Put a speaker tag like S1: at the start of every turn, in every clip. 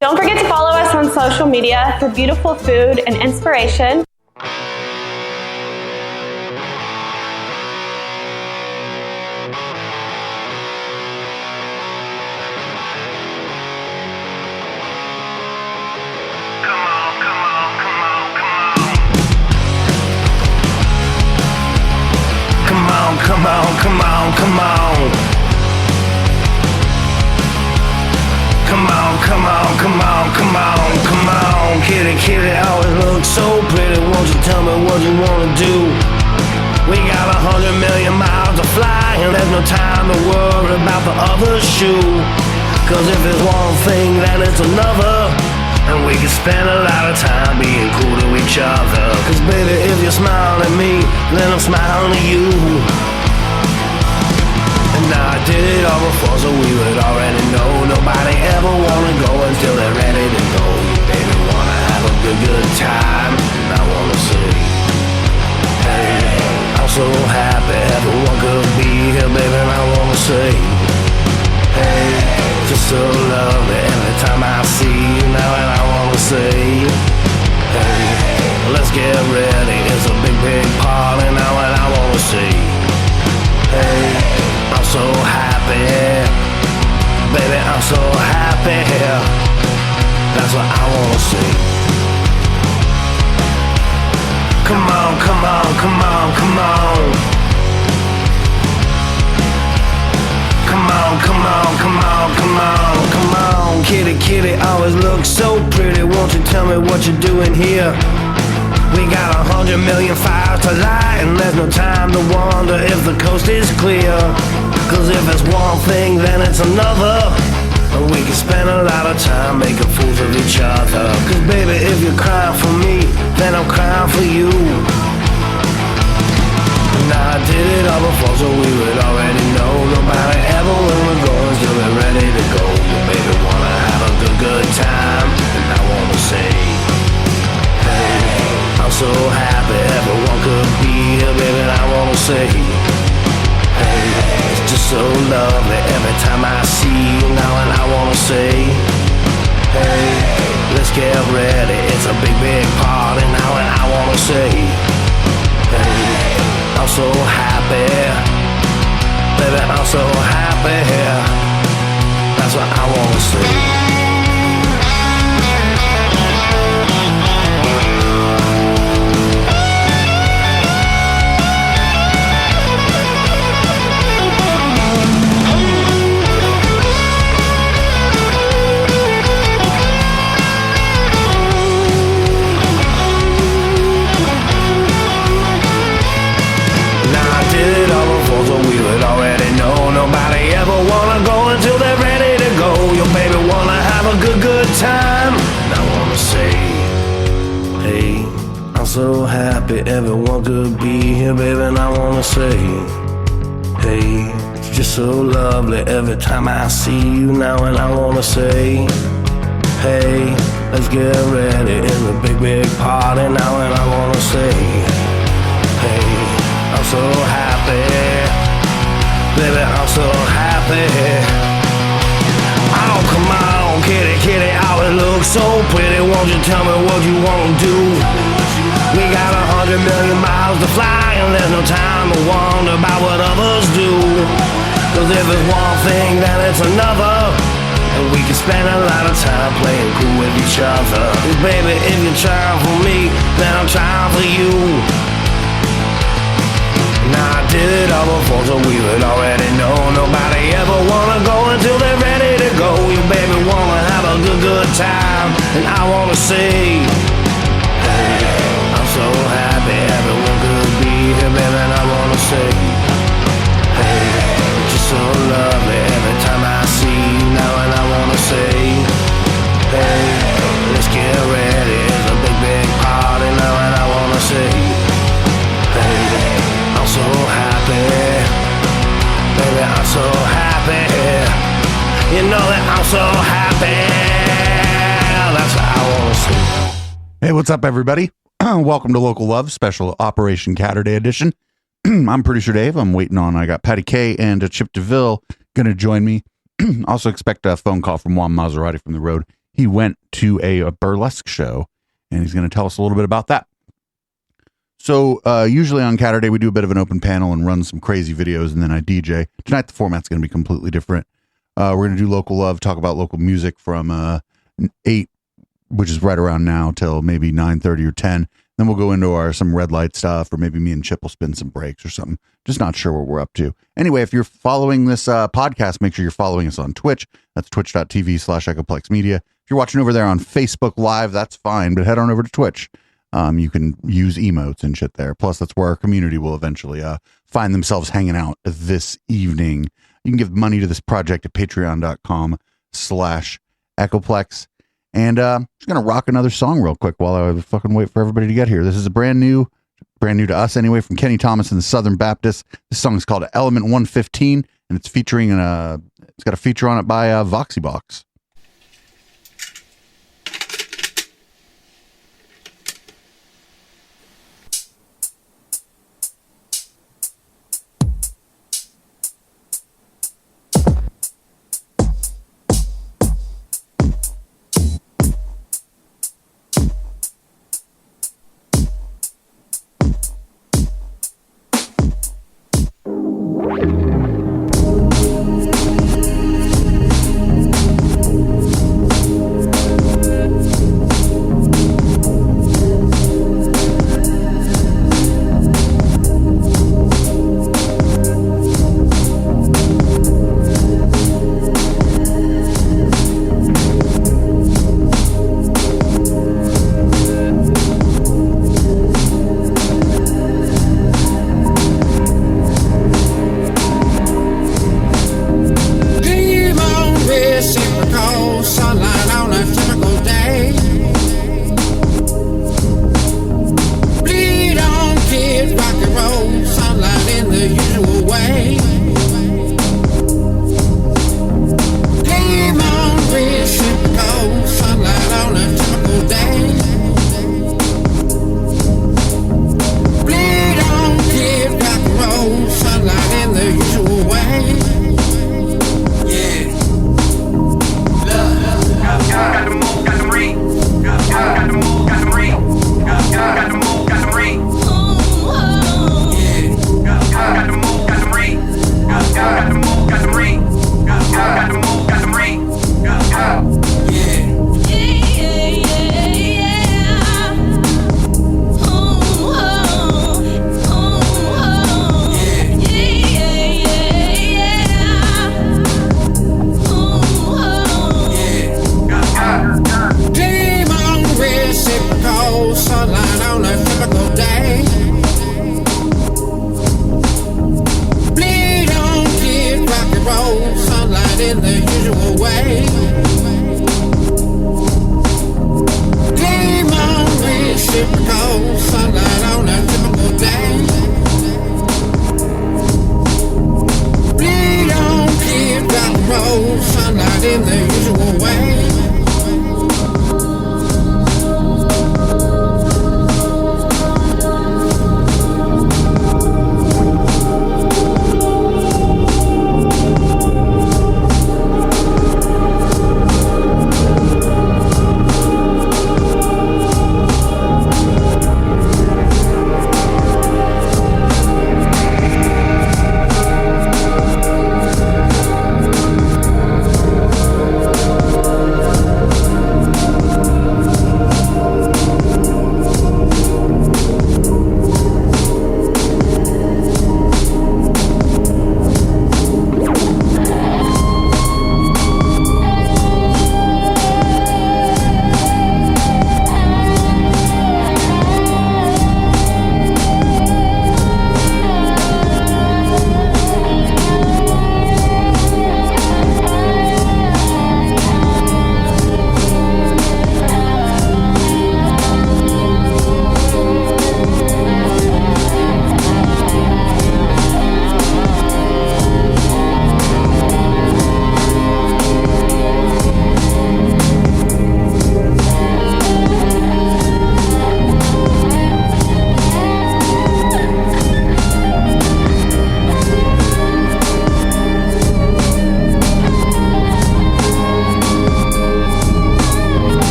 S1: Don't forget to follow us on social media for beautiful food and inspiration.
S2: Come on, come on, come on. Come on, come on, come on, come on, come on. Kitty, kitty, always look so pretty. Won't you tell me what you wanna do? We got 100 million miles to fly, and there's no time to worry about the other shoe. Cause if it's one thing, then it's another. And we can spend a lot of time being cool to each other. Cause baby, if you smile at me, then I'm smiling at you. And I did it all before, so we would already know. Nobody ever wanna go until they're ready to go. Baby, wanna have a good time, and I wanna say, hey, I'm so happy everyone could be here, baby, and I wanna say, hey, just so lovely every time I see you now, and I wanna say, hey, let's get ready, it's a big, big party now, and I wanna say, hey, I'm so happy, baby, I'm so happy, that's what I wanna say. Come on, come on, come on, come on. Come on, come on, come on, come on, come on. Kitty, kitty, always look so pretty. Won't you tell me what you're doing here? We got 100 million fires to light, and there's no time to wonder if the coast is clear. Cause if it's one thing, then it's another. And we can spend a lot of time making fools of each other. Cause baby, if you're crying for me, then I'm crying for you. And I did it all before, so we would already know. Nobody ever wanna go until they're ready to go. But baby, wanna have a good time, and I wanna say, hey, I'm so happy everyone could be here, baby, and I wanna say, hey, it's just so lovely every time I see you now, and I wanna say, hey, let's get ready, it's a big, big party now, and I wanna say, hey, I'm so happy, baby, I'm so happy, that's what I wanna say. Nobody ever wanna go until they're ready to go. Your baby wanna have a good time. And I wanna say, hey, I'm so happy everyone could be here, baby, and I wanna say, hey, it's just so lovely every time I see you now, and I wanna say, hey, let's get ready, it's a big, big party now, and I wanna say, hey, I'm so happy, baby, I'm so happy. Oh, come on, kitty, kitty, always look so pretty. Won't you tell me what you wanna do? We got 100 million miles to fly, and there's no time to wonder about what others do. Cause if it's one thing, then it's another. And we can spend a lot of time playing cool with each other. Cause baby, if you're trying for me, then I'm trying for you. Now I did it all before, so we would already know. Nobody ever wanna go until they're ready to go. Your baby wanna have a good time, and I wanna say, hey, I'm so happy everyone could be here, baby, and I wanna say, hey, just so lovely every time I see you now, and I wanna say, hey, let's get ready, it's a big, big party now, and I wanna say, hey, I'm so happy, baby, I'm so happy. You know that I'm so happy. That's what I want to see.
S3: Hey, what's up, everybody? Welcome to Local Love, special Operation Caturday edition. I'm Producer Dave. I'm waiting on, I got Patty K and Chip DeVille going to join me. Also expect a phone call from Juan Maserati from the road he went to a burlesque show, and he's going to tell us a little bit about that. So usually on Caturday, we do a bit of an open panel and run some crazy videos, and then I DJ. Tonight, the format's going to be completely different. We're going to do local love, talk about local music from 8, which is right around now, till maybe 9:30 or 10. Then we'll go into some red light stuff, or maybe me and Chip will spin some breaks or something. Just not sure what we're up to. Anyway, if you're following this podcast, make sure you're following us on Twitch. That's twitch.tv/Echoplex Media. If you're watching over there on Facebook Live, that's fine, but head on over to Twitch. You can use emotes and shit there. Plus, that's where our community will eventually find themselves hanging out this evening. You can give money to this project at patreon.com/Echoplex. And I'm just going to rock another song real quick while I fucking wait for everybody to get here. This is a brand new to us anyway, from Kenny Thomas and the Southern Baptists. This song is called Element 115, and it's featuring it's got a feature on it by Voxybox.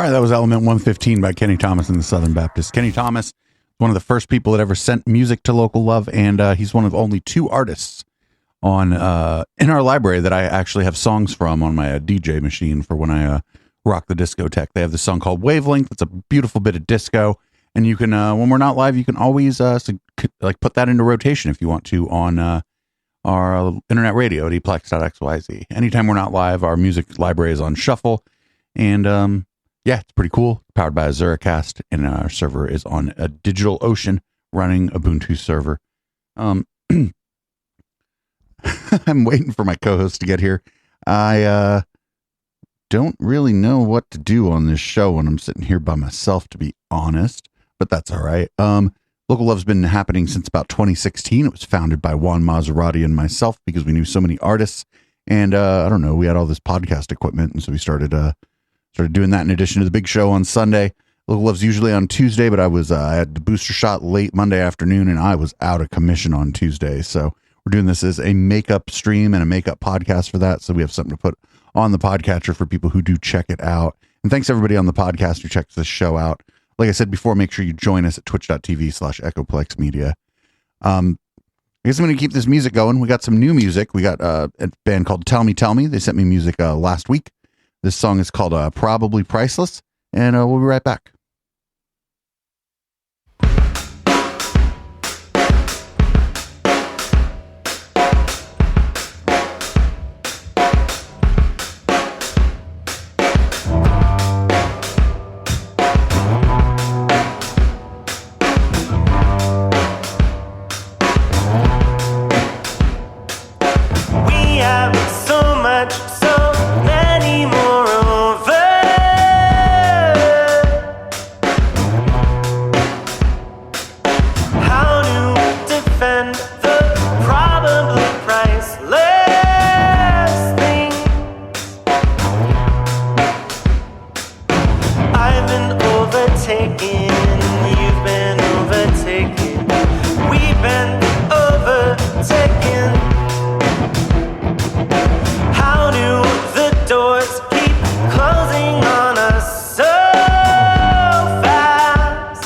S3: All right, that was Element 115 by Kenny Thomas and the Southern Baptists. Kenny Thomas, one of the first people that ever sent music to Local Love, and he's one of only 2 artists on in our library that I actually have songs from on my DJ machine for when I rock the discotheque. They have this song called Wavelength. It's a beautiful bit of disco, and you can when we're not live, you can always like put that into rotation if you want to on our internet radio at eplex.xyz. Anytime we're not live, our music library is on shuffle, and yeah, it's pretty cool. Powered by a Zuracast, and our server is on a DigitalOcean running Ubuntu server. I'm waiting for my co-host to get here. I don't really know what to do on this show when I'm sitting here by myself, to be honest, but that's all right. Local Love's been happening since about 2016. It was founded by Juan Maserati and myself because we knew so many artists, and I don't know, we had all this podcast equipment, and so we started doing that in addition to the big show on Sunday. Local Love's usually on Tuesday, but I had the booster shot late Monday afternoon, and I was out of commission on Tuesday. So we're doing this as a makeup stream and a makeup podcast for that. So we have something to put on the podcatcher for people who do check it out. And thanks everybody on the podcast who checks this show out. Like I said before, make sure you join us at twitch.tv/EchoplexMedia. I guess I'm going to keep this music going. We got some new music. We got a band called Tell Me Tell Me. They sent me music last week. This song is called Probably Priceless, and we'll be right back.
S2: We have so much, so many more over. How to defend the probably priceless things. I've been overtaken, you've been overtaken, we've been overtaken. How do the doors keep closing on us so fast?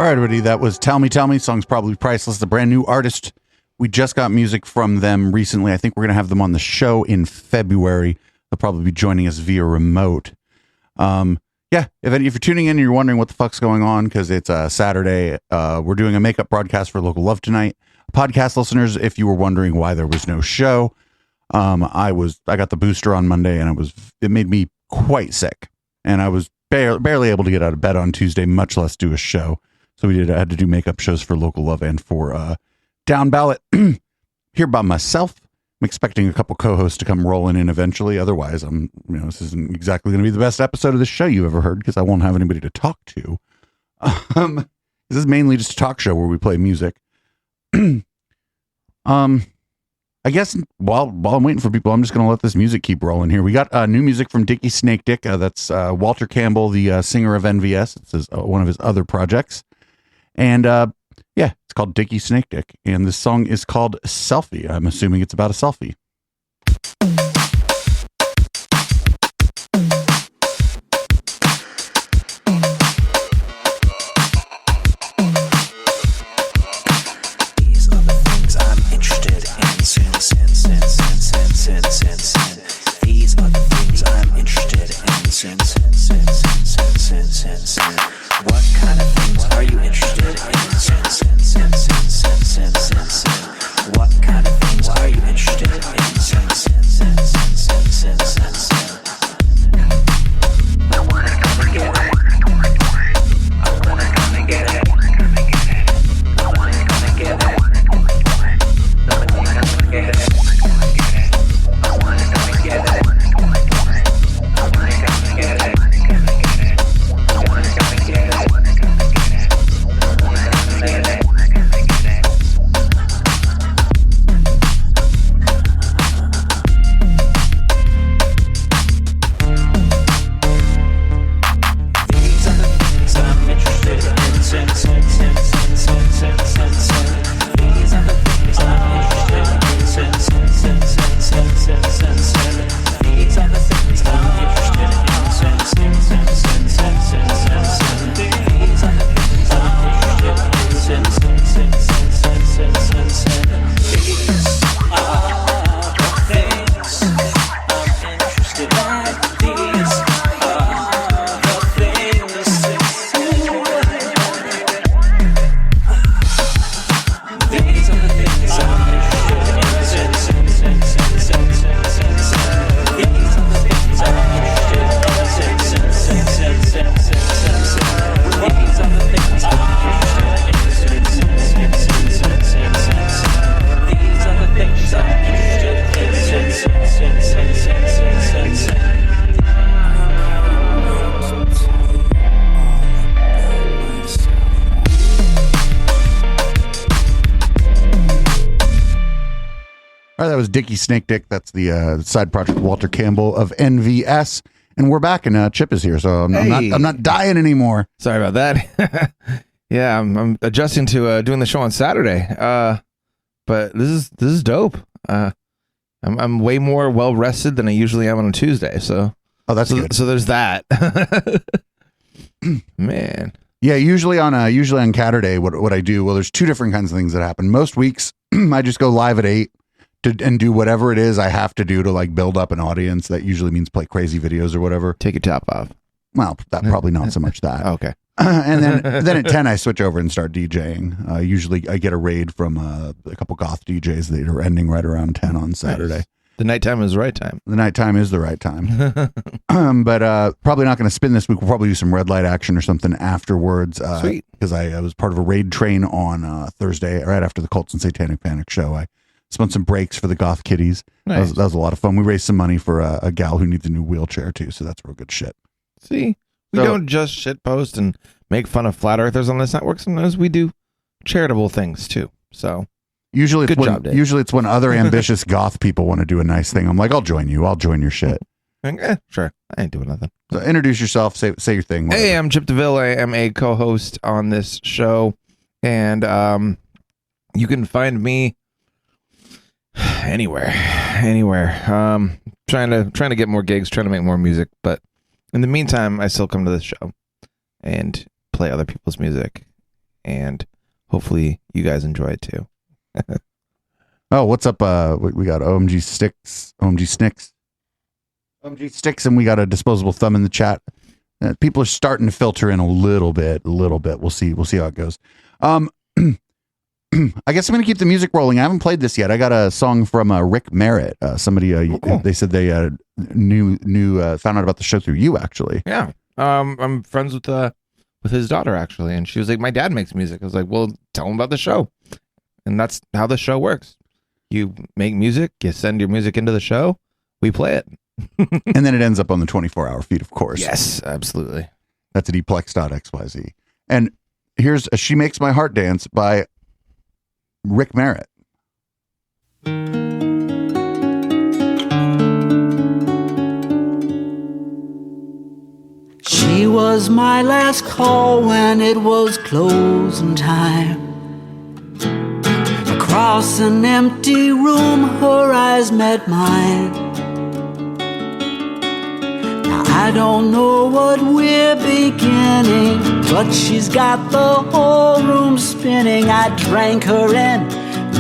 S3: All right, everybody, that was Tell Me, Song's Probably Priceless, the brand new artist. We just got music from them recently. I think we're going to have them on the show in February. They'll probably be joining us via remote. Yeah, if you're tuning in and you're wondering what the fuck's going on, because it's Saturday, we're doing a makeup broadcast for Local Love tonight. Podcast listeners, if you were wondering why there was no show, I got the booster on Monday, and it made me quite sick, and I was barely able to get out of bed on Tuesday, much less do a show. So I had to do makeup shows for Local Love and for Down Ballot. Here by myself. I'm expecting a couple co-hosts to come rolling in eventually. Otherwise, this isn't exactly going to be the best episode of the show you ever heard, because I won't have anybody to talk to. This is mainly just a talk show where we play music. I guess while I'm waiting for people, I'm just going to let this music keep rolling here. We got new music from Dickie Snake Dick. That's Walter Campbell, the singer of NVS. It's one of his other projects. And yeah, it's called Dickie Snake Dick. And this song is called Selfie. I'm assuming it's about a selfie.
S4: These are the things I'm interested in. These are the things I'm interested in. What kind of things are you interested in? What kind of things are you interested in? I wanna come and get it. I wanna come and get it. I wanna come and get it. I wanna come and get it. I wanna come and get it. I wanna come and get it. I wanna come and get it.
S3: Dickie Snake Dick. That's the side project Walter Campbell of NVS, and we're back, and Chip is here, so I'm not dying anymore.
S5: Sorry about that. Yeah, I'm adjusting to doing the show on Saturday, but this is dope. I'm way more well rested than I usually am on a Tuesday, so
S3: that's good.
S5: So there's that. Man.
S3: Yeah, usually on Caturday, what I do, well, there's two different kinds of things that happen. Most weeks, I just go live at 8. And do whatever it is I have to do to like build up an audience. That usually means play crazy videos or whatever.
S5: Take your top off.
S3: Well, that probably not so much that.
S5: Okay.
S3: And then at 10 I switch over and start DJing. Usually I get a raid from a couple goth DJs that are ending right around 10 on Saturday.
S5: Nice. The nighttime is the right time.
S3: The nighttime is the right time. But probably not going to spin this week. We'll probably do some red light action or something afterwards.
S5: Sweet.
S3: Because I was part of a raid train on Thursday, right after the Cults and Satanic Panic show. I spun some breaks for the goth kitties.
S5: Nice.
S3: That was a lot of fun. We raised some money for a gal who needs a new wheelchair too, so that's real good shit.
S5: See, we don't just shitpost and make fun of flat earthers on this network. Sometimes we do charitable things too. So
S3: usually it's when other ambitious goth people want to do a nice thing. I'm like, I'll join you. I'll join your shit.
S5: Sure. I ain't doing nothing.
S3: So introduce yourself. Say your thing. Whatever.
S5: Hey, I'm Chip DeVille. I am a co-host on this show, and you can find me anywhere. Trying to get more gigs, trying to make more music, but in the meantime, I still come to this show and play other people's music and hopefully you guys enjoy it too.
S3: Oh, what's up? We got OMG Sticks, OMG Snicks, OMG Sticks, and we got a disposable thumb in the chat. People are starting to filter in a little bit. We'll see how it goes. I guess I'm going to keep the music rolling. I haven't played this yet. I got a song from Rick Merritt. Somebody,
S5: cool.
S3: They said they found out about the show through you, actually.
S5: Yeah. I'm friends with his daughter, actually. And she was like, my dad makes music. I was like, well, tell him about the show. And that's how the show works. You make music, you send your music into the show, we play it.
S3: And then it ends up on the 24-hour feed, of course.
S5: Yes, absolutely.
S3: That's at eplex.xyz. And here's She Makes My Heart Dance by Rick Merritt.
S6: She was my last call when it was closing time. Across an empty room, her eyes met mine. Now I don't know what we're beginning, but she's got the whole room spinning. I drank her in,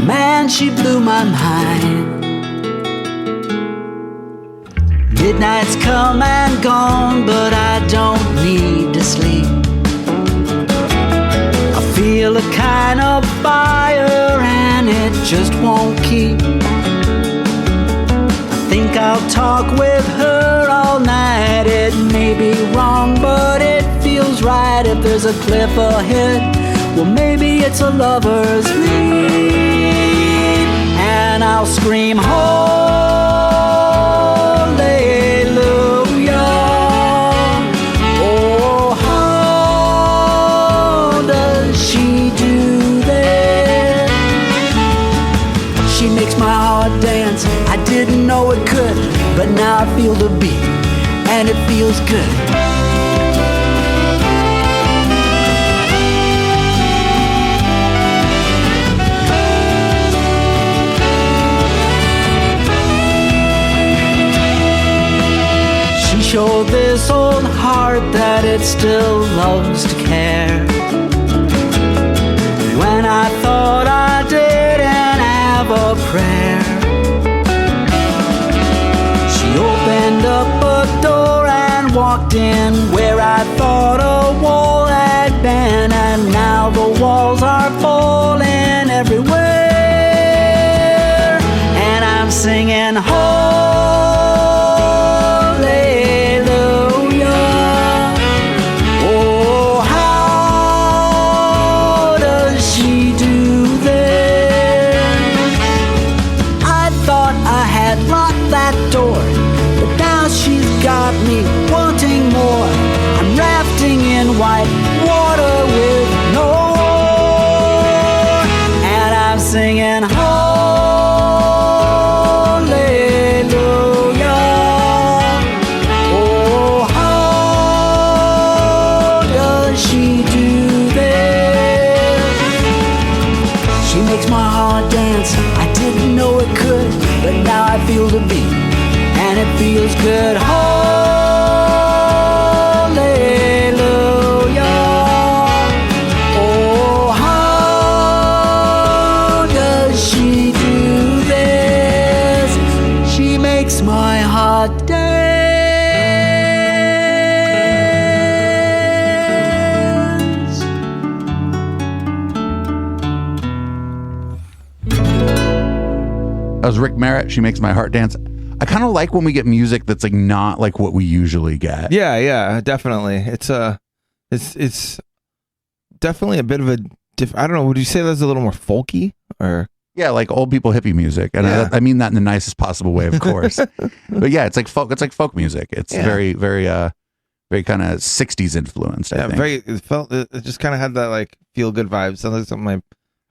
S6: man, she blew my mind. Midnight's come and gone, but I don't need to sleep. I feel a kind of fire and it just won't keep. I think I'll talk with her all night. It may be wrong, but it feels right. If there's a cliff ahead, well, maybe it's a lover's lead. And I'll scream, dance. I didn't know it could, but now I feel the beat, and it feels good. She showed this old heart that it still loves to care. When I thought I didn't have a prayer, opened up a door and walked in where I thought a wall had been, and now the walls are falling everywhere, and I'm singing hallelujah. Oh, how does she do this? I thought I had locked that door, she's got me wanting more. I'm rafting in white water with no oar, and I'm singing hallelujah. Oh, how does she do this? She makes my heart dance. I didn't know it could, but now I feel the beat, and it feels good. Hallelujah. Oh, how does she do this? She makes my heart dance.
S3: That was Rick Merritt. She Makes My Heart Dance. I kind of like when we get music that's like not like what we usually get.
S5: Yeah, definitely. It's definitely a bit of a I don't know. Would you say that's a little more folky or?
S3: Yeah, like old people hippie music, and
S5: Yeah.
S3: I mean that in the nicest possible way, of course. But yeah, it's like folk. It's like folk music. It's very kind of 60s influenced. I think.
S5: It just kind of had that like feel good vibes. Sounds like something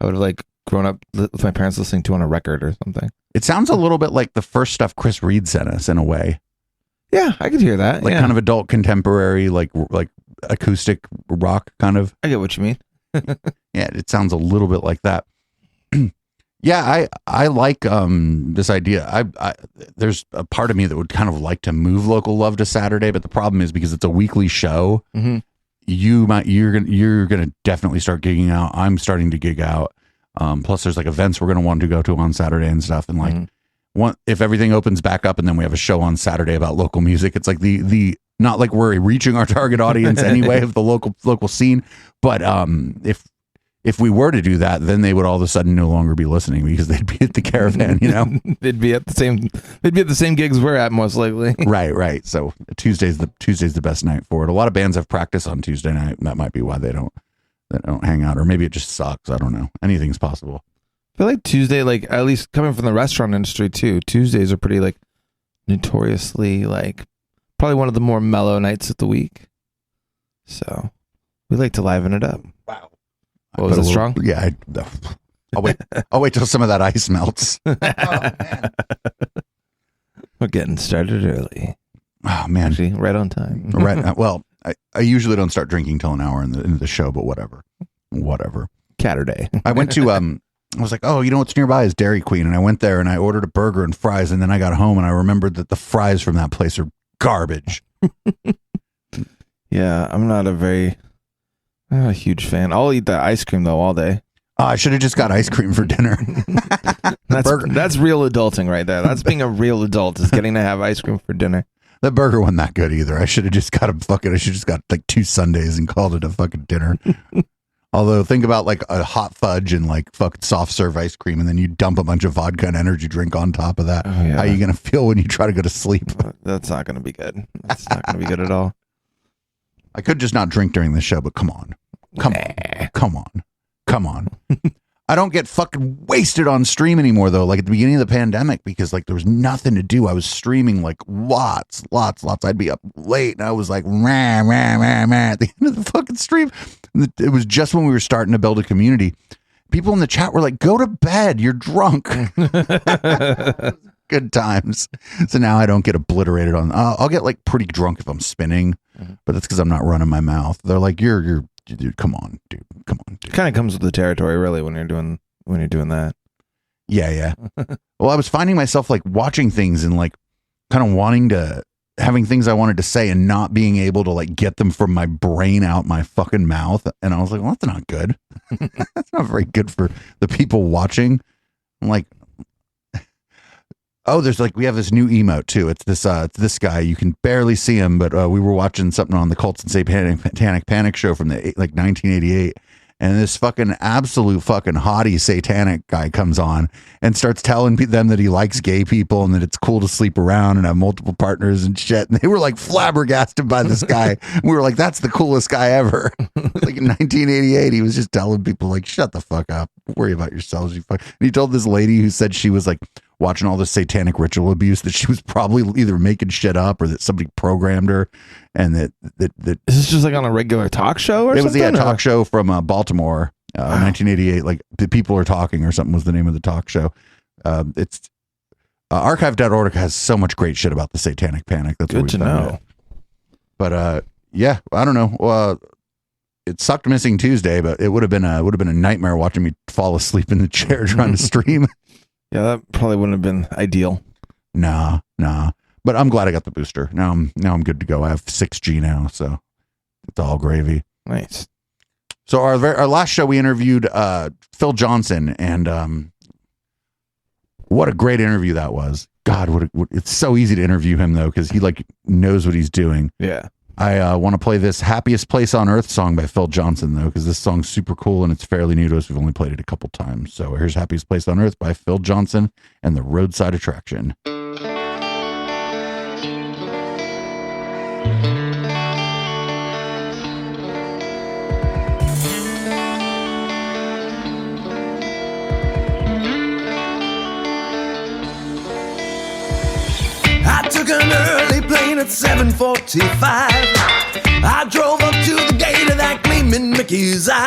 S5: I would have like grown up with my parents listening to on a record or something.
S3: It sounds a little bit like the first stuff Chris Reed sent us in a way.
S5: Yeah, I could hear that.
S3: Like kind of adult contemporary, like acoustic rock kind of.
S5: I get what you mean.
S3: Yeah, it sounds a little bit like that. Yeah, I like this idea. I there's a part of me that would kind of like to move Local Love to Saturday, but the problem is because it's a weekly show, you're gonna definitely start gigging out. I'm starting to gig out. Plus there's like events we're gonna want to go to on Saturday and stuff. And like if everything opens back up and then we have a show on Saturday about local music, it's like the not like we're reaching our target audience anyway of the local scene. But if we were to do that, then they would all of a sudden no longer be listening because they'd be at the Caravan, you know.
S5: They'd be at the same gigs we're at most likely.
S3: Right. So Tuesday's the best night for it. A lot of bands have practice on Tuesday night. That might be why they don't hang out, or maybe it just sucks. I don't know. Anything's possible.
S5: I feel like Tuesday, like at least coming from the restaurant industry too, Tuesdays are pretty like notoriously like probably one of the more mellow nights of the week. So we like to liven it up.
S3: Wow.
S5: What, was it strong?
S3: Yeah. I'll wait till some of that ice melts. Oh, man.
S5: We're getting started early.
S3: Oh man.
S5: Actually, right on time.
S3: Right. Well, I usually don't start drinking till an hour into the show, but whatever.
S5: Caturday.
S3: I went to I was like, oh, you know what's nearby is Dairy Queen, and I went there and I ordered a burger and fries, and then I got home and I remembered that the fries from that place are garbage.
S5: Yeah, I'm not a huge fan. I'll eat that ice cream though all day.
S3: Oh, I should have just got ice cream for dinner.
S5: That's real adulting right there. That's being a real adult, is getting to have ice cream for dinner.
S3: That burger wasn't that good either. I should have just got like 2 sundaes and called it a fucking dinner. Although think about like a hot fudge and like fucking soft serve ice cream, and then you dump a bunch of vodka and energy drink on top of that.
S5: Oh, yeah.
S3: How are you going to feel when you try to go to sleep?
S5: That's not going to be good. That's not going to be good at all.
S3: I could just not drink during the show, but come on. I don't get fucking wasted on stream anymore though. Like at the beginning of the pandemic, because like there was nothing to do. I was streaming like lots. I'd be up late and I was like, rah, rah, rah, rah, at the end of the fucking stream. It was just when we were starting to build a community. People in the chat were like, go to bed. You're drunk. Good times. So now I don't get obliterated on, I'll get like pretty drunk if I'm spinning, but that's because I'm not running my mouth. They're like, you're dude, come on, dude.
S5: It kind of comes with the territory, really, when you're doing that.
S3: Yeah. Well, I was finding myself like watching things and like kind of having things I wanted to say and not being able to like get them from my brain out my fucking mouth. And I was like, well, that's not good. That's not very good for the people watching. I'm like, oh, there's like, we have this new emote too. It's this guy. You can barely see him, but we were watching something on the Cults and Satanic Panic show from the 1988. And this fucking absolute fucking haughty satanic guy comes on and starts telling them that he likes gay people and that it's cool to sleep around and have multiple partners and shit. And they were like flabbergasted by this guy. We were like, that's the coolest guy ever. Like in 1988, he was just telling people like, shut the fuck up. Worry about yourselves. You fuck. And he told this lady who said she was like watching all this satanic ritual abuse that she was probably either making shit up or that somebody programmed her, and that
S5: Is this just like on a regular talk show or something?
S3: It was a talk show from Baltimore, 1988. Like The People Are Talking or something was the name of the talk show. It's archive.org has so much great shit about the Satanic Panic. That's
S5: good to know.
S3: But yeah, I don't know. It sucked missing Tuesday, but it would have been a nightmare watching me fall asleep in the chair trying to stream.
S5: Yeah, that probably wouldn't have been ideal.
S3: Nah. But I'm glad I got the booster. Now I'm good to go. I have 6G now, so it's all gravy.
S5: Nice.
S3: So our last show we interviewed Phil Johnson, and what a great interview that was. God, it's so easy to interview him though, because he like knows what he's doing.
S5: Yeah.
S3: I want to play this Happiest Place on Earth song by Phil Johnson, though, because this song's super cool and it's fairly new to us. We've only played it a couple times. So here's Happiest Place on Earth by Phil Johnson and the Roadside Attraction.
S2: I took an early plane at 7:45. I drove up to the gate of that gleaming Mickey's eye.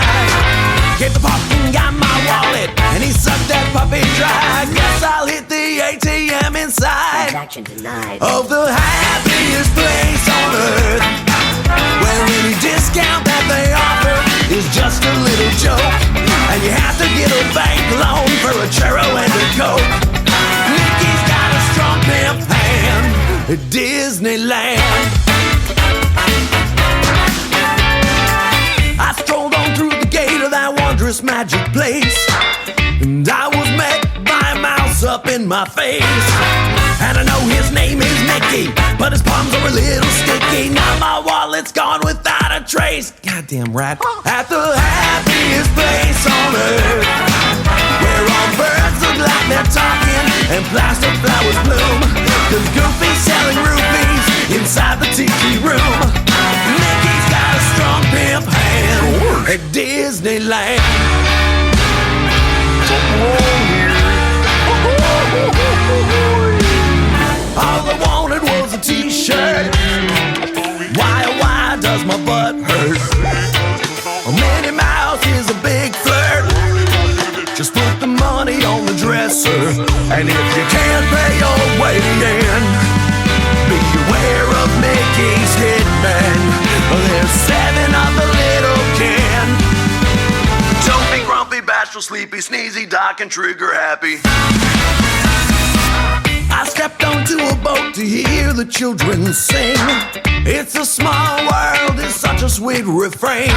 S2: Gave the parking guy my wallet, and he sucked that puppy dry. Guess I'll hit the ATM inside
S7: Transaction denied.
S2: of the happiest place on earth, where any discount that they offer is just a little joke, and you have to get a bank loan for a churro and a Coke. Mickey's got a strong pimp hand at Disneyland. this magic place, and I was met by a mouse up in my face. And I know his name is Mickey, but his palms are a little sticky. Now my wallet's gone without a trace. Goddamn right. At the happiest place on earth, where all birds look like they're talking and plastic flowers bloom, 'cause Goofy's selling rupees inside the tiki room. Mickey's got a strong pimp hand at Disneyland. All I wanted was a t-shirt. Why, oh, why does my butt hurt? Minnie Mouse is a big flirt. Just put the money on the dresser, and if you can't pay your way in, beware of Mickey's hitman. There's 7 of the little can. Don't be grumpy, bashful, sleepy, sneezy, doc, and trigger happy. I stepped onto a boat to hear the children sing. It's a small world, it's such a sweet refrain.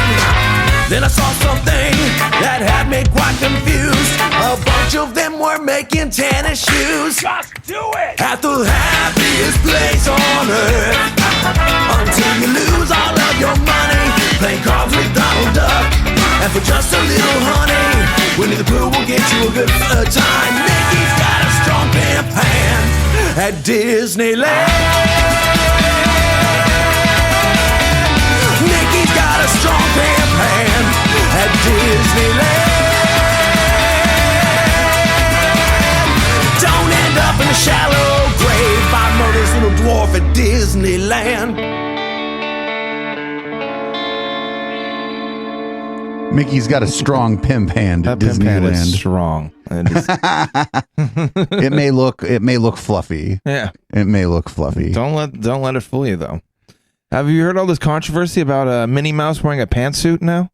S2: Then I saw something that had me quite confused. A bunch of them were making tennis shoes. Just do it! At the happiest place on earth, until you lose all of your money playing cards with Donald Duck. And for just a little honey, Winnie the Pooh will get you a good time. Mickey's got a strong pimp hand at Disneyland. Mickey's got a strong pimp hand at Disneyland. Don't end up in a shallow grave by murder's little dwarf at Disneyland.
S3: Mickey's got a strong pimp hand at
S5: That pimp hand is
S3: Disneyland.
S5: strong.
S3: It may look fluffy.
S5: Yeah.
S3: It may look fluffy.
S5: Don't let it fool you though. Have you heard all this controversy about Minnie Mouse wearing a pantsuit now?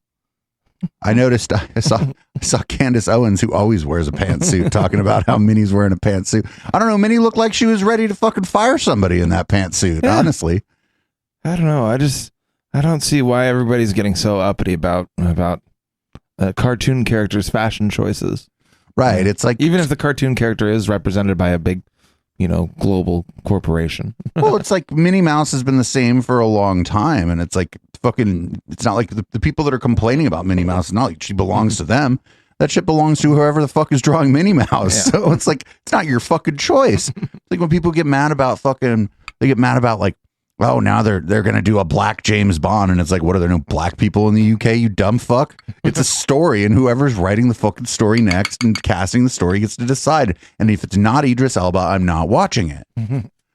S3: I noticed. I saw Candace Owens, who always wears a pantsuit, talking about how Minnie's wearing a pantsuit. I don't know. Minnie looked like she was ready to fucking fire somebody in that pantsuit.
S5: Yeah.
S3: Honestly,
S5: I don't know. I don't see why everybody's getting so uppity about cartoon characters' fashion choices.
S3: right? It's like
S5: Even if the cartoon character is represented by a big, global corporation.
S3: well, it's like Minnie Mouse has been the same for a long time, and it's like fucking. It's not like the people that are complaining about Minnie Mouse. It's not like she belongs to them. That shit belongs to whoever the fuck is drawing Minnie Mouse.
S5: Yeah.
S3: So it's like it's not your fucking choice. It's like when people get mad about they get mad about like, oh, now they're gonna do a black James Bond, and it's like, what, are there no black people in the UK? You dumb fuck. It's a story, and whoever's writing the fucking story next and casting the story gets to decide. And if it's not Idris Elba, I'm not watching it.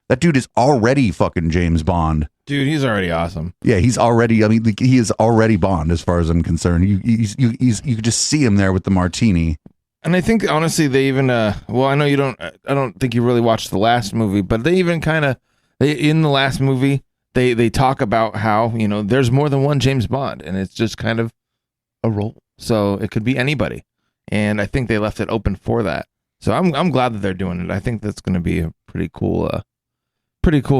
S3: That dude is already fucking James Bond.
S5: Dude, he's already awesome.
S3: Yeah, he's already. I mean, like, he is already Bond as far as I'm concerned. You could just see him there with the martini.
S5: And I think honestly, they even well, I know you don't. I don't think you really watched the last movie, but they even kind of in the last movie they talk about how there's more than one James Bond, and it's just kind of a role, so it could be anybody. And I think they left it open for that. So I'm glad that they're doing it. I think that's going to be a pretty cool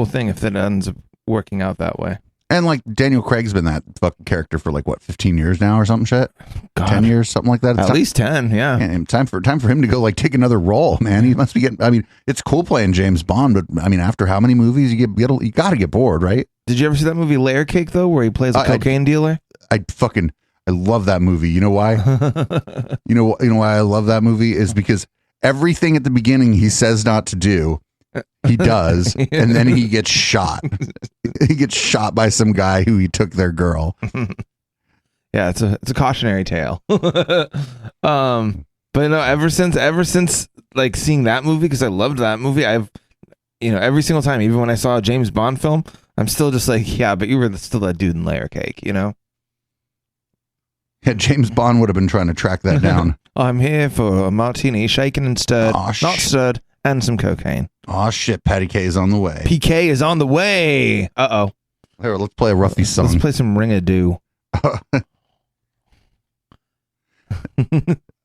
S5: thing if that ends up working out that way.
S3: And like Daniel Craig's been that fucking character for like what, 15 years now or something shit.
S5: God.
S3: 10 years, something like that. It's
S5: At least 10, yeah.
S3: and time for him to go like take another role, man. He must be getting. I mean, it's cool playing James Bond, but I mean, after how many movies you got to get bored, right?
S5: Did you ever see that movie Layer Cake though, where he plays a cocaine dealer?
S3: I love that movie. You know why? you know why I love that movie is because everything at the beginning he says not to do, he does, and then he gets shot. He gets shot by some guy who he took their girl.
S5: Yeah, it's a cautionary tale. But no, ever since like seeing that movie, because I loved that movie, I've every single time, even when I saw a James Bond film, I'm still just like, yeah, but you were still that dude in Layer Cake,
S3: Yeah, James Bond would have been trying to track that down.
S5: I'm here for a martini, shaken and stirred, not stirred, and some cocaine.
S3: Oh shit, Patty K is on the way.
S5: PK is on the way. Uh-oh.
S3: Here, let's play a Ruffy song.
S5: Let's play some Ring-a-Doo.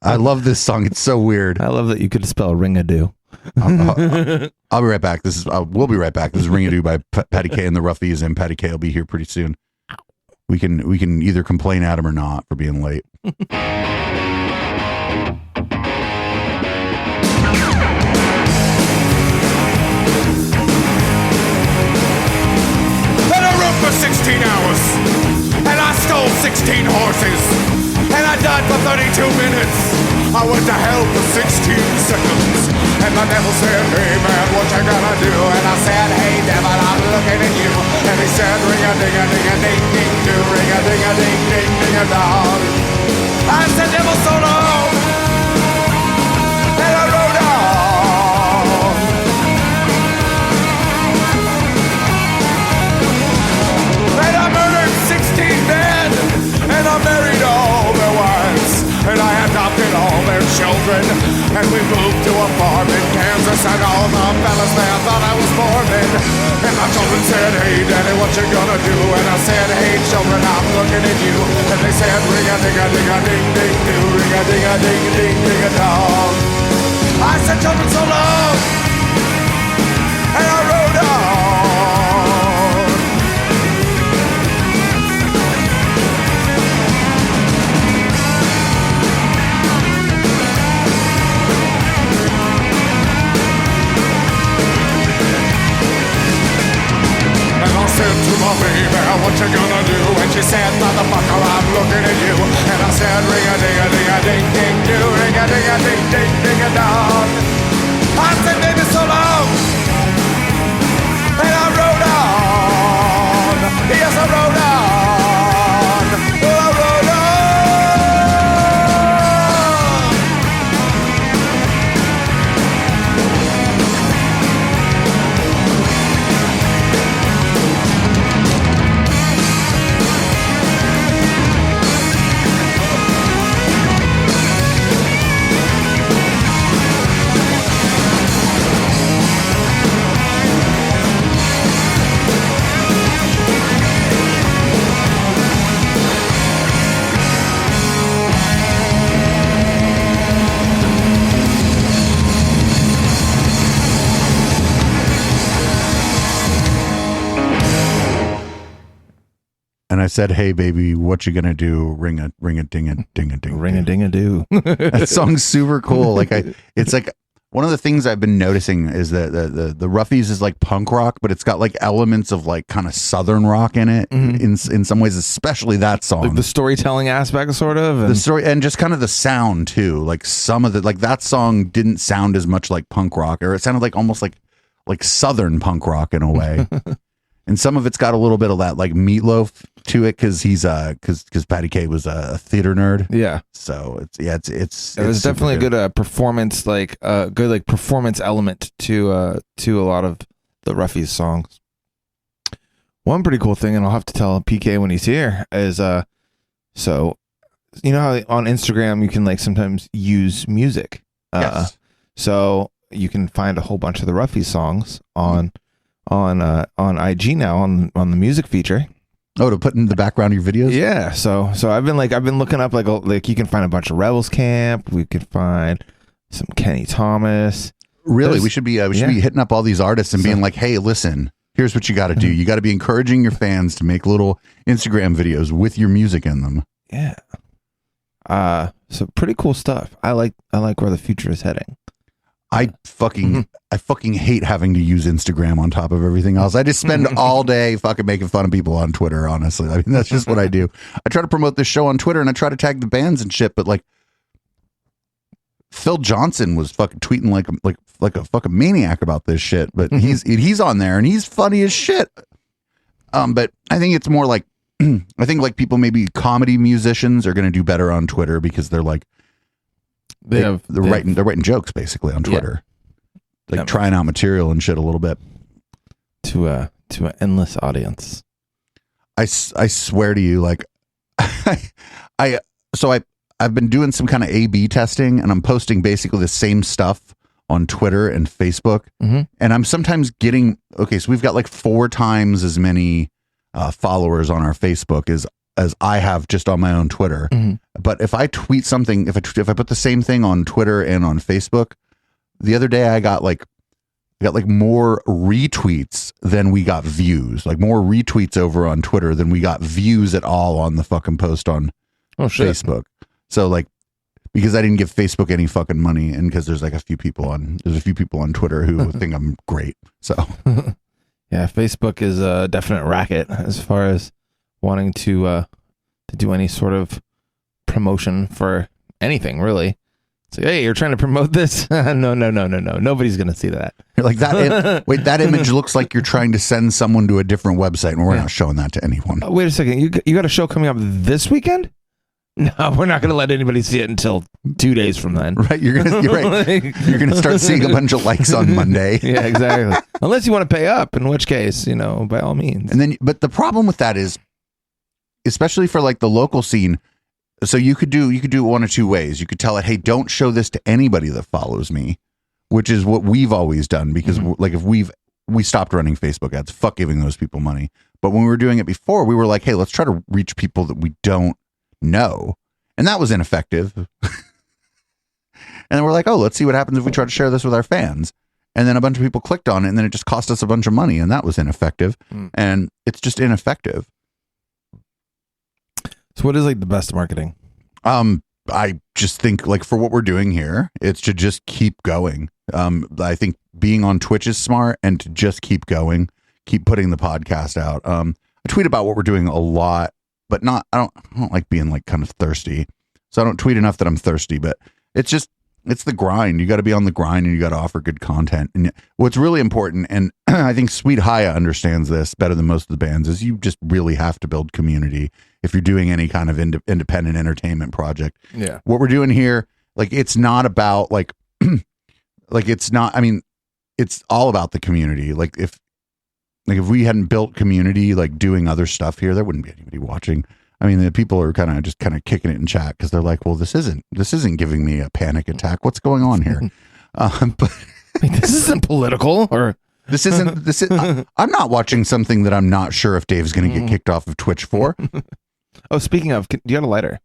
S3: I love this song. It's so weird.
S5: I love that you could spell Ring-a-Doo.
S3: I'll be right back. We'll be right back. This is Ring-a-Doo by Patty K and the Ruffies, and Patty K will be here pretty soon. We can either complain at him or not for being late.
S2: And I rode for 16 hours, and I stole 16 horses, and I died for 32 minutes. I went to hell for 16 seconds, and the devil said, hey man, what you gonna do? And I said, hey devil, I'm looking at you. And he said, ring-a-ding-a-ding-a-ding-ding-do, ring-a-ding-a-ding-ding-a-dong. I said, devil, so long, and I rode on. And I murdered 16 men, and I married all their wives, and I adopted all their children, and we moved to a farm in Kansas, and all the fellas there thought I was Mormon. And my children said, hey daddy, what you gonna do? And I said, hey children, I'm looking at you. And they said, ring-a-ding-a-ding-a-ding-ding-do, ring-a-ding-a-ding-ding-a-dong. I said, children, so long, and I rode on. Said to my baby, what you gonna do? And she said, motherfucker, I'm looking at you. And I said, ring-a-ding-a-ding-a-ding-ding-do, ring-a-ding-a-ding-ding-a-dong. I said, baby, so long, and I rode on. Yes, I rode on. Well, I rode on.
S3: And I said, "Hey, baby, what you gonna do? Ring a ding a ding a ding.
S5: Ring a ding a do.
S3: That song's super cool. Like it's like one of the things I've been noticing is that the Roughies is like punk rock, but it's got like elements of like kind of southern rock in it. In some ways, especially that song.
S5: Like the storytelling aspect, sort of. And
S3: the story and just kind of the sound too. Like some of the like that song didn't sound as much like punk rock, or it sounded like almost like southern punk rock in a way. And some of it's got a little bit of that like Meatloaf to it because he's because Patty K was a theater nerd.
S5: Yeah.
S3: So it's
S5: it was definitely a good performance, like good like performance element to a lot of the Roughies songs. One pretty cool thing, and I'll have to tell PK when he's here, is so you know how on Instagram you can like sometimes use music.
S3: Yes.
S5: So you can find a whole bunch of the Roughies songs on IG now on the music feature.
S3: Oh, to put in the background of your videos?
S5: Yeah. So I've been looking up like you can find a bunch of Rebels Camp. We could find some Kenny Thomas.
S3: Really, we should be hitting up all these artists and being like, hey, listen, here's what you got to do. You got to be encouraging your fans to make little Instagram videos with your music in them.
S5: Yeah. So pretty cool stuff. I like where the future is heading.
S3: I fucking hate having to use Instagram on top of everything else. I just spend all day fucking making fun of people on Twitter, honestly. I mean, that's just what I do. I try to promote this show on Twitter and I try to tag the bands and shit, but like Phil Johnson was fucking tweeting like a fucking maniac about this shit, but he's on there and he's funny as shit. But I think it's more like I think like people, maybe comedy musicians, are going to do better on Twitter because they're like they're writing jokes basically on Twitter, like trying out material and shit a little bit
S5: to an endless audience.
S3: I swear to you, like I've been doing some kind of A/B testing, and I'm posting basically the same stuff on Twitter and Facebook, and I'm sometimes getting so we've got like 4 times as many followers on our Facebook as I have just on my own Twitter. But if I tweet something, if I put the same thing on Twitter and on Facebook, the other day I got like more retweets than we got views. Like more retweets over on Twitter than we got views at all on the fucking post on Facebook. So like because I didn't give Facebook any fucking money, and because there's a few people on Twitter who think I'm great. So
S5: yeah, Facebook is a definite racket as far as wanting to do any sort of promotion for anything, really. It's like, hey, you're trying to promote this? No. Nobody's gonna see that.
S3: You're like that. Wait, that image looks like you're trying to send someone to a different website, and we're not showing that to anyone.
S5: Wait a second. You got a show coming up this weekend? No, we're not going to let anybody see it until 2 days from then.
S3: Right? You're gonna start seeing a bunch of likes on Monday.
S5: Yeah, exactly. Unless you want to pay up, in which case, by all means.
S3: And then, but the problem with that is, especially for the local scene. So you could do it one of two ways. You could tell it, hey, don't show this to anybody that follows me, which is what we've always done, because if we stopped running Facebook ads, fuck giving those people money. But when we were doing it before, we were like, hey, let's try to reach people that we don't know. And that was ineffective. And then we're like, oh, let's see what happens if we try to share this with our fans. And then a bunch of people clicked on it, and then it just cost us a bunch of money, and that was ineffective. And it's just ineffective.
S5: So what is the best marketing?
S3: I just think for what we're doing here, it's to just keep going. I think being on Twitch is smart, and to just keep going, keep putting the podcast out. I tweet about what we're doing a lot, but I don't like being kind of thirsty. So I don't tweet enough that I'm thirsty, but it's the grind. You got to be on the grind, and you got to offer good content. And what's really important, and I think Sweet Haya understands this better than most of the bands, is you just really have to build community if you're doing any kind of independent entertainment project.
S5: Yeah.
S3: What we're doing here, it's not about it's not, I mean, it's all about the community. If we hadn't built community, doing other stuff here, there wouldn't be anybody watching. I mean, the people are kind of kicking it in chat because they're like, well, this isn't giving me a panic attack. What's going on here? But
S5: this isn't political, or
S3: this isn't, I'm not watching something that I'm not sure if Dave's going to get kicked off of Twitch for.
S5: Oh, speaking of, do you have a lighter?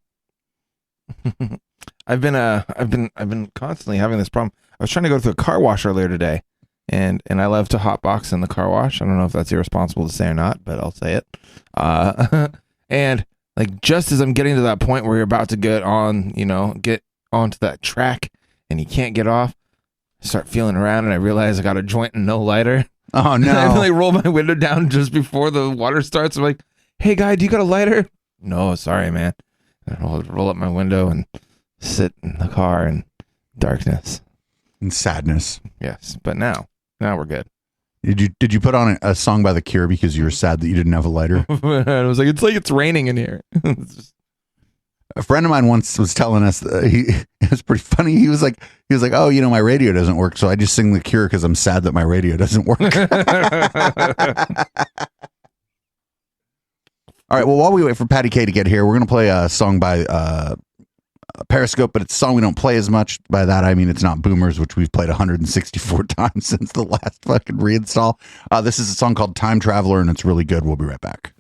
S5: I've been constantly having this problem. I was trying to go through a car wash earlier today, and I love to hotbox in the car wash. I don't know if that's irresponsible to say or not, but I'll say it. And just as I'm getting to that point where you're about to get onto that track and you can't get off, I start feeling around and I realize I got a joint and no lighter.
S3: Oh no.
S5: And I roll my window down just before the water starts. I'm like, hey guy, do you got a lighter? No, sorry, man. And I'll roll up my window and sit in the car in darkness
S3: and sadness.
S5: Yes, but now we're good.
S3: Did you put on a song by The Cure because you were sad that you didn't have a lighter?
S5: And I was like, it's raining in here.
S3: A friend of mine once was telling us it was pretty funny. He was like, oh, my radio doesn't work, so I just sing The Cure because I'm sad that my radio doesn't work. All right. Well, while we wait for Patty K to get here, we're gonna play a song by Periscope, but it's a song we don't play as much. By that I mean it's not Boomers, which we've played 164 times since the last fucking reinstall. This is a song called Time Traveler, and it's really good. We'll be right back.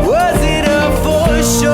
S7: Was it a for sure?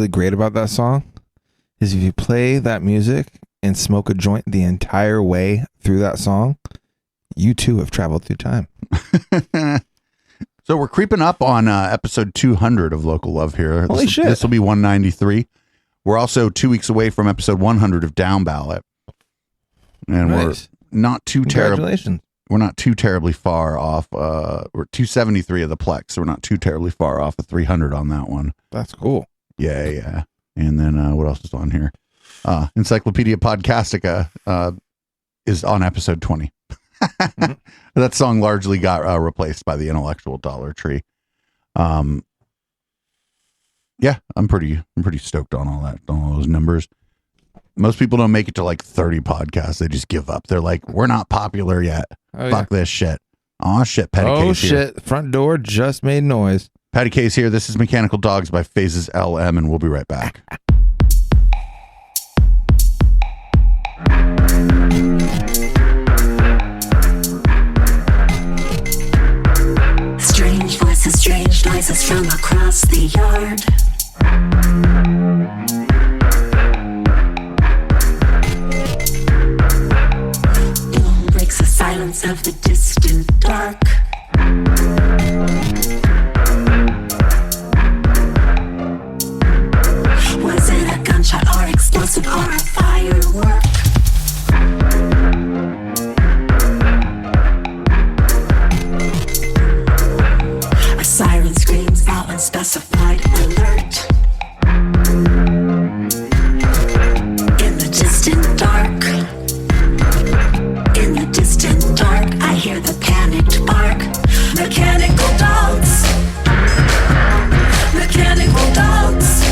S5: really great about that song is if you play that music and smoke a joint the entire way through that song, you too have traveled through time.
S3: So we're creeping up on episode 200 of Local Love here.
S5: Holy shit.
S3: This will be 193. We're also 2 weeks away from episode 100 of Down Ballot. And
S5: Nice.
S3: we're not too terrible.
S5: Congratulations.
S3: We're not too terribly far off. We're 273 of the Plex, so we're not too terribly far off of 300 on that one.
S5: That's cool.
S3: Yeah. And then what else is on here? Encyclopedia Podcastica is on episode 20. That song largely got replaced by the Intellectual Dollar Tree. Yeah, I'm pretty stoked on all that, on all those numbers. Most people don't make it to like 30 podcasts. They just give up. They're like, we're not popular yet.
S5: Oh,
S3: Fuck this shit. Oh shit, Patty
S5: Oh
S3: Case here.
S5: shit! Front door just made noise.
S3: Patty Case here. This is Mechanical Dogs by Phases LM, and we'll be right back.
S7: Strange voices, strange noises from across the yard. Boom breaks the silence of the distant dark. Was it a gunshot or explosive or a firework? A siren screams out unspecified alert. In the distant dark, in the distant dark, I hear the panicked bark. Mechanical dogs, mechanical dogs.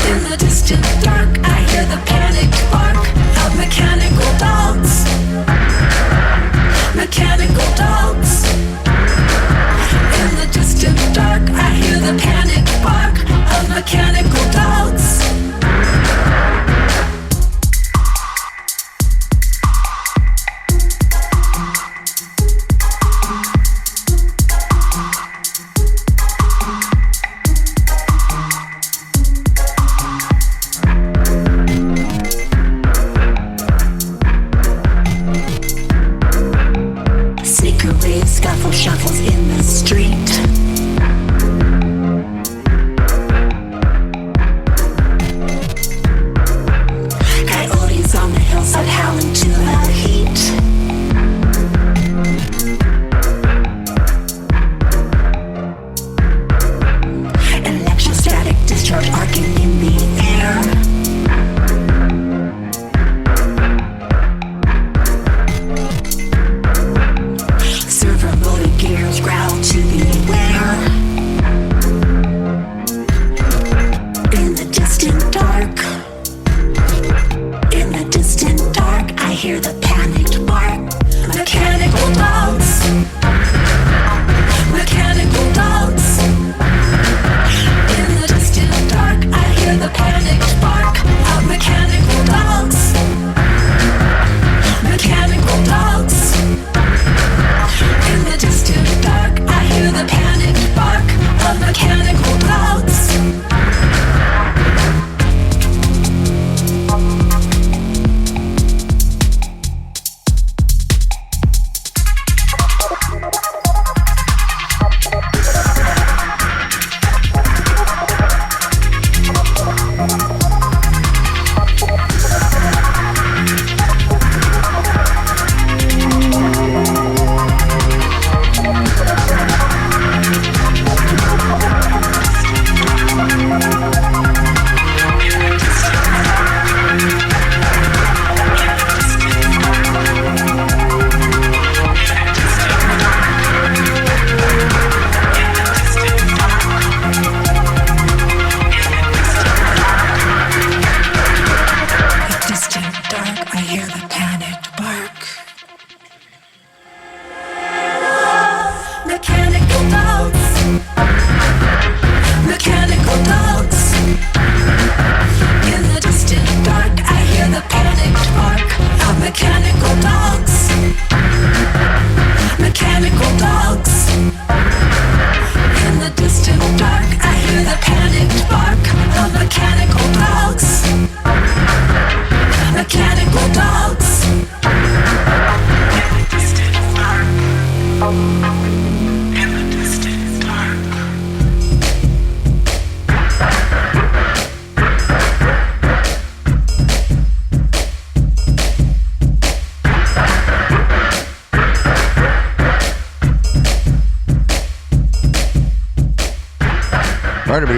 S7: In the distant dark, I hear the panicked bark of mechanical dogs, mechanical dogs. In the distant dark, I hear the panic bark of mechanical dogs. Sneaker waves, scuffle shuffles in the street. Coyotes on the hillside howling to the heat. Electrostatic discharge arcing in the air. Server motor gears growl to beware. In the distant dark, in the distant dark, I hear the panicked bark. Mechanical dogs, mechanical dogs. In the distant dark, I hear the panicked bark of mechanical dogs, mechanical dogs. In the distant dark, I hear the panicked bark of mechanical dogs.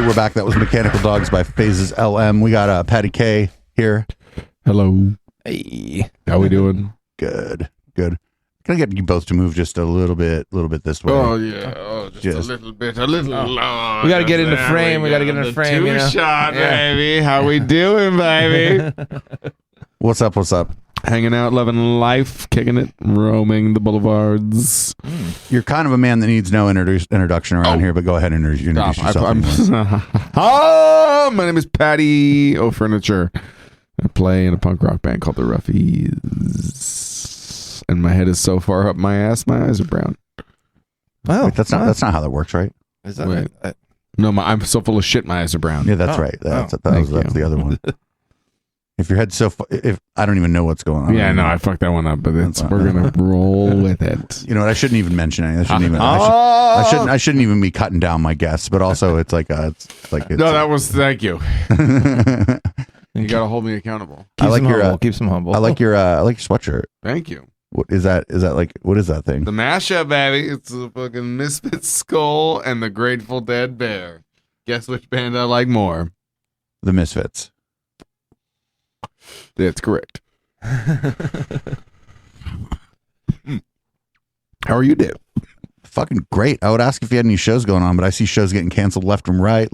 S3: we're back. That was Mechanical Dogs by Phases LM. We got Patty K here.
S8: Hello.
S5: Hey.
S8: How we doing?
S3: Good. Can I get you both to move just a little bit this way?
S8: Oh yeah. Oh, just a little bit. A little. Oh,
S5: We got to get into frame. We got to get into frame.
S8: Two shot, baby. How we doing, baby?
S3: What's up?
S8: Hanging out, loving life, kicking it, roaming the boulevards.
S3: You're kind of a man that needs no introduction around here, but go ahead and introduce yourself.
S8: My name is Patty O'Furniture. I play in a punk rock band called the Ruffies. And my head is so far up my ass, my eyes are brown.
S5: Wow.
S3: Wait, that's not how that works, right?
S5: Is that
S8: Wait.
S5: right?
S8: No, I'm so full of shit, my eyes are brown.
S3: Yeah, that's right. That's
S8: Thank
S3: the
S8: you.
S3: other one. If your head's if I don't even know what's going on.
S8: Yeah, no, I fucked that one up, but we're gonna roll with it.
S3: You know what? I shouldn't even mention it. I shouldn't even be cutting down my guests. But also, it's like
S8: no, that was thank you. You gotta hold me accountable.
S5: Keeps them humble.
S3: I like your sweatshirt.
S8: Thank you.
S3: What is that? Is that like what is that thing?
S8: The mashup, baby. It's the fucking Misfit Skull and the Grateful Dead Bear. Guess which band I like more?
S3: The Misfits.
S8: That's correct. How are you, Dave?
S3: Fucking great. I would ask if you had any shows going on, but I see shows getting canceled left and right.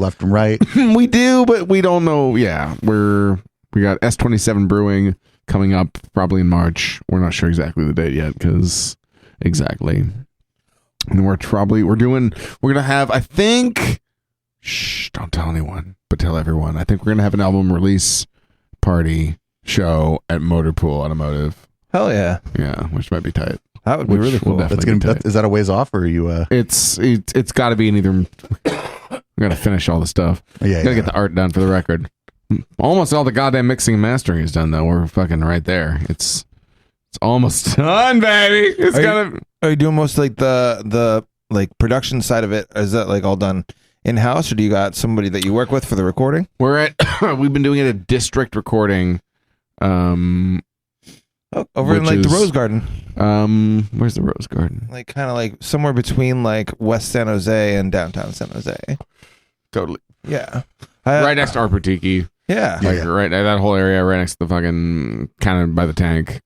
S8: We do, but we don't know. Yeah, we got S27 Brewing coming up probably in March. We're not sure exactly the date yet because exactly. And we're gonna have, I think, don't tell anyone, but tell everyone. I think we're gonna have an album release party show at Motorpool Automotive.
S5: Hell yeah.
S8: Yeah, which might be tight.
S5: That would be really cool.
S3: That's is that a ways off, or are you?
S8: It's got to be in either. We gotta finish all the stuff.
S3: Yeah,
S8: Gotta get the art done for the record. Almost all the goddamn mixing and mastering is done though. We're fucking right there. It's almost done, baby.
S5: Are you doing most like the like production side of it? Is that like all done in house, or do you got somebody that you work with for the recording?
S8: We've been doing it at District Recording.
S5: Over in like the Rose Garden.
S8: Where's the Rose Garden?
S5: Like kind of like somewhere between like West San Jose and downtown San Jose.
S8: Totally.
S5: Yeah.
S8: Right next to Arpatiki.
S5: Yeah.
S8: Right, that whole area right next to the fucking kind of by the tank.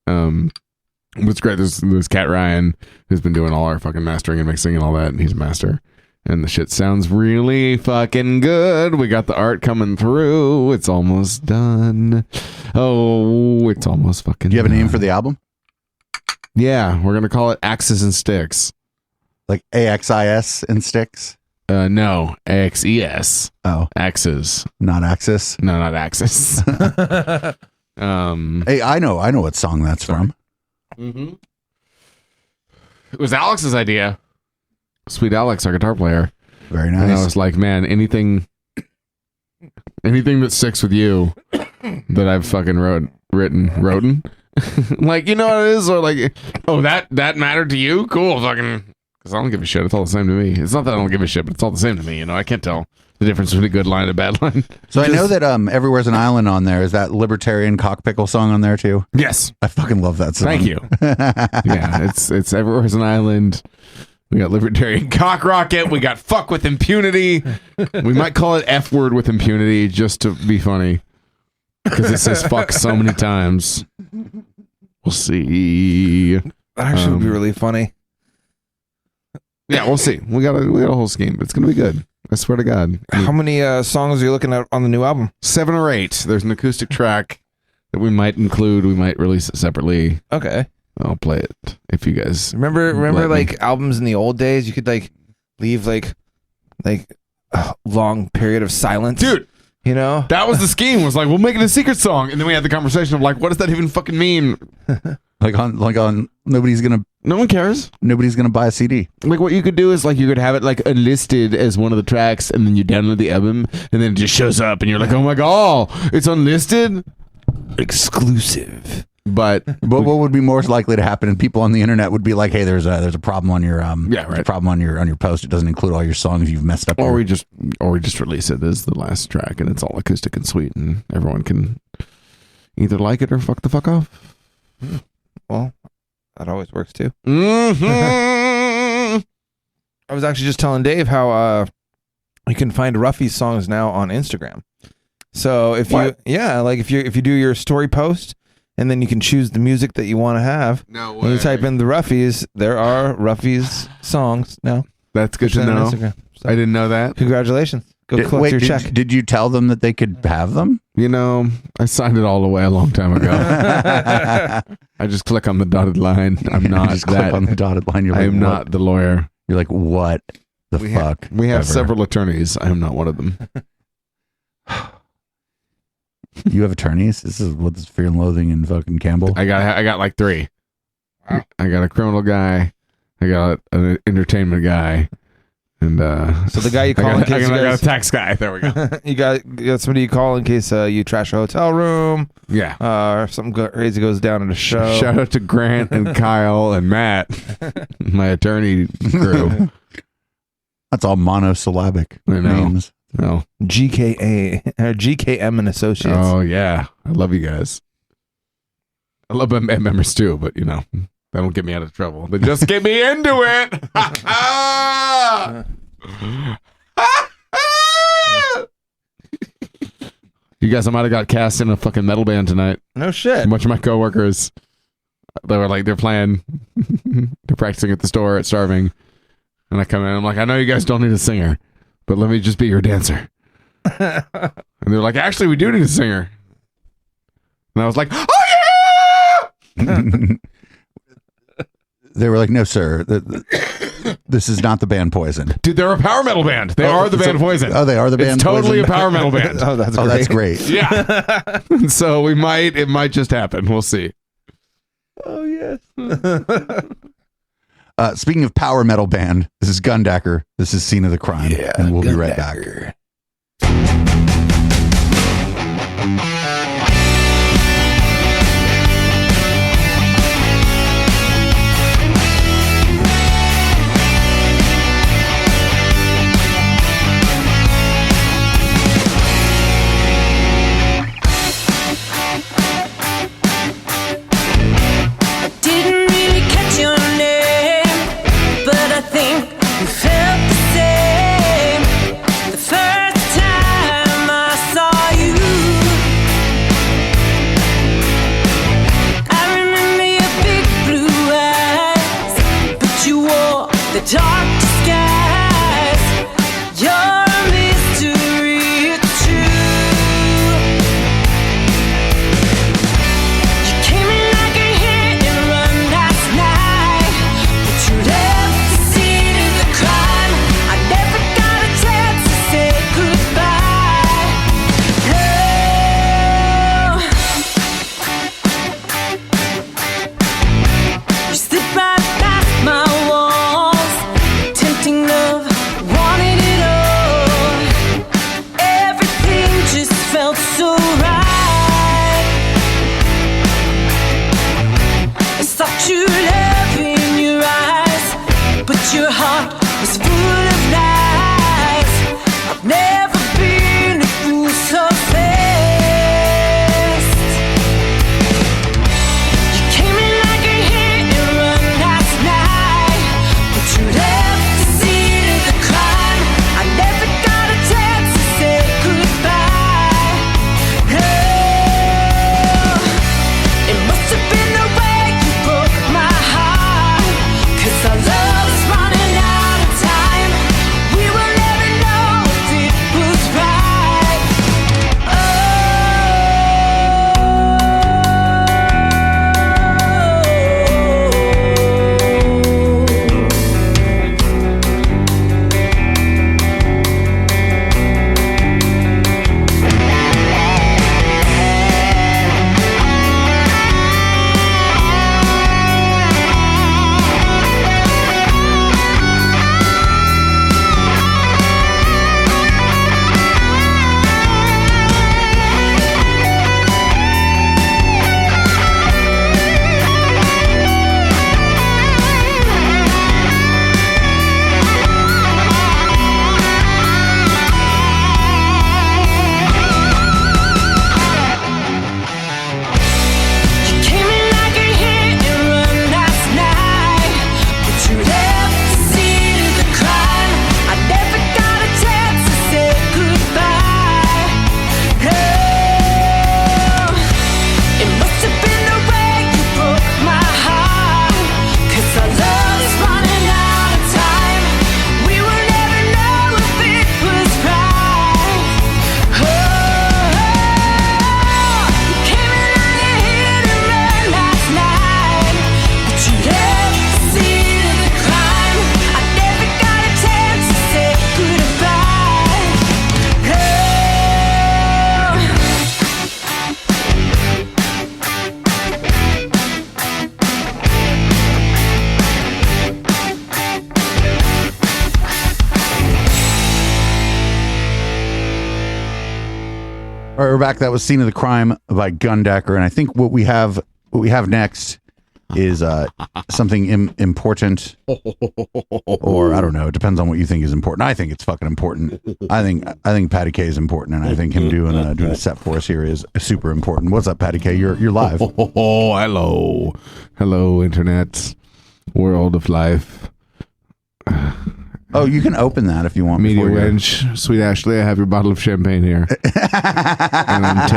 S8: What's great, there's Cat Ryan who's been doing all our fucking mastering and mixing and all that, and he's a master. And the shit sounds really fucking good. We got the art coming through. It's almost done. Oh, it's almost fucking
S3: Do you have a name
S8: done.
S3: for the album?
S8: Yeah, we're gonna call it Axes and Sticks.
S3: Like AXIS and Sticks?
S8: No, AXES.
S3: Oh,
S8: Axes.
S3: not Axis.
S8: No, not Axis.
S3: Hey, I know what song that's from.
S8: Mm-hmm. It was Alex's idea. Sweet Alex, our guitar player.
S3: Very
S8: And I
S3: nice.
S8: was like, man, anything that sticks with you that I've fucking written. Like, you know what it is? Or like, oh, that mattered to you? Cool, fucking. Because I don't give a shit. It's all the same to me. It's not that I don't give a shit, but it's all the same to me. You know, I can't tell the difference between a good line and a bad line.
S3: So I know that Everywhere's an Island on there. Is that Libertarian Cockpickle song on there too?
S8: Yes.
S3: I fucking love that song.
S8: Thank you. Yeah, it's Everywhere's an Island. We got Libertarian Cock Rocket. We got Fuck with Impunity. We might call it F Word with Impunity just to be funny. Because it says fuck so many times. We'll see.
S5: That actually would be really funny.
S8: Yeah, we'll see. We got a whole scheme. It's gonna be good. I swear to God.
S5: How many songs are you looking at on the new album?
S8: 7 or 8. There's an acoustic track that we might include. We might release it separately.
S5: Okay.
S8: I'll play it if you guys
S5: Remember
S8: let
S5: like
S8: me.
S5: albums in the old days? You could like leave like a long period of silence.
S8: Dude,
S5: you know?
S8: that was the scheme. Was like, we'll make it a secret song. And then we had the conversation of like, what does that even fucking mean?
S3: Like on nobody's gonna
S8: No one cares.
S3: buy a CD.
S8: Like what you could do is like you could have it like unlisted as one of the tracks, and then you download the album, and then it just shows up, and you're like, oh my god, it's unlisted,
S5: Exclusive.
S8: But
S3: But what would be more likely to happen? And people on the internet would be like, "Hey, there's a problem on your
S8: Yeah, right.
S3: problem on your post. It doesn't include all your songs you've messed up."
S8: or
S3: here."
S8: we just release it as the last track, and it's all acoustic and sweet, and everyone can either like it or fuck the fuck off.
S5: Well, that always works too.
S8: Mm-hmm.
S5: I was actually just telling Dave how you can find Ruffy songs now on Instagram. So if
S8: What?
S5: if you do your story post, and then you can choose the music that you want to have.
S8: No
S5: When you type in the Ruffies, there are Ruffies songs now.
S8: That's good to
S5: On
S8: know.
S5: Instagram. So,
S8: I didn't know that.
S5: congratulations. Go collect your check.
S3: Did you tell them that they could have them?
S8: You know, I signed it all away a long time ago. I just click on the dotted line. I'm not
S3: Just click on the dotted line. You're
S8: I
S3: like,
S8: am
S3: what?
S8: not the lawyer.
S3: You're like, what the fuck?
S8: We have
S3: ever?
S8: several attorneys. I am not one of them.
S3: You have attorneys? This is what this Fear and Loathing in fucking Campbell.
S8: I got like 3. I got a criminal guy. I got an entertainment guy. And
S5: So the guy you call in case
S8: I
S5: you
S8: got
S5: guys,
S8: a tax guy. There we go.
S5: you got somebody you call in case you trash a hotel room
S8: Yeah.
S5: or something crazy goes down in a show.
S8: Shout out to Grant and Kyle and Matt, my attorney crew.
S3: That's all monosyllabic
S8: I know.
S3: names.
S8: No.
S5: GKA or GKM and Associates.
S8: Oh yeah, I love you guys. I love my members too, but you know that don't get me out of trouble. They just get me into it. You guys, I might have got cast in a fucking metal band tonight.
S5: No shit.
S8: A bunch of my coworkers, they were like, they're playing, they're practicing at the store at Starving, and I come in. I'm like, I know you guys don't need a singer, but let me just be your dancer. And they're like, actually, we do need a singer. And I was like, oh yeah!
S3: They were like, no, sir. This is not the band Poison.
S8: Dude, they're a power metal band. They are the band Poison.
S3: Oh, they are the band
S8: It's totally
S3: Poison?
S8: a power metal band.
S5: Oh, that's
S3: Oh,
S5: great.
S3: that's great.
S8: Yeah. So it might just happen. We'll see.
S5: Oh yes.
S3: Speaking of power metal band, this is Gundacker. This is Scene of the Crime.
S5: Yeah,
S3: and we'll be right back.
S5: Gundacker.
S7: Didn't really catch your name, but I think we felt the same the first time I saw you.
S3: Throwback, that was Scene of the Crime by Gundecker. And I think what we have next is something important, or I don't know. It depends on what you think is important. I think it's fucking important. I think Patty K is important, and I think him doing a set for us here is super important. What's up, Patty K? You're live.
S8: Oh, hello, internet, world of life.
S3: Oh, you can open that if you want.
S8: Media wench, sweet Ashley, I have your bottle of champagne here, and I'm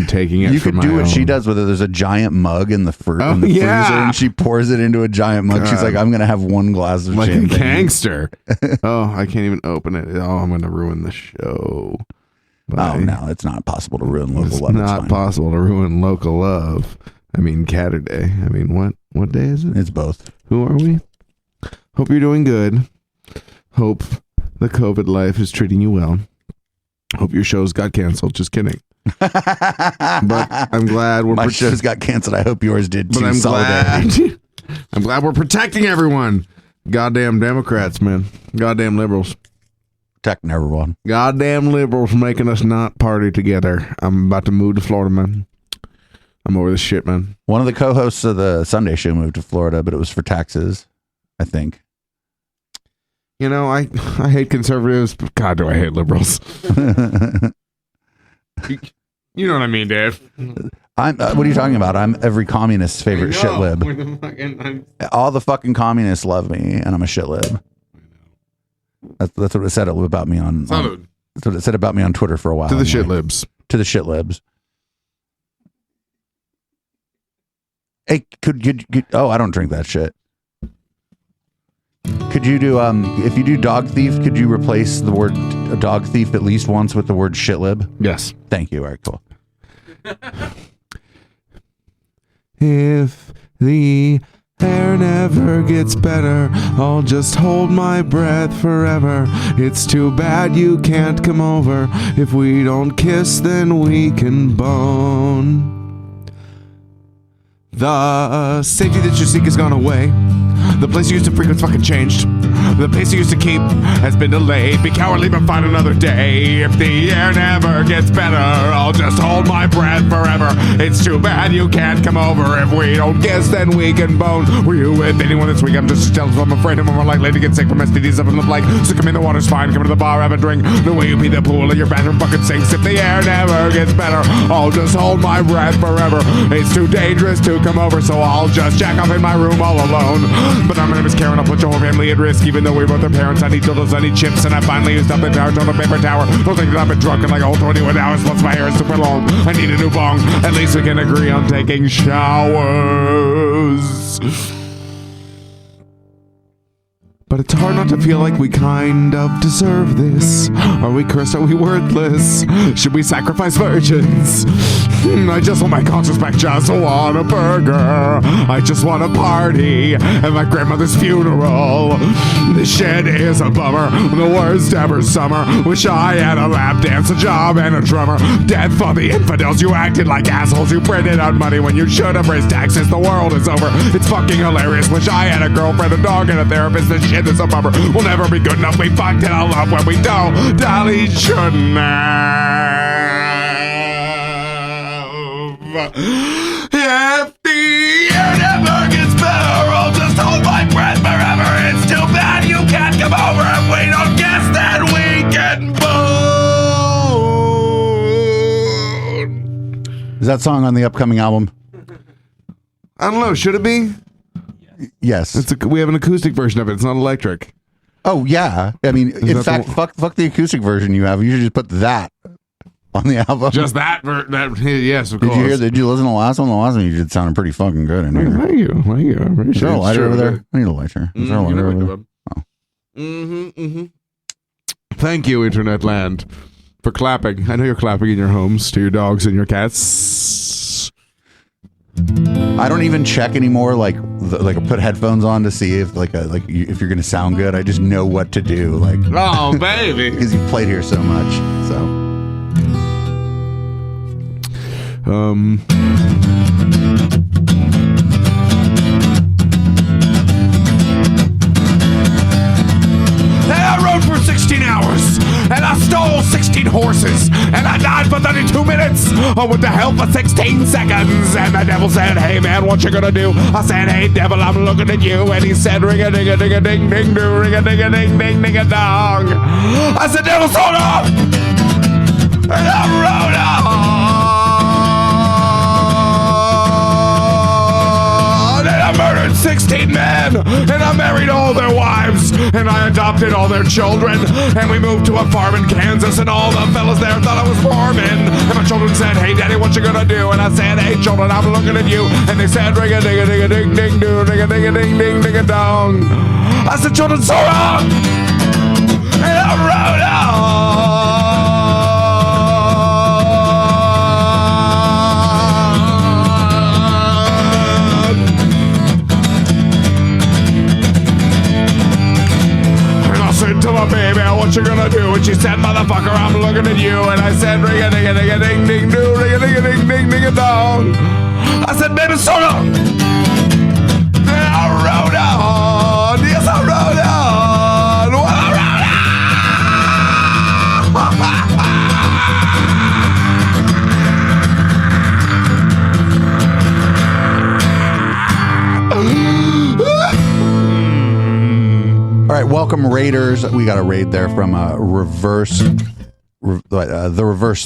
S8: taking it.
S3: You
S8: for
S3: could
S8: my
S3: do what
S8: own.
S3: she does with it. There's a giant mug in the, freezer, and she pours it into a giant mug.
S8: God.
S3: She's like, "I'm gonna have one glass of
S8: like
S3: champagne."
S8: a gangster. Oh, I can't even open it. Oh, I'm gonna ruin the show.
S3: Oh no, it's not possible to ruin local
S8: It's
S3: love.
S8: not possible to ruin local love. I mean, Caturday. I mean, what day is it?
S3: It's both.
S8: Who are we? Hope you're doing good. Hope the COVID life is treating you well. Hope your shows got canceled. Just kidding. But I'm glad
S3: My shows got canceled. I hope yours did too.
S8: But I'm
S3: Solidarity.
S8: glad. I'm glad we're protecting everyone. Goddamn Democrats, man. Goddamn liberals.
S3: Protecting everyone.
S8: Goddamn liberals making us not party together. I'm about to move to Florida, man. I'm over this shit, man.
S3: One of the co-hosts of the Sunday show moved to Florida, but it was for taxes, I think.
S8: You know, I hate conservatives, but God, do I hate liberals. You know what I mean, Dave.
S3: What are you talking about? I'm every communist's favorite shit lib. All the fucking communists love me, and I'm a shit lib. That's what it said about me on. That's what it said about me on Twitter for a while.
S8: To the shit libs.
S3: To the shit libs. Hey, could you? Oh, I don't drink that shit. Could you do if you do dog thief, could you replace the word dog thief at least once with the word shit lib?
S8: Yes.
S3: Thank you. All right, cool.
S8: If the air never gets better, I'll just hold my breath forever. It's too bad you can't come over. If we don't kiss, then we can bone. The safety that you seek has gone away. The place you used to frequent fucking changed. The pace you used to keep has been delayed. Be cowardly but find another day. If the air never gets better, I'll just hold my breath forever. It's too bad you can't come over. If we don't kiss, then we can bone. Were you with anyone this week? I'm just jealous, I'm afraid I'm more likely to get sick from STDs up in the like. So come in, the water's fine. Come to the bar, have a drink. The way you pee the pool or your bathroom fucking sinks. If the air never gets better, I'll just hold my breath forever. It's too dangerous to come over, so I'll just jack off in my room all alone. But my name is Karen, I'll put your whole family at risk. Even though we both are parents, I need dildos, I need chips. And I finally used up the power total paper tower. Don't think that I've been drunk in like a whole 21 hours. Plus my hair is super long, I need a new bong. At least we can agree on taking showers. But it's hard not to feel like we kind of deserve this. Are we cursed? Are we worthless? Should we sacrifice virgins? I just want my conscience back, just want a burger. I just want a party at my grandmother's funeral. This shit is a bummer, the worst ever summer. Wish I had a lap dance, a job, and a drummer. Death for the infidels, you acted like assholes. You printed out money when you should have raised taxes. The world is over, it's fucking hilarious. Wish I had a girlfriend, a dog, and a therapist. This shit is a bummer, we'll never be good enough. We fucked it all up when we don't. Dolly shouldn't have. If the air never gets better, I'll just hold my breath forever. It's too bad you can't come over. If we don't guess, then we can bone.
S3: Is that song on the upcoming album?
S8: I don't know. Should it be?
S3: Yes.
S8: We have an acoustic version of it. It's not electric.
S3: Oh yeah. I mean, in fact, fuck the acoustic version you have. You should just put that on the album.
S8: Just that. Yes, of course.
S3: Did you hear? Did you listen to the last one? The last one you did sounded pretty fucking good in here.
S8: Thank you. I'm pretty
S3: Is there a lighter over there? I need a lighter. Is there a lighter over there?
S8: Oh. Thank you, Internet Land, for clapping. I know you're clapping in your homes to your dogs and your cats.
S3: I don't even check anymore. Like put headphones on to see if if you're gonna sound good. I just know what to do. Like,
S8: oh baby,
S3: because you've played here so much. So.
S8: And I rode for 16 hours, and I stole 16 horses, and I died death for 32 minutes. Oh, what the hell for 16 seconds? And the devil said, hey man, what you gonna do? I said, hey devil, I'm looking at you. And he said, ring-a-ding-a-ding-a-ding-ding-do, ring-a-ding-a-ding-ding-ding-a-dong. I said, devil, hold on. And I rode on. I murdered 16 men, and I married all their wives, and I adopted all their children, and we moved to a farm in Kansas, and all the fellas there thought I was Mormon. And my children said, hey daddy, what you gonna do? And I said, hey children, I'm looking at you. And they said, ring-a-ding-a-ding-a-ding-ding-do, ring-a-ding-a-ding-ding-ding-a-dong. I said, children, so wrong. And I rode on. To my baby, what you gonna do? And she said, motherfucker, I'm looking at you. And I said, ring-a-ding-a-ding-a-ding-ding-do, ring-a-ding-a-ding-ding-ding-a-dong. I said, baby, so long. And I rode on. Yes, I rode on. Well, I rode
S3: All right, welcome Raiders. We got a raid there from the reverse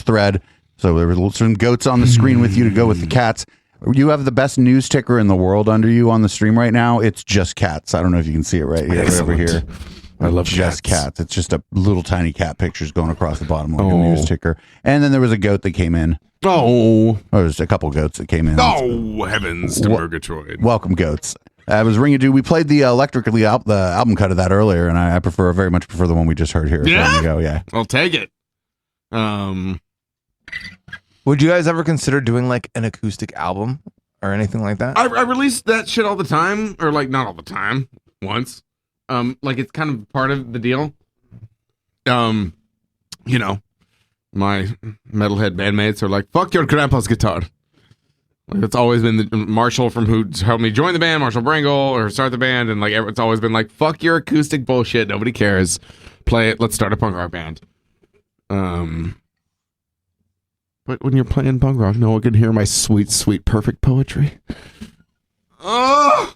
S3: thread. So there were some goats on the screen with you to go with the cats. You have the best news ticker in the world under you on the stream right now. It's just cats. I don't know if you can see it right here, over here.
S8: I love
S3: just cats. It's just a little tiny cat pictures going across the bottom like a news ticker. And then there was a goat that came in.
S8: Oh,
S3: there was a couple goats that came in.
S8: Oh, heavens to Murgatroyd.
S3: Welcome, goats. I was ringing you. We played the electrically the album cut of that earlier, and I very much prefer the one we just heard here.
S8: Yeah,
S3: so there you go. Yeah,
S8: I'll take it.
S5: Would you guys ever consider doing like an acoustic album or anything like that?
S8: I release that shit all the time, or like not all the time. Once, like it's kind of part of the deal. You know, my metalhead bandmates are like, "Fuck your grandpa's guitar." It's always been the Marshall from who helped me join the band, Marshall Brangle, or start the band, and like it's always been like, fuck your acoustic bullshit, nobody cares. Play it, let's start a punk rock band. But when you're playing punk rock, no one can hear my sweet, sweet, perfect poetry. Oh,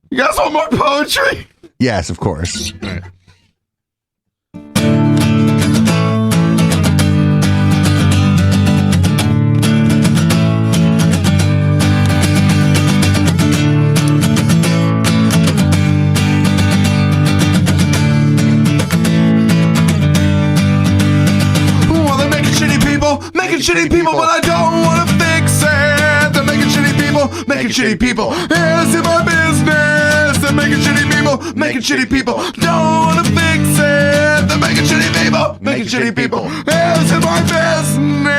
S8: you guys want more poetry?
S3: Yes, of course.
S8: All right. Making shitty people, but I don't want to fix it. They're making shitty people, making shitty people. Here's in my business. They're making shitty people, making shitty people. Don't want to fix it. They're making shitty people, making shitty people. Here's in my business.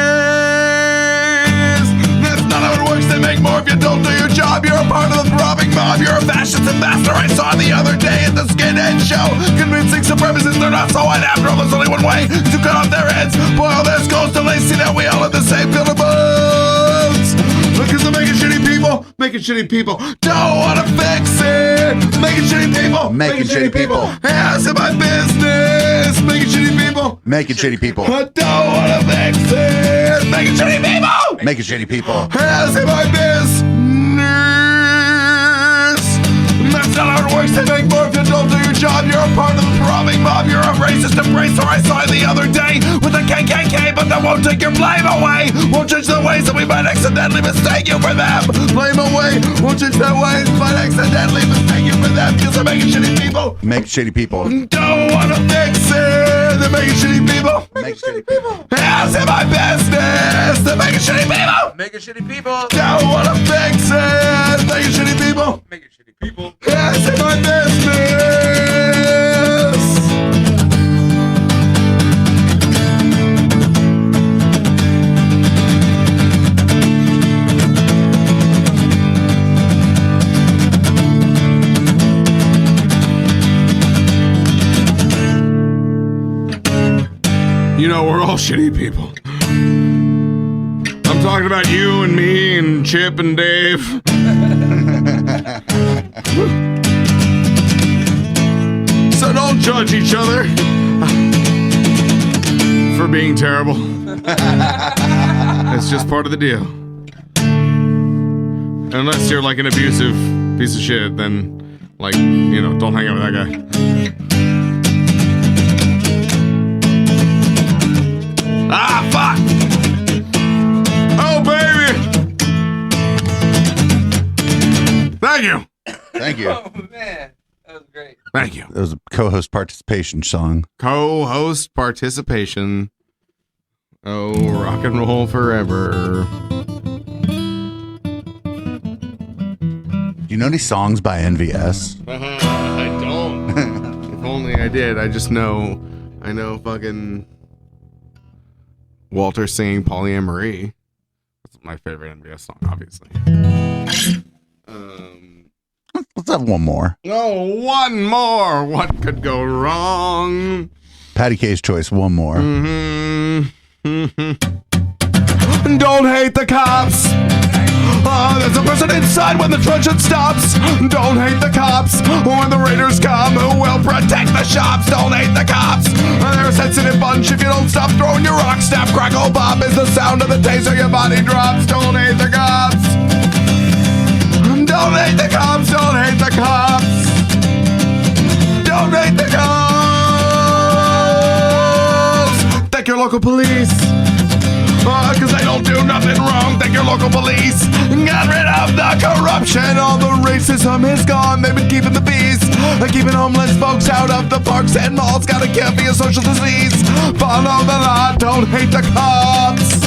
S8: That's not how it works. They make more if you don't do your job. You're a part of the throbbing mob. You're a fascist ambassador I saw the other day at the Skinhead show. Convincing supremacists they're not so white after all. There's only one way to cut off their heads, boil their skulls till they see that we all have the same color bones. Because they're making shitty people, making shitty people. Don't want to fix it. Making shitty people,
S3: making shitty people.
S8: Hands in my business. Making shitty people,
S3: making shitty people.
S8: I don't want to fix it. Making shitty people,
S3: making shitty people.
S8: Hands in my business. That's not how it works. They make more if you don't do your job. You're a part of the throbbing mob. You're a racist embracer I saw the other day with the KKK, but that won't take your blame away. Won't change the ways that we might accidentally mistake you for them. Blame away. Won't change the ways we might accidentally mistake you for them. Because they're making shitty people.
S3: Make shitty people.
S8: Don't want to fix it. They're making shitty people.
S3: Make shitty people.
S8: Hands in my business. They're making shitty people.
S5: Making shitty people.
S8: Don't want to fix it. Making shitty people.
S5: Making shitty people.
S8: Hands in my business. You know, we're all shitty people. I'm talking about you and me and Chip and Dave. So don't judge each other. for being terrible. It's just part of the deal. Unless you're like an abusive piece of shit, then, like, you know, don't hang out with that guy. Ah, fuck! Oh, baby! Thank you!
S3: Thank you.
S5: Oh man, that was great.
S8: Thank you.
S3: That was a co-host participation song.
S8: Co-host participation. Oh, rock and roll forever.
S3: Do you know any songs by NVS?
S8: I don't. If only I did. I just know. I know fucking Walter singing Polyamory. That's my favorite NVS song, obviously.
S3: Let's have one more.
S8: Oh, one more. What could go wrong?
S3: Patty K's choice, one more.
S8: Don't hate the cops. There's a person inside when the truncheon stops. Don't hate the cops. When the raiders come, who will protect the shops? Don't hate the cops. They're a sensitive bunch. If you don't stop throwing your rock, snap, crackle, pop is the sound of the taser your body drops. Don't hate the cops. Don't hate the cops. Don't hate the cops. Don't hate the cops. Thank your local police. Cause they don't do nothing wrong. Thank your local police. Got rid of the corruption. All the racism is gone. They've been keeping the peace. Keeping homeless folks out of the parks and malls. Gotta care for your social disease. Follow the law. Don't hate the cops.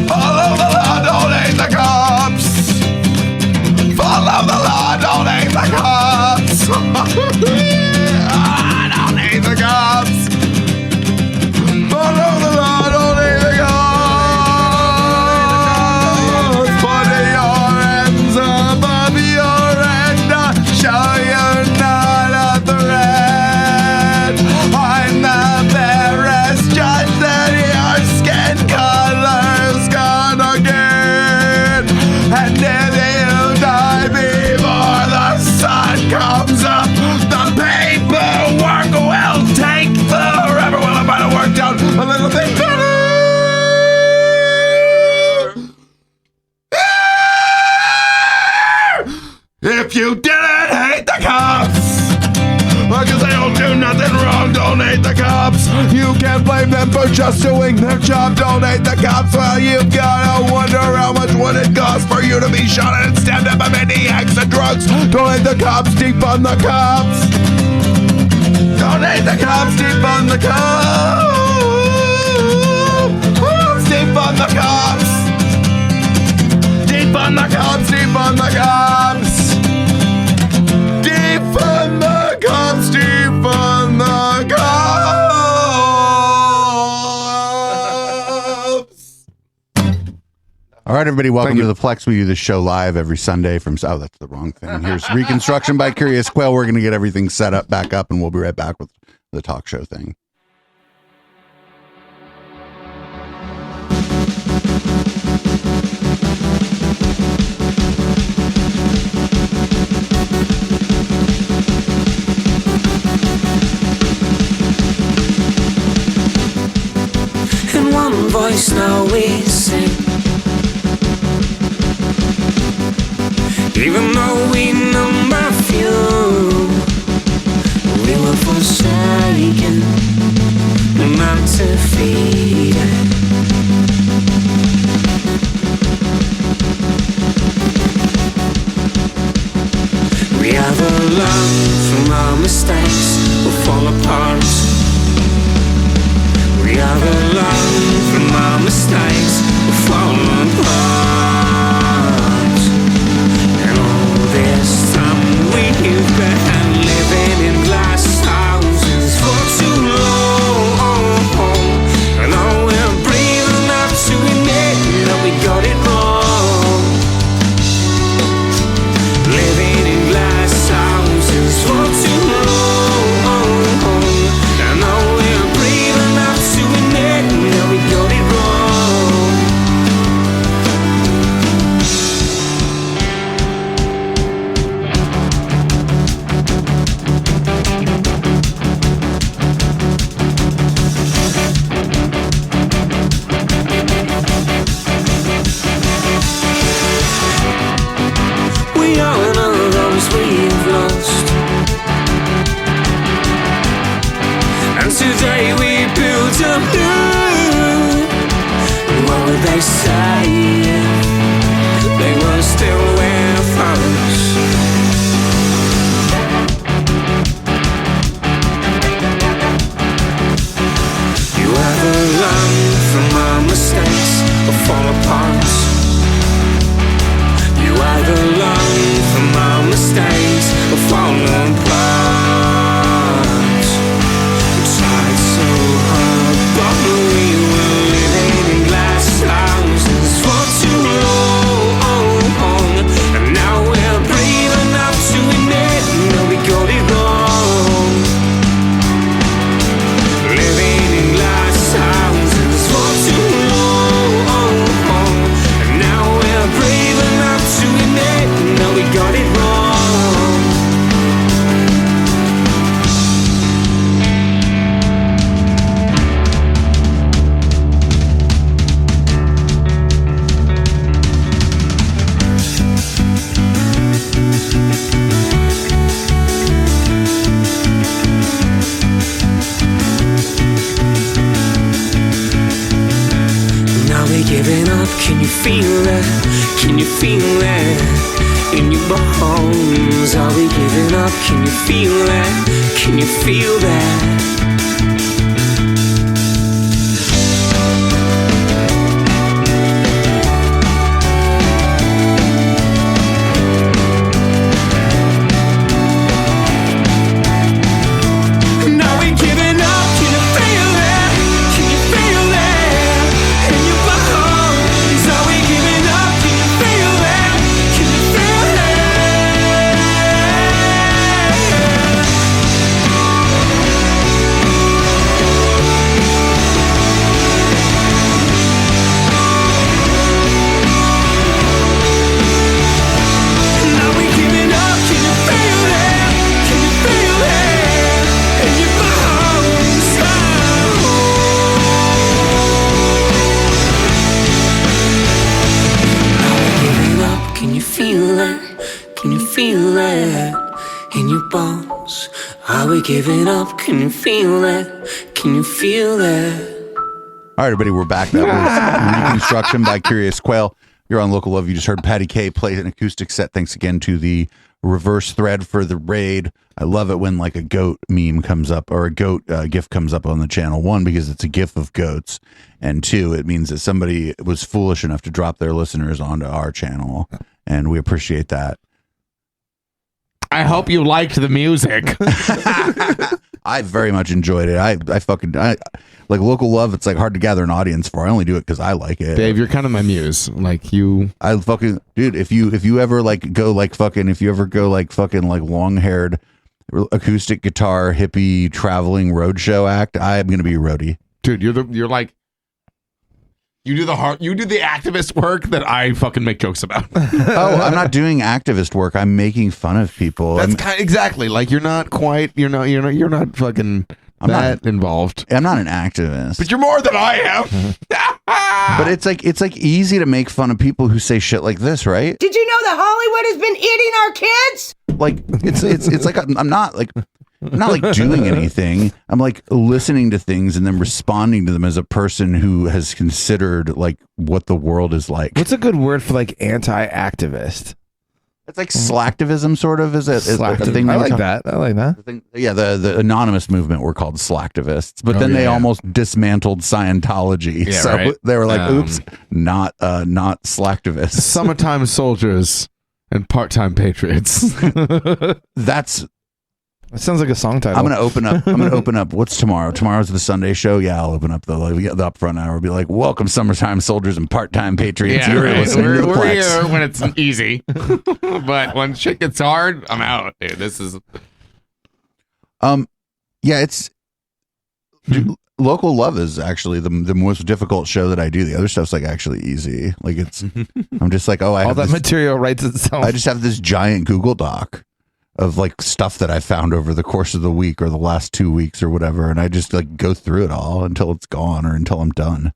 S8: Follow the law. Don't hate the cops. Follow the law. Don't hate the cops. Don't hate the cops. Follow the law. Don't hate the cops. Put your hands above your head. Show you're not a threat. I'm the fairest judge that your skin color's gonna get. And if you die before the sun comes up, the paperwork will take forever. Well, I might have worked out a little bit better. If you didn't hate the cops, because they don't do nothing wrong, don't hate the cops. You can't blame them for just doing their job. Don't hate the cops. Well, you've gotta wonder how much would it cost for you to be shot and stabbed up by maniacs and drugs. Don't hate the cops. Defund the cops. Don't hate the cops. Defund the cops. Defund the cops. Defund the cops. Defund the cops. Defund the cops. Defund the cops.
S3: All right, everybody, welcome
S8: Thank you.
S3: to the Plex. We do this show live every Sunday from... Oh, that's the wrong thing. Here's Reconstruction by Curious Quail. We're going to get everything set up, back up, and we'll be right back with the talk show thing.
S6: In one voice now we sing, even though we number few, we were forsaken, not defeated. We ever learn from our mistakes, we'll fall apart. We ever learn from our mistakes, we'll fall apart. And all this time we've been living in glass houses for too long. And now we're brave enough to admit that we got it wrong. Living in glass houses for too long. And now we're brave enough to admit that we got it wrong.
S4: would they say if they were still with us? You ever learn from our mistakes or fall apart? You either learn from our mistakes or fall apart. We tried so hard, but we were living in glass houses for too long. And now we're brave enough to admit that we got it wrong. Living in glass houses for too long. And now we're brave enough to admit that we got it wrong. Now we're giving up, can you feel it? Can you feel it? In your bones, are we giving up? Can you feel it? Can you feel that? Now we're giving up, can you feel it? Can you feel it? In your bones, are we giving up? Can you feel it? Can you feel Now we're giving up, can you feel it? Can you feel it? In your bones, Now we're giving up, can you feel it? Can you feel it? In your bones, are we giving up? Can you feel it? Can you feel it?
S3: All right, everybody, we're back. That was Reconstruction by Curious Quail. You're on Local Love. You just heard Patty K play an acoustic set. Thanks again to the reverse thread for the raid. I love it when like a goat meme comes up or a goat gif comes up on the channel. One, because it's a gif of goats. And two, it means that somebody was foolish enough to drop their listeners onto our channel. And we appreciate that.
S8: I hope you liked the music.
S3: I very much enjoyed it. I like Local Love. It's like hard to gather an audience for. I only do it because I like it.
S8: Dave, you're kind of my muse. Like you,
S3: I fucking dude. If you ever like go like fucking like long haired acoustic guitar hippie traveling roadshow act, I'm gonna be a roadie.
S8: dude, you're like. You do the activist work that I fucking make jokes about.
S3: Oh, I'm not doing activist work. I'm making fun of people.
S8: That's exactly like you're not quite. You're not fucking involved.
S3: I'm not an activist.
S8: But you're more than I am.
S3: But it's like easy to make fun of people who say shit like this, right?
S9: Did you know that Hollywood has been eating our kids?
S3: Like it's like I'm not like doing anything. I'm like listening to things and then responding to them as a person who has considered like what the world is like.
S5: What's a good word for like anti-activist?
S3: It's like slacktivism, sort of. Is a thing?
S5: I like that.
S3: The thing, yeah, the anonymous movement were called slacktivists, but then they almost dismantled Scientology.
S8: Yeah,
S3: so
S8: right.
S3: they were like, "Oops, not slacktivists."
S8: Summertime soldiers and part-time patriots.
S5: That sounds like a song title.
S3: I'm gonna open up. What's tomorrow? Tomorrow's the Sunday show. Yeah, I'll open up the upfront hour. Be like, welcome, summertime soldiers and part-time patriots.
S8: Yeah,
S3: You're
S8: right.
S3: listening to the
S8: We're
S3: Plex.
S8: here when it's easy, but when shit gets hard, I'm out. Dude, this is.
S3: Yeah, it's Local Love is actually the most difficult show that I do. The other stuff's like actually easy. Like it's, I'm just like,
S5: all that material writes itself.
S3: I just have this giant Google Doc of like stuff that I found over the course of the week or the last 2 weeks or whatever, and I just like go through it all until it's gone or until I'm done. And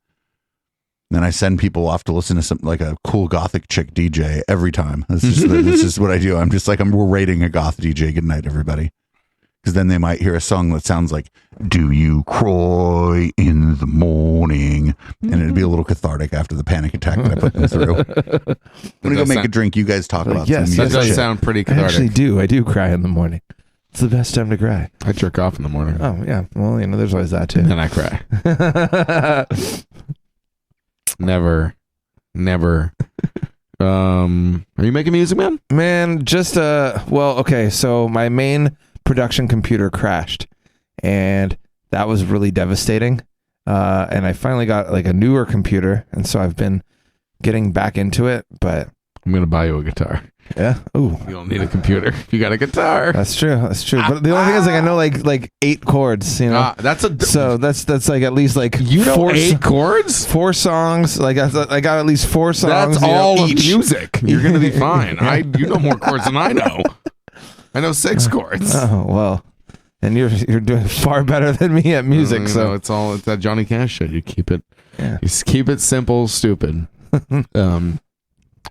S3: then I send people off to listen to some like a cool gothic chick DJ every time. This is what I do. I'm just like we're rating a goth DJ. Good night, everybody. because then they might hear a song that sounds like "Do You Cry in the Morning," and it'd be a little cathartic after the panic attack that I put them through. I'm gonna go make a drink. You guys talk about
S5: yes,
S3: some
S8: That
S3: music
S8: does
S3: shit.
S8: sound pretty
S5: I
S8: cathartic.
S5: actually do. I do cry in the morning. It's the best time to cry.
S8: I jerk off in the morning.
S5: Oh yeah. Well, there's always that too.
S8: And then I cry. Never. Are you making music, man?
S5: Man, just well, okay, so my main production computer crashed, and that was really devastating. And I finally got like a newer computer, and so I've been getting back into it, but
S8: I'm gonna buy you a guitar.
S5: yeah. Ooh.
S8: You don't need a computer if you got a guitar.
S5: That's true. But the only thing is, like, I know like 8 chords, you know. So that's like at least like
S8: you know
S5: 4
S8: 8 chords.
S5: 4 songs. Like I got at least 4 songs.
S8: That's all of
S5: each.
S8: music. You're gonna be fine. You know more chords than I know. I know 6 chords.
S5: Oh well, and you're doing far better than me at music.
S8: You
S5: So
S8: know, it's that Johnny Cash shit. You keep it.
S5: Yeah.
S8: You just keep it simple, stupid.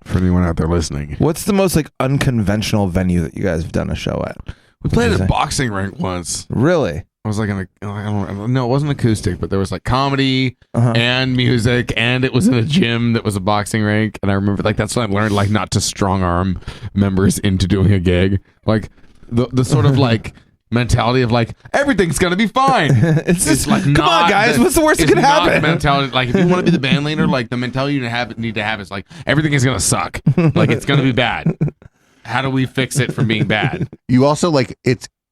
S8: For anyone out there listening,
S5: what's the most like unconventional venue that you guys have done a show at?
S8: we played at a boxing rink once.
S5: Really?
S8: I was like I don't know, it wasn't acoustic, but there was like comedy and music, and it was in a gym that was a boxing rink. And I remember like that's when I learned like not to strong arm members into doing a gig. Like the sort of like mentality of like everything's gonna be fine.
S5: It's
S8: like
S5: come on, guys. What's the worst that
S8: it's
S5: could
S8: not
S5: happen?
S8: the mentality. Like if you want to be the band leader, like the mentality you need to have is like everything is gonna suck. Like it's gonna be bad. How do we fix it from being bad?
S3: You also like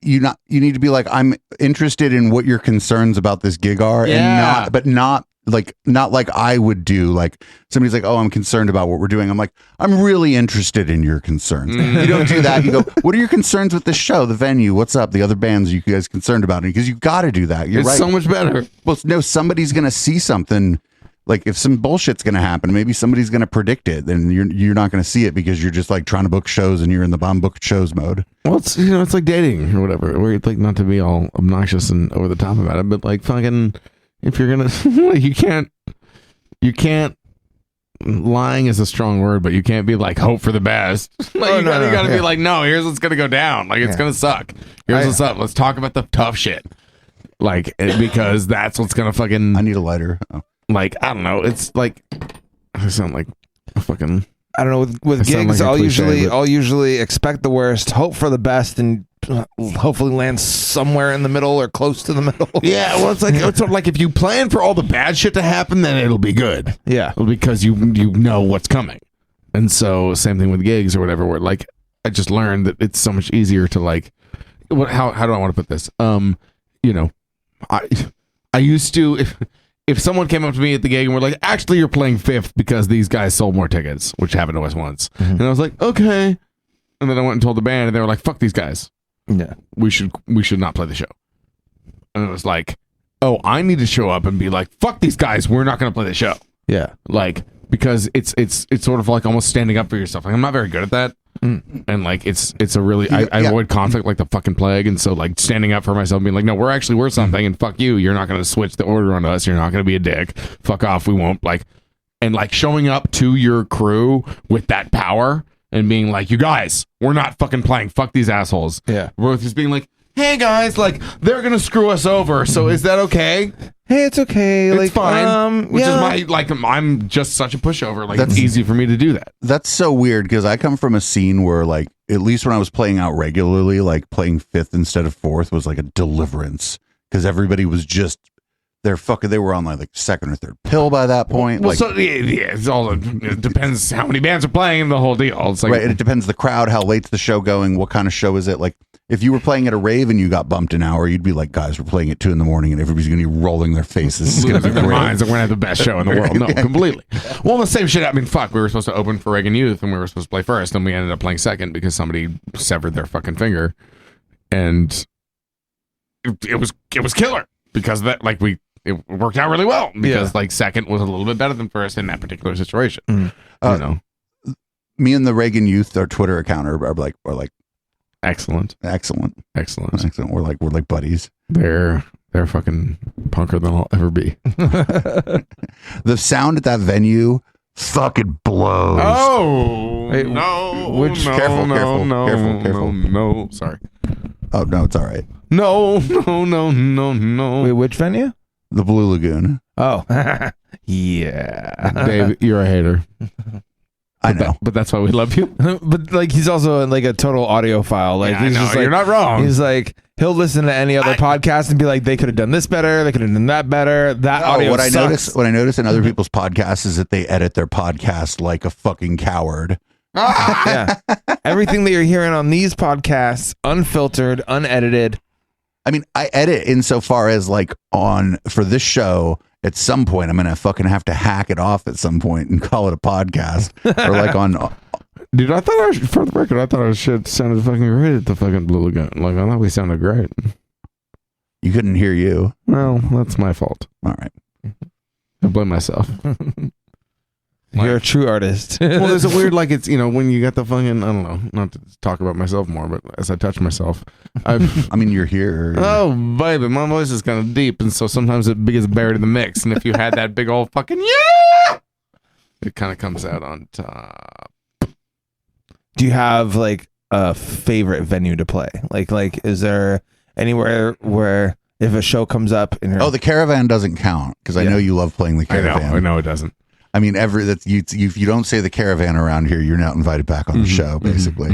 S3: you need to be like, I'm interested in what your concerns about this gig are,
S8: Yeah.
S3: and not like I would do. Like somebody's like, oh, I'm concerned about what we're doing. I'm like, I'm really interested in your concerns. You don't do that. You go, what are your concerns with the show, the venue? What's up? The other bands you guys concerned about? Because you got to do that. You're
S8: It's
S3: right.
S8: so much better.
S3: Well, no, somebody's gonna see something. Like if some bullshit's gonna happen, maybe somebody's gonna predict it, then you're not gonna see it because you're just like trying to book shows and you're in the bomb booked shows mode.
S8: Well, it's it's like dating or whatever. Where it's like not to be all obnoxious and over the top about it, but like fucking, if you're gonna, you can't. Lying is a strong word, but you can't be like hope for the best. Like you gotta be like, no, here's what's gonna go down. Like it's gonna suck. Here's what's up. Let's talk about the tough shit. Like because that's what's gonna fucking.
S3: I need a lighter. Oh.
S8: Like I don't know. It's like I sound like a fucking.
S5: I don't know. With
S8: I sound
S5: gigs,
S8: like a cliche, but-
S5: I'll usually expect the worst, hope for the best, and hopefully land somewhere in the middle or close to the middle.
S8: Yeah, well, it's sort of like if you plan for all the bad shit to happen, then it'll be good.
S5: Yeah,
S8: because you know what's coming, and so same thing with gigs or whatever. Where like I just learned that it's so much easier to like. How do I want to put this? I used to if someone came up to me at the gig and were like, actually, you're playing 5th because these guys sold more tickets, which happened to us once, and I was like, okay, and then I went and told the band, and they were like, fuck these guys.
S5: Yeah, we should
S8: not play the show. And it was like, oh, I need to show up and be like, fuck these guys, we're not going to play the show.
S5: Yeah,
S8: like because it's sort of like almost standing up for yourself. Like I'm not very good at that, and like it's a really I avoid conflict like the fucking plague, and so like standing up for myself and being like, no, we're something, and fuck you, you're not going to switch the order on us, you're not going to be a dick, fuck off, we won't like, and like showing up to your crew with that power and being like, you guys, we're not fucking playing, fuck these assholes.
S5: Yeah,
S8: we're just being like, hey guys, like they're gonna screw us over, so is that okay?
S5: Hey, it's okay.
S8: It's
S5: like
S8: fine. Which is my like I'm just such a pushover. Like it's easy for me to do that.
S3: That's so weird because I come from a scene where like at least when I was playing out regularly, like playing 5th instead of 4th was like a deliverance because everybody was just they were on like 2nd or 3rd pill by that point.
S8: Well,
S3: like,
S8: so yeah, it depends how many bands are playing the whole deal. It's like
S3: right, and it depends the crowd, how late's the show going, what kind of show is it. Like if you were playing at a rave and you got bumped an hour, you'd be like, guys, we're playing at 2 a.m. and everybody's gonna be rolling their faces. It's gonna be
S8: their
S3: great.
S8: minds and we're gonna have the best show in the world. No, completely. Well, the same shit. I mean, fuck. We were supposed to open for Reagan Youth and we were supposed to play first, and we ended up playing second because somebody severed their fucking finger, and it was killer because of that. Like it worked out really well because like second was a little bit better than first in that particular situation. You know,
S3: me and the Reagan Youth, our Twitter account are like
S8: excellent.
S3: We're like buddies.
S8: They're fucking punker than I'll ever be.
S3: The sound at that venue fucking blows.
S8: Oh,
S5: Wait,
S8: no!
S5: which-
S8: no,
S3: careful,
S8: no,
S3: careful,
S8: no,
S3: careful, careful.
S8: no, no. Sorry.
S3: Oh no, it's all right.
S8: No.
S5: Wait, which venue?
S3: The Blue Lagoon.
S5: Oh, yeah.
S8: Dave, you're a hater.
S3: I know.
S8: But that's why we love you.
S5: But like, he's also like a total audiophile. Like,
S8: Yeah,
S5: he's
S8: I know,
S5: just like,
S8: you're not wrong.
S5: He's like, he'll listen to any other podcast and be like, they could have done this better. They could have done that better. That audio
S3: what
S5: sucks.
S3: I notice in other people's podcasts is that they edit their podcast like a fucking coward.
S5: Yeah. Everything that you're hearing on these podcasts, unfiltered, unedited.
S3: I mean, I edit insofar as like for this show, at some point, I'm going to fucking have to hack it off at some point and call it a podcast. Or like on...
S8: Dude, for the record, I thought our shit sounded fucking great at the fucking Blue Lagoon. Like, I thought we sounded great.
S3: You couldn't hear you.
S8: Well, that's my fault.
S3: All right.
S8: I blame myself.
S5: You're a true artist.
S8: Well, there's a weird, like, it's, when you got the fucking, I don't know, not to talk about myself more, but as I touch myself,
S3: I mean, you're here.
S8: Oh, baby, my voice is kind of deep, and so sometimes it gets buried in the mix, and if you had that big old fucking yeah, it kind of comes out on top.
S5: Do you have like a favorite venue to play? Like, is there anywhere where if a show comes up and
S3: the Caravan doesn't count because I know you love playing the Caravan.
S8: I know it doesn't.
S3: I mean, if you don't say the Caravan around here, you're not invited back on the show, basically.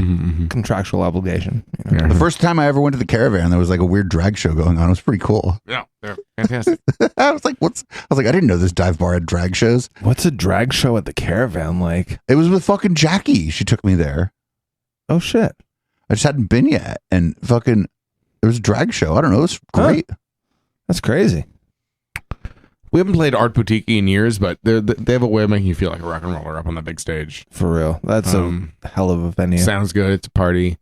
S5: Contractual obligation.
S3: The first time I ever went to the Caravan, there was like a weird drag show going on. It was pretty cool.
S8: Yeah, they're fantastic.
S3: I was like, I didn't know this dive bar had drag shows.
S5: What's a drag show at the Caravan like?
S3: It was with fucking Jackie. She took me there.
S5: Oh, shit.
S3: I just hadn't been yet. And fucking, there was a drag show. I don't know. It was great.
S5: Huh. That's crazy.
S8: We haven't played Art Boutique in years, but they have a way of making you feel like a rock and roller up on the big stage.
S5: For real. That's a hell of a venue.
S8: Sounds good. It's a party.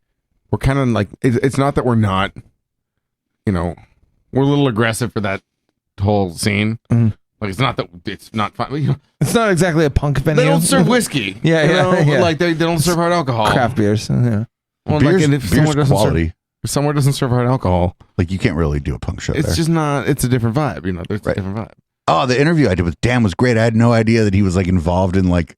S8: We're kind of like, it's not that we're not, we're a little aggressive for that whole scene.
S5: Mm-hmm.
S8: Like, it's not that it's not fun.
S5: It's not exactly a punk venue.
S8: They don't serve whiskey.
S5: Yeah.
S8: Like, they don't serve hard alcohol.
S5: Craft beers. Yeah.
S8: Well,
S3: Beer's,
S8: like, and if
S3: beer's quality.
S8: if somewhere doesn't serve hard alcohol,
S3: like, you can't really do a punk show
S8: it's
S3: there.
S8: just not, it's a different vibe. There's a different vibe.
S3: Oh, the interview I did with Dan was great. I had no idea that he was like involved in like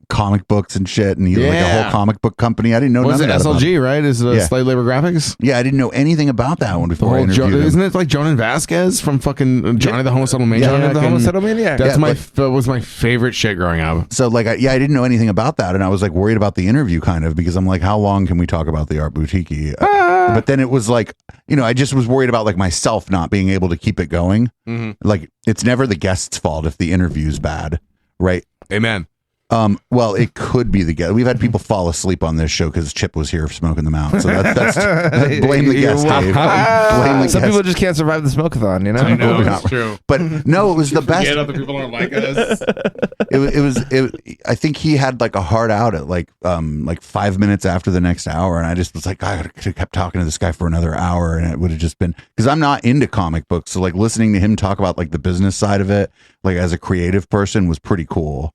S3: comic books and shit, and he had like a whole comic book company. I didn't know.
S8: Was it
S3: none of that
S8: SLG? Right? Is it Slave Labor Graphics?
S3: Yeah, I didn't know anything about that one before. I interviewed him.
S8: Isn't it like Jonan Vasquez from fucking Johnny the Homicidal Maniac?
S5: Johnny the Homicidal Maniac.
S8: That's that was my favorite shit growing up.
S3: So like, I didn't know anything about that, and I was like worried about the interview kind of because I'm like, how long can we talk about the Art Boutique? But then it was like, I just was worried about like myself not being able to keep it going.
S8: Mm-hmm.
S3: Like, it's never the guest's fault if the interview's bad, right?
S8: Amen.
S3: Well, it could be the guest. We've had people fall asleep on this show because Chip was here smoking them out. So that's blame the guest, Dave. Blame the
S5: Some
S3: guest.
S5: people just can't survive the smoke-a-thon,
S8: I know,
S3: Not-
S8: it's true.
S3: But no, it was the best.
S8: Yet other people don't like us.
S3: I think he had like a hard out at like 5 minutes after the next hour, and I just was like, I could have kept talking to this guy for another hour, and it would have just been because I'm not into comic books, so like listening to him talk about like the business side of it, like as a creative person, was pretty cool.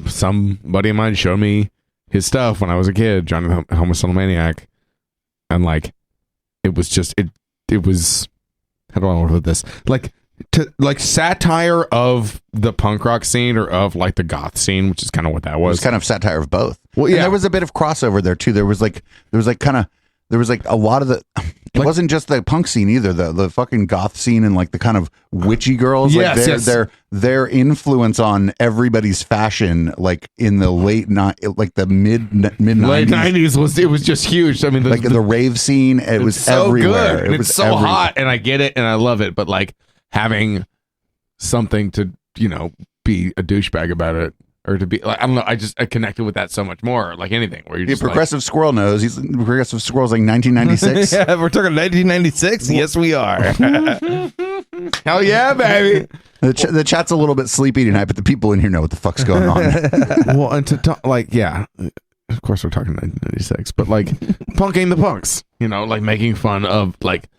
S8: Somebody of mine showed me his stuff when I was a kid, Johnny the Homicidal Maniac, and like it was how do I want to put this, like satire of the punk rock scene or of like the goth scene, which is kind of what that was.
S3: It was kind of satire of both.
S8: Well,
S3: And
S8: yeah.
S3: there was a bit of crossover there too. There was like a lot of the. It wasn't just the punk scene either. The fucking goth scene and like the kind of witchy girls.
S8: Yes,
S3: like their influence on everybody's fashion, like in the late like the mid
S8: late
S3: 90s.
S8: 90s was just huge. I mean,
S3: Like the rave scene, it was
S8: so
S3: everywhere.
S8: good. And it's so hot, and I get it, and I love it. But like having something to be a douchebag about it, or to be like, I don't know. I connected with that so much more. Like anything where you're just
S3: Progressive Squirrel knows. Progressive Squirrel's like 1996.
S5: Yeah, we're talking 1996. Yes, we are.
S8: hell yeah, baby.
S3: The chat's a little bit sleepy tonight, but the people in here know what the fuck's going on.
S8: Well, and to talk, like, yeah, of course we're talking 1996, but like punking the punks, like making fun of like,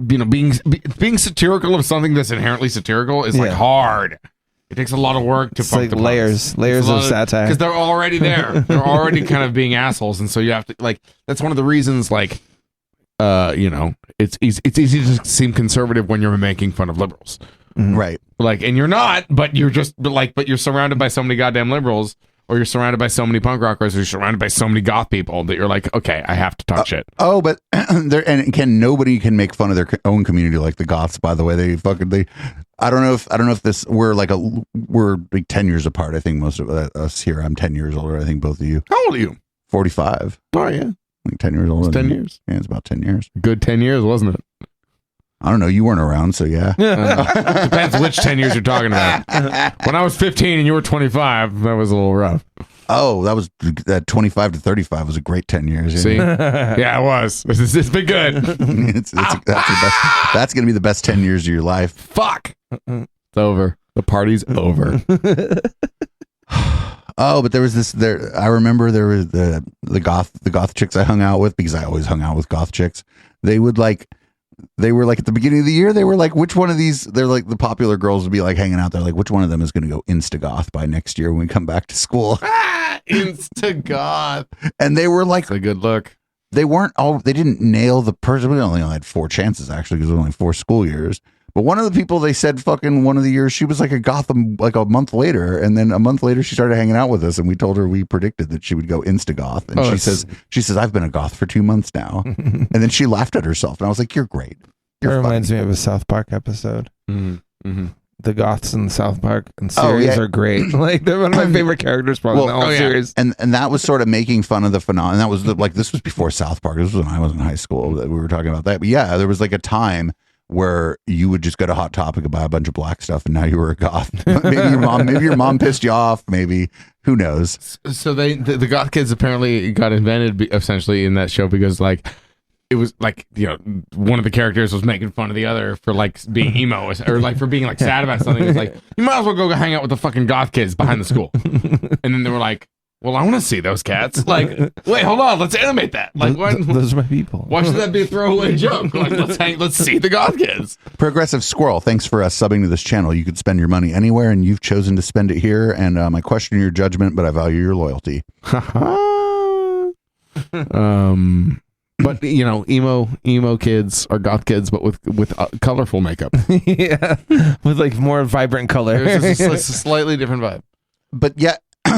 S8: being satirical of something that's inherently satirical is like hard. It takes a lot of work to
S5: It's
S8: punk
S5: like
S8: the
S5: layers of satire.
S8: because they're already there. They're already kind of being assholes, and so you have to like. That's one of the reasons, like, it's easy to seem conservative when you're making fun of liberals,
S3: Right.
S8: like, and you're not, but you're just but you're surrounded by so many goddamn liberals, or you're surrounded by so many punk rockers, or you're surrounded by so many goth people that you're like, okay, I have to talk shit.
S3: Oh, but nobody can make fun of their own community like the goths. By the way, I don't know if this we're like 10 years apart. I think most of us here. I'm 10 years older. I think both of you.
S8: How old are you?
S3: 45.
S8: Oh yeah,
S3: like 10 years older.
S8: It's 10 years.
S3: Yeah, it's about 10 years.
S8: Good 10 years, wasn't it?
S3: I don't know. You weren't around, so yeah.
S8: Depends which 10 years you're talking about. When I was 15 and you were 25, that was a little rough.
S3: Oh, that 25 to 35 was a great 10 years. Yeah.
S8: See? Yeah, it was. It's been good.
S3: That's going to be the best 10 years of your life.
S8: Fuck. It's over. The party's over.
S3: Oh, but there was this there. I remember there was the goth chicks I hung out with, because I always hung out with goth chicks. They were like at the beginning of the year, they were like, which one of these, they're like the popular girls would be like hanging out there, like, which one of them is going to go insta-goth by next year when we come back to school?
S8: Insta-goth.
S3: And they were like,
S8: that's a good look.
S3: They didn't nail the person. We only had 4 chances, actually, because it was only 4 school years. But one of the people, they said fucking one of the years, she was like a goth like a month later. And then a month later, she started hanging out with us, and we told her we predicted that she would go insta-goth. And she says, I've been a goth for 2 months now. And then she laughed at herself. And I was like, you're great.
S5: It reminds me of a South Park episode.
S8: Mm-hmm.
S5: The goths in the South Park and series are great. Like, they're one of my favorite characters probably in the whole series.
S3: And that was sort of making fun of the phenomenon. That was this was before South Park. This was when I was in high school that we were talking about that. But yeah, there was like a time where you would just go to Hot Topic and buy a bunch of black stuff, and now you were a goth. maybe your mom pissed you off. Maybe, who knows?
S8: So the goth kids apparently got invented essentially in that show because like it was like, you know, one of the characters was making fun of the other for like being emo or like for being like sad about something. It's like, you might as well go hang out with the fucking goth kids behind the school. And then they were like, well, I want to see those cats. Like, wait, hold on, let's animate that. Like, what?
S5: Those are my people.
S8: Why should that be a throwaway joke? Like, let's see the goth kids.
S3: Progressive Squirrel, thanks for subbing to this channel. You could spend your money anywhere, and you've chosen to spend it here. And I question your judgment, but I value your loyalty.
S8: But you know, emo kids are goth kids, but with colorful makeup.
S5: Yeah, with like more vibrant color.
S8: It's a slightly different vibe.
S3: But yeah.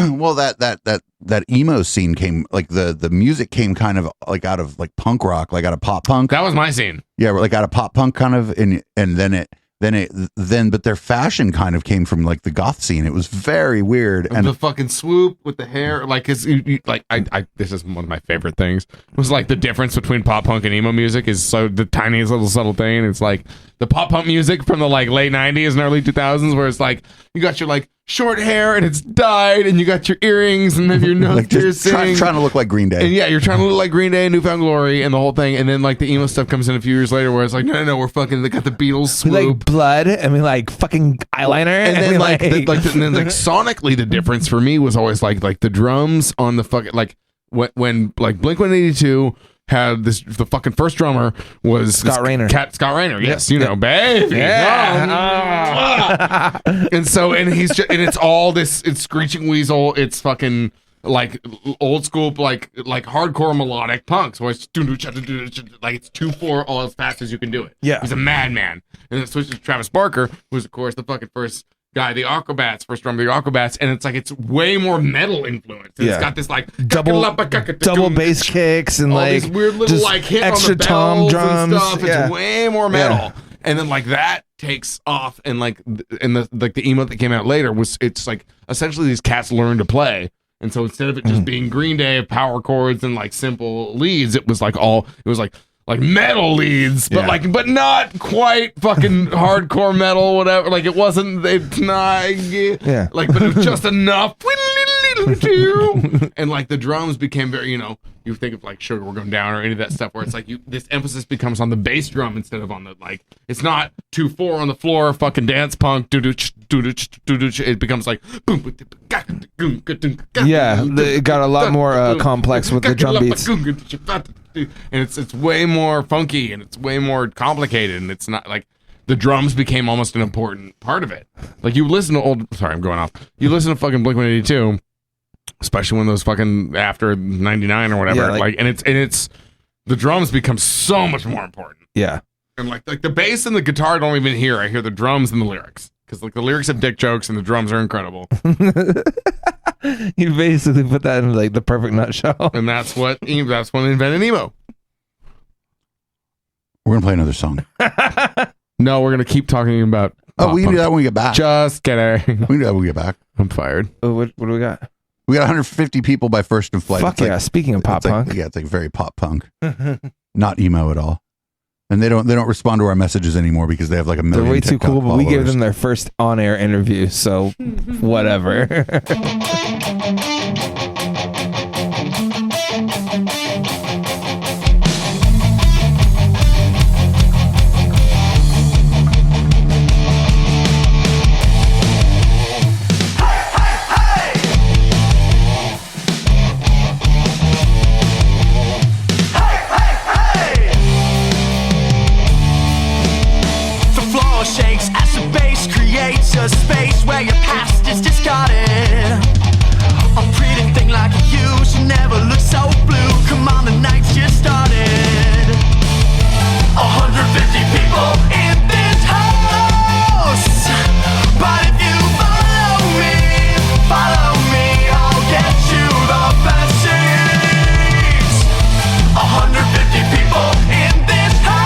S3: Well, that emo scene came, like the music came kind of like out of like punk rock, like out of pop punk.
S8: That was my scene.
S3: Yeah, like out of pop punk kind of, and then but their fashion kind of came from like the goth scene. It was very weird. And
S8: the fucking swoop with the hair, like, I this is one of my favorite things. It was like the difference between pop punk and emo music is so the tiniest little subtle thing. It's like the pop punk music from the like late 90s and early 2000s, where it's like you got your like short hair and it's dyed, and you got your earrings and then your nose
S3: like
S8: piercing,
S3: trying to look like Green Day.
S8: And yeah, you're trying to look like Green Day and Newfound Glory and the whole thing. And then like the emo stuff comes in a few years later, where it's like, no, we're fucking. They got the Beatles swoop,
S5: we like blood, and we like fucking eyeliner,
S8: and then and then sonically, the difference for me was always like the drums on the fucking like when like Blink-182 had the fucking first drummer was
S5: Scott Raynor.
S8: Scott Raynor, yes, you know, baby,
S5: yeah.
S8: And he's just, and it's all this, it's Screeching Weasel, it's fucking like old school like hardcore melodic punk, so it's like it's 2/4 all as fast as you can do it.
S5: Yeah,
S8: he's a madman. And then it switches to Travis Barker, who's of course the fucking first guy, the Aquabats, first drummer of the Aquabats, and it's like it's way more metal influence. It's got this like
S5: double bass kicks and
S8: all
S5: like
S8: these weird little like hit
S5: extra
S8: on the
S5: tom
S8: bells
S5: drums
S8: and stuff.
S5: Yeah.
S8: It's way more metal. And then like that takes off, and like the emo that came out later was, it's like essentially these cats learned to play. And so instead of it just being Green Day of power chords and like simple leads, it was like metal leads, but but not quite fucking hardcore metal, whatever. Like it wasn't, it's not, like, but it was just enough. And like the drums became very, you know, you think of like Sugar We're Going Down or any of that stuff, where it's like this emphasis becomes on the bass drum instead of on the, like, it's not 2/4 on the floor fucking dance punk. It becomes like
S5: it got a lot more complex with the drum beats,
S8: and it's way more funky and it's way more complicated, and it's not like the drums became almost an important part of it. Like you listen to I'm going off. You listen to fucking Blink-182, especially when those fucking after 99 or whatever, and it's the drums become so much more important.
S5: Yeah.
S8: And like the bass and the guitar I don't even hear. I hear the drums and the lyrics, because like the lyrics have dick jokes and the drums are incredible.
S5: You basically put that in like the perfect nutshell.
S8: And that's when they invented emo.
S3: We're gonna play another song.
S8: No, we're gonna keep talking about.
S3: Oh, we can do that when we get back.
S8: Just kidding.
S3: We can do that when we get back.
S8: I'm fired.
S5: Oh, what do we got?
S3: We got 150 people by First and Flight.
S5: Fuck yeah! Speaking of pop punk,
S3: it's like very pop punk, not emo at all. And they don't respond to our messages anymore because they have like a million.
S5: they're way
S3: TikTok
S5: too cool. But we gave
S3: followers.
S5: them their first on-air interview, so whatever.
S2: Shakes as the bass creates a space where your past is discarded. A pretty thing like you should never look so blue. Come on, the night's just started. 150 people in this house. But if you follow me, I'll get you the best seats. 150 people in this house.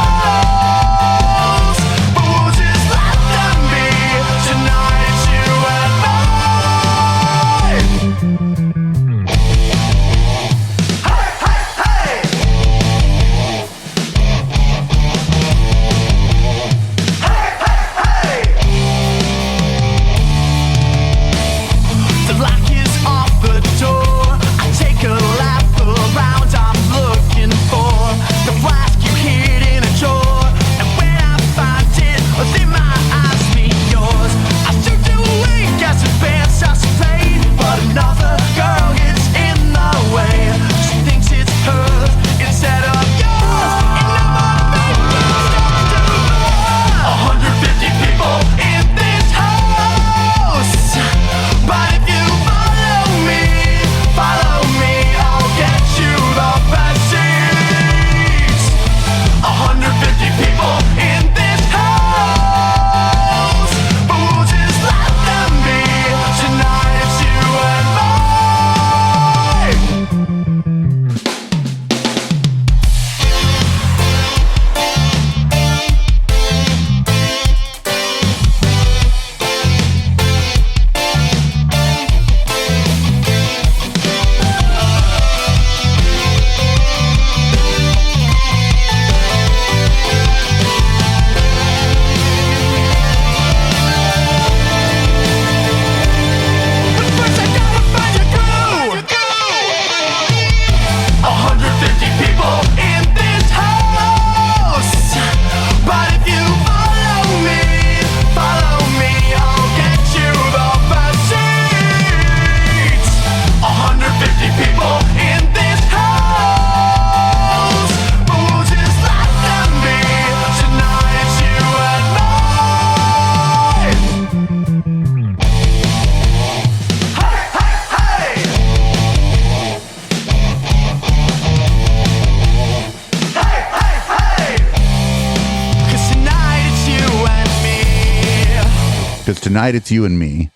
S3: Because tonight it's you and me.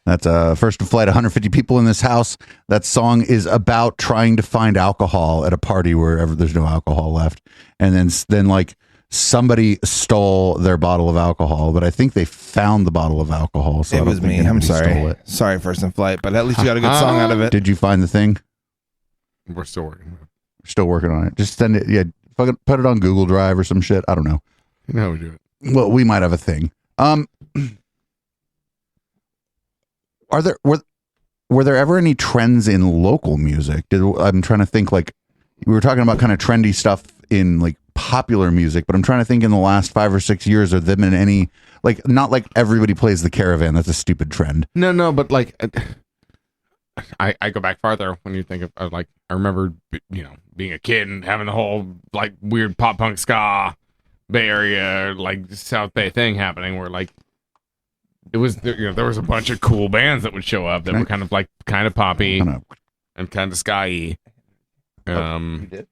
S3: That's First and Flight, 150 people in this house. That song is about trying to find alcohol at a party wherever there's no alcohol left. And then like somebody stole their bottle of alcohol, but I think they found the bottle of alcohol. So
S5: it was me. I'm sorry. Sorry, First and Flight, but at least you got a good song out of it.
S3: Did you find the thing?
S8: We're still working.
S3: We're still working on it. Just send it. Yeah, fucking put it on Google Drive or some shit. I don't know.
S8: You know how we do it.
S3: Well, we might have a thing. Were there ever any trends in local music? I'm trying to think, like, we were talking about kind of trendy stuff in like popular music, but I'm trying to think in the last 5 or 6 years, are there been any, like, not like everybody plays the Caravan. That's a stupid trend.
S8: No, but like, I go back farther when you think of like, I remember, being a kid and having the whole like weird pop punk ska Bay Area, like South Bay thing happening where like, it was, there was a bunch of cool bands that would show up that were kind of poppy and kind of ska-y.
S3: You did?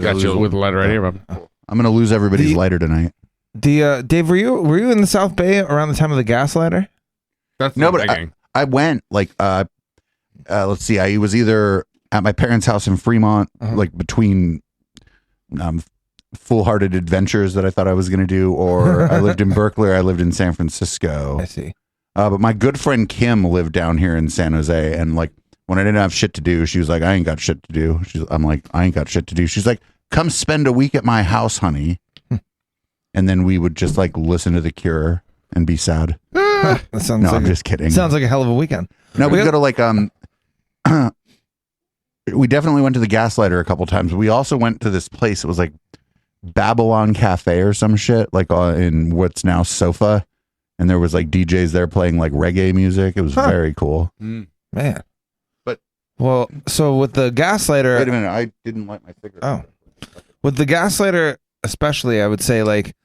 S8: Got you with the lighter right here, Bob.
S3: I'm gonna lose everybody's lighter tonight.
S5: Dave, were you in the South Bay around the time of the Gaslighter?
S8: That's
S3: no, but I went like let's see, I was either at my parents' house in Fremont, like between foolhardy adventures that I thought I was going to do, or I lived in Berkeley, or I lived in San Francisco.
S5: I see.
S3: But my good friend Kim lived down here in San Jose, and like when I didn't have shit to do, she was like, I ain't got shit to do. I'm like, I ain't got shit to do. She's like, come spend a week at my house, honey. And then we would just like listen to The Cure and be sad.
S5: That sounds
S3: No,
S5: like
S3: I'm just kidding.
S5: Sounds like a hell of a weekend.
S3: No, we go to like we definitely went to the Gaslighter a couple times. We also went to this place. It was like Babylon Cafe or some shit, like in what's now Sofa, and there was like DJs there playing like reggae music. It was very cool.
S5: Man.
S3: But
S5: well, so with the Gaslighter,
S3: wait a minute, I didn't light my cigarette.
S5: Oh, with the Gaslighter especially, I would say like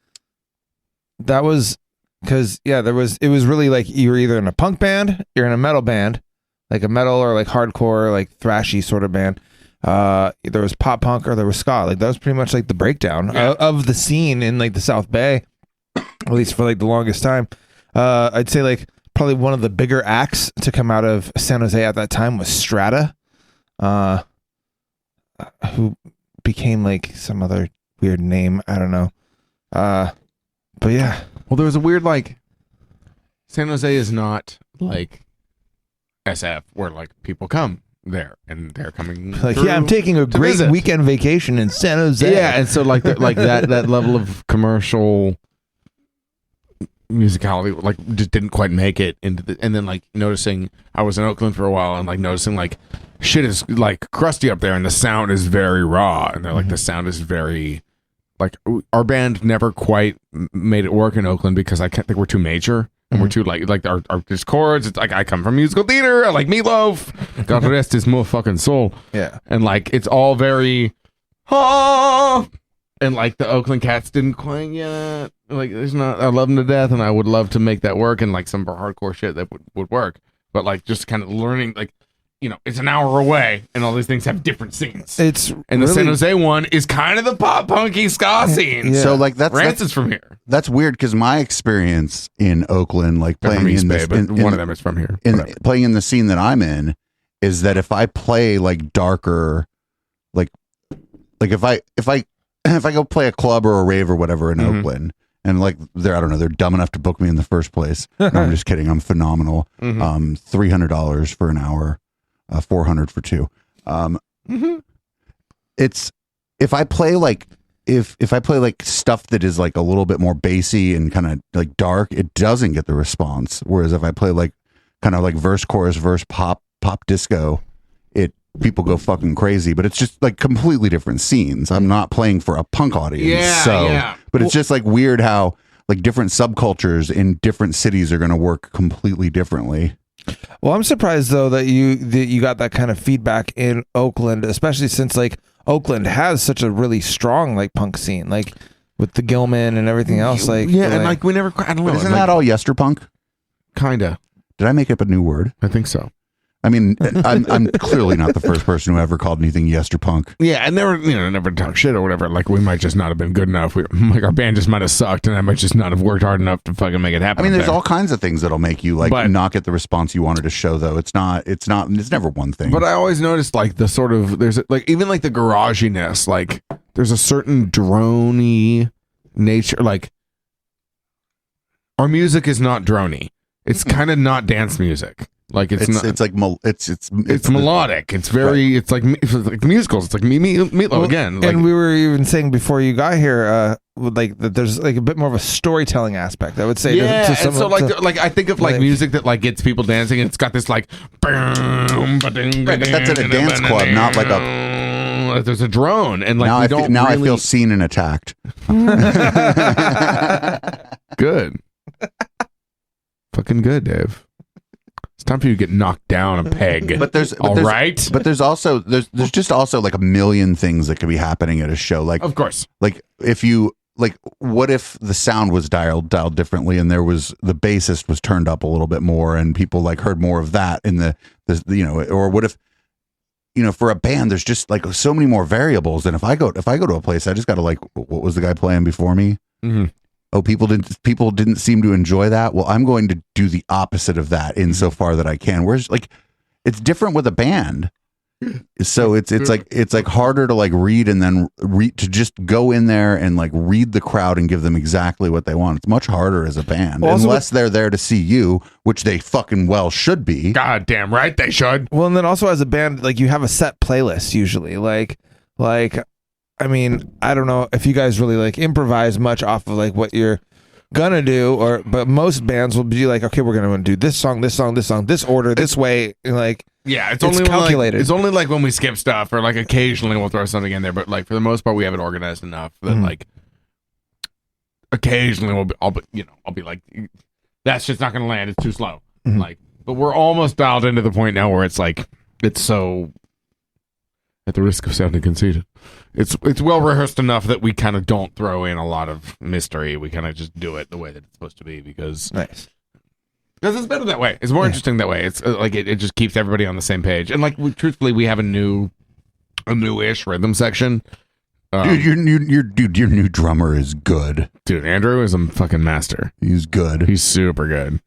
S5: that was because it was really like you were either in a punk band, you're in a metal band, like a metal or like hardcore, like thrashy sort of band. There was pop punk or there was ska. Like that was pretty much like the breakdown of the scene in like the South Bay, at least for like the longest time. I'd say like probably one of the bigger acts to come out of San Jose at that time was Strata, who became like some other weird name. I don't know. But yeah.
S8: Well, there was a weird like San Jose is not like SF where like people come there and they're coming
S5: Like, yeah, I'm taking a great
S8: visit.
S5: weekend vacation in San Jose.
S8: Yeah, and so like like that level of commercial musicality like just didn't quite make it into the, and then like noticing I was in Oakland for a while and like noticing like shit is like crusty up there and the sound is very raw and they're like the sound is very like our band never quite made it work in Oakland because I can't think we're too major and we're too like our just chords. It's like I come from musical theater. I like Meatloaf. God rest his motherfucking soul.
S5: Yeah,
S8: and like it's all very and like the Oakland Cats didn't quite yet. Like there's not. I love them to death, and I would love to make that work and like some hardcore shit that would work. But like just kind of learning like. You know, it's an hour away, and all these things have different scenes.
S5: It's
S8: and the San Jose one is kind of the pop punky ska scene.
S3: So like
S8: Rancid's from here.
S3: That's weird because my experience in Oakland, like
S8: They're
S3: playing
S8: from East
S3: in
S8: Bay,
S3: this,
S8: but
S3: in,
S8: one of them is from here.
S3: Playing in the scene that I'm in, is that if I play like darker, like if I go play a club or a rave or whatever in Oakland. And like I don't know, they're dumb enough to book me in the first place. No, I'm just kidding. I'm phenomenal. $300 for an hour. 400 for two. It's if I play like if I play like stuff that is like a little bit more bassy and kind of like dark, it doesn't get the response. Whereas if I play like kind of like verse chorus verse pop disco, people go fucking crazy. But it's just like completely different scenes. I'm not playing for a punk audience. But it's just like weird how like different subcultures in different cities are going to work completely differently.
S5: Well, I'm surprised though that you got that kind of feedback in Oakland, especially since like Oakland has such a really strong like punk scene, like with the Gilman and everything else. Like
S8: and like we never. I don't know.
S3: Isn't that all yesterpunk?
S8: Kinda.
S3: Did I make up a new word?
S8: I think so.
S3: I mean, I'm clearly not the first person who ever called anything yesterpunk.
S8: Yeah, I never talk shit or whatever. Like we might just not have been good enough. Like our band just might have sucked, and I might just not have worked hard enough to fucking make it happen.
S3: I mean, there's all kinds of things that'll make you like
S8: But-
S3: not get the response you wanted to show. Though it's never one thing.
S8: But I always noticed like the sort of there's like even like the garaginess. Like there's a certain droney nature. Like our music is not droney. It's kind of not dance music. Like it's not.
S3: It's like
S8: It's melodic. It's very. It's like musicals. It's like Meatloaf again. Like,
S5: and we were even saying before you got here, like that there's like a bit more of a storytelling aspect. I would say.
S8: yeah,
S5: to
S8: and so like I think of like music that like gets people dancing, and it's got this like. Boom,
S3: but that's at a dance club, not like a.
S8: There's a drone, and like
S3: now
S8: I
S3: feel seen and attacked.
S8: Good. Fucking good, Dave. It's time for you to get knocked down a peg.
S3: But there's also just also like a million things that could be happening at a show. Like
S8: of course,
S3: like if you like, what if the sound was dialed differently and there was the bassist was turned up a little bit more and people like heard more of that in the or what if for a band there's just like so many more variables. And if I go to a place, I just got to like, what was the guy playing before me?
S8: Mm-hmm.
S3: Oh, people didn't seem to enjoy that. Well, I'm going to do the opposite of that insofar that I can. Whereas like it's different with a band. So it's like harder to like read and then to just go in there and like read the crowd and give them exactly what they want. It's much harder as a band,
S5: Well,
S3: unless they're there to see you, which they fucking well should be.
S8: God damn right they should.
S5: Well, and then also as a band, like you have a set playlist usually. Like I mean, I don't know if you guys really like improvise much off of like what you're gonna do, but most bands will be like, okay, we're gonna do this song, this order, this way, and like.
S8: Yeah, it's
S5: only calculated.
S8: It's only like when we skip stuff or like occasionally we'll throw something in there, but like for the most part we have it organized enough that like occasionally I'll be like, that's just not gonna land. It's too slow. Like, but we're almost dialed into the point now where it's like it's so, at the risk of sounding conceited, it's well rehearsed enough that we kind of don't throw in a lot of mystery. We kind of just do it the way that it's supposed to be because it's better that way. It's more interesting that way. It's like it just keeps everybody on the same page. And like truthfully, we have a newish rhythm section.
S3: Dude, your new drummer is good.
S8: Dude, Andrew is a fucking master.
S3: He's good.
S8: He's super good.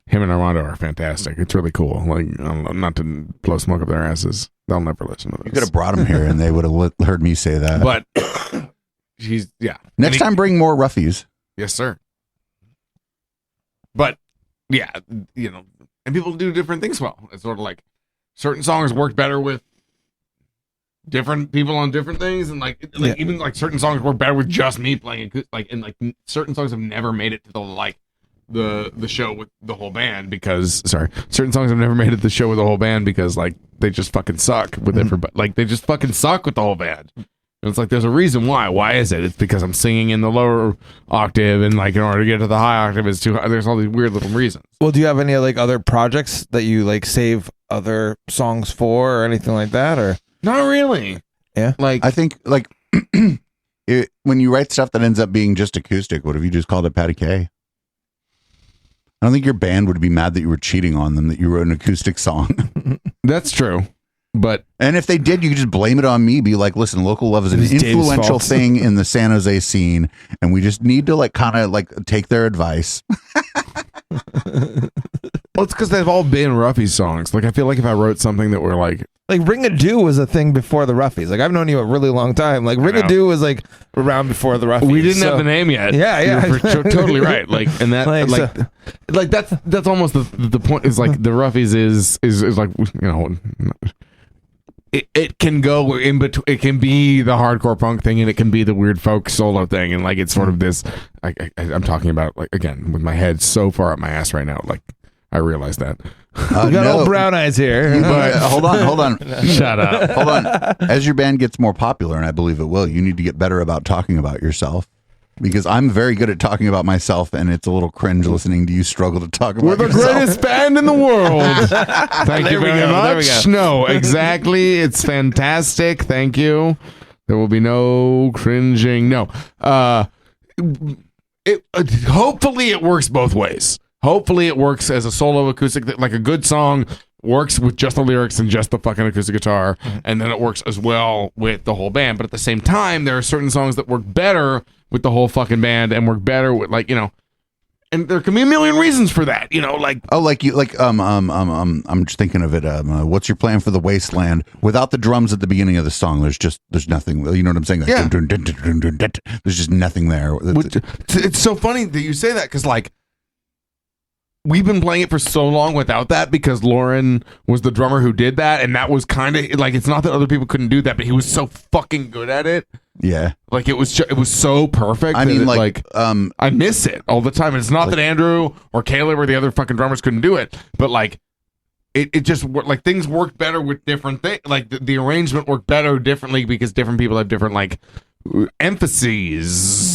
S8: Him and Armando are fantastic. It's really cool. Like, not to blow smoke up their asses. They'll never listen to this.
S3: You could have brought him here and they would have heard me say that.
S8: But
S3: next time, bring more roughies.
S8: Yes, sir. But yeah, and people do different things well. It's sort of like certain songs work better with different people on different things, and even like certain songs work better with just me playing. And certain songs have never made it to the show with the whole band because certain songs have never made it to the show with the whole band because like they just fucking suck with everybody. Like they just fucking suck with the whole band. And it's like there's a reason why. Why is it? It's because I'm singing in the lower octave, and like in order to get to the high octave, it's too high. There's all these weird little reasons.
S5: Well, do you have any like other projects that you like save other songs for or anything like that, or
S8: not really?
S5: Yeah,
S3: like I think like when you write stuff that ends up being just acoustic, what if you just called it Patty K? I don't think your band would be mad that you were cheating on them, that you wrote an acoustic song.
S8: That's true. And
S3: if they did, you could just blame it on me. Be like, listen, Local Love is an influential thing in the San Jose scene, and we just need to like kind of like take their advice.
S8: Well, it's because they've all been Ruffy songs. Like, I feel like if I wrote something that were like
S5: Ring a Doo was a thing before the Ruffies. Like, I've known you a really long time. Like, Ring a Doo was like around before the Ruffies.
S8: We didn't have the name yet.
S5: Yeah.
S8: You're totally right. Like, and that that's almost the point. Is like the Ruffies is like It can go in between. It can be the hardcore punk thing, and it can be the weird folk solo thing, and like it's sort of this. I'm talking about like again with my head so far up my ass right now. Like I realize that
S5: we got old brown eyes here.
S3: But hold on.
S8: Shut up.
S3: Hold on. As your band gets more popular, and I believe it will, you need to get better about talking about yourself. Because I'm very good at talking about myself, and it's a little cringe listening to you struggle to talk about
S8: We're the
S3: yourself.
S8: greatest band in the world. Thank you very much. No, exactly. It's fantastic. Thank you. There will be no cringing. No. Hopefully it works both ways. Hopefully it works as a solo acoustic, like a good song works with just the lyrics and just the fucking acoustic guitar, and then it works as well with the whole band. But at the same time, there are certain songs that work better with the whole fucking band and work better with and there can be a million reasons for that,
S3: I'm just thinking of it. What's your plan for the Wasteland? Without the drums at the beginning of the song, there's nothing. You know what I'm saying? Like,
S8: yeah.
S3: There's just nothing there.
S8: It's so funny that you say that because like we've been playing it for so long without that because Lauren was the drummer who did that, and that was kind of like it's not that other people couldn't do that, but he was so fucking good at it.
S3: Yeah,
S8: like it was so perfect.
S3: I mean,
S8: I miss it all the time. And it's not that Andrew or Caleb or the other fucking drummers couldn't do it, but like it just like things work better with different things. Like the arrangement worked better differently because different people have different like emphases.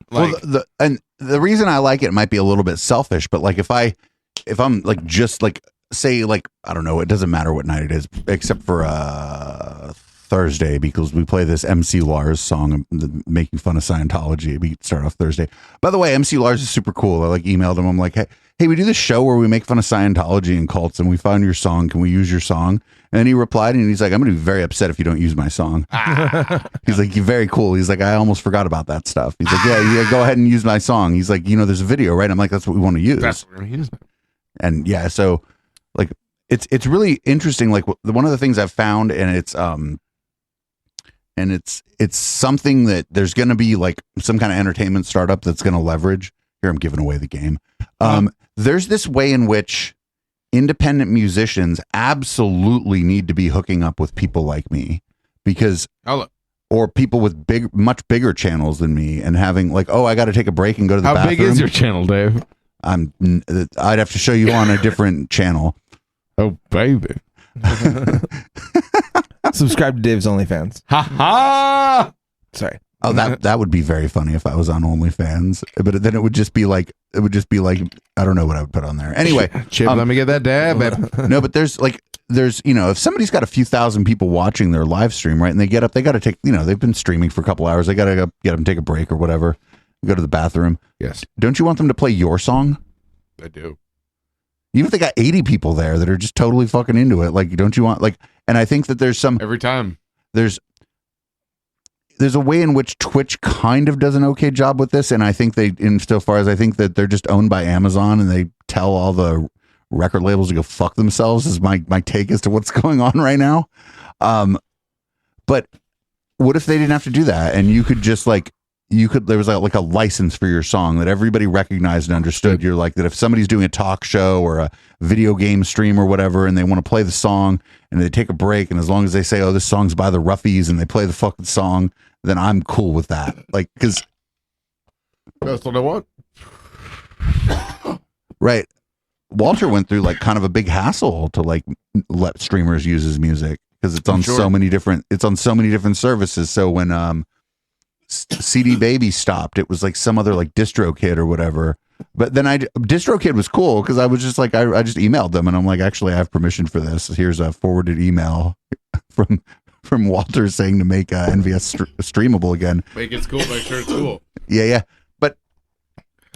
S3: The reason I like it might be a little bit selfish, but like if I'm like just like say like I don't know, it doesn't matter what night it is except for Thursday because we play this MC Lars song making fun of Scientology. We start off Thursday. By the way, MC Lars is super cool. I like emailed him. I'm like, hey, we do this show where we make fun of Scientology and cults, and we found your song. Can we use your song? And he replied, and he's like, I'm going to be very upset if you don't use my song. He's like, you're very cool. He's like, I almost forgot about that stuff. He's like, yeah, go ahead and use my song. He's like, there's a video, right? I'm like, that's what we want to use.
S8: That's what we're going to use.
S3: And yeah, so like it's really interesting. Like one of the things I've found, and it's something that there's going to be like some kind of entertainment startup that's going to leverage. Here, I'm giving away the game. There's this way in which independent musicians absolutely need to be hooking up with people like me, because or people with much bigger channels than me, and having like, oh, I got to take a break and go to the bathroom.
S8: How big is your channel, Dave?
S3: I'd have to show you on a different channel.
S8: Oh, baby.
S5: Subscribe to Dave's OnlyFans.
S8: Ha ha!
S5: Sorry.
S3: Oh, that would be very funny if I was on OnlyFans, but then it would just be like I don't know what I would put on there. Anyway,
S8: Chip, let me get that dab.
S3: No, but there's if somebody's got a few thousand people watching their live stream, right, and they get up, they got to take, they've been streaming for a couple hours, they got to get them, take a break or whatever, go to the bathroom.
S8: Yes.
S3: Don't you want them to play your song?
S8: I do.
S3: Even if they got 80 people there that are just totally fucking into it, like, don't you want and I think that there's some
S8: every time
S3: there's a way in which Twitch kind of does an okay job with this, and I think insofar as I think that they're just owned by Amazon and they tell all the record labels to go fuck themselves is my take as to what's going on right now. But what if they didn't have to do that, and you could just there was like a license for your song that everybody recognized and understood. You're like that if somebody's doing a talk show or a video game stream or whatever, and they want to play the song and they take a break, and as long as they say, oh, this song's by the Roughies, and they play the fucking song, then I'm cool with that. Like, because
S8: that's what I want.
S3: Right. Walter went through like kind of a big hassle to like let streamers use his music because it's on so many different services. So when CD Baby stopped, it was like some other like DistroKid or whatever. But then DistroKid was cool because I was just like I just emailed them and I'm like, actually I have permission for this. Here's a forwarded email from Walter saying to make NVS streamable again.
S8: Make it cool. Make sure it's cool.
S3: Yeah. But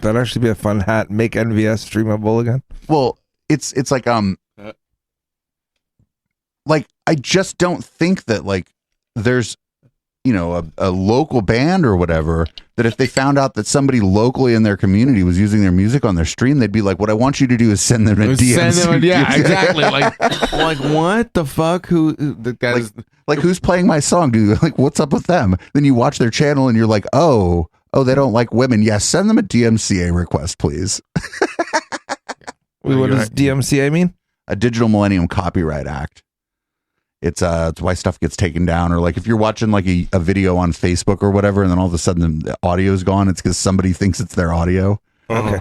S5: that'd actually be a fun hat. Make NVS streamable again.
S3: Well, it's like I just don't think that like there's a local band or whatever that if they found out that somebody locally in their community was using their music on their stream, they'd be like, what I want you to do is send them a DM.
S8: Yeah, exactly. Like what the fuck? Who the guys?
S3: Like who's playing my song, dude? Like what's up with them? Then you watch their channel and you're like, oh, they don't like women. Yes, send them a DMCA request, please.
S5: Wait, what does DMCA mean?
S3: A Digital Millennium Copyright Act. It's why stuff gets taken down, or like if you're watching like a video on Facebook or whatever, and then all of a sudden the audio is gone, it's because somebody thinks it's their audio.
S5: Okay.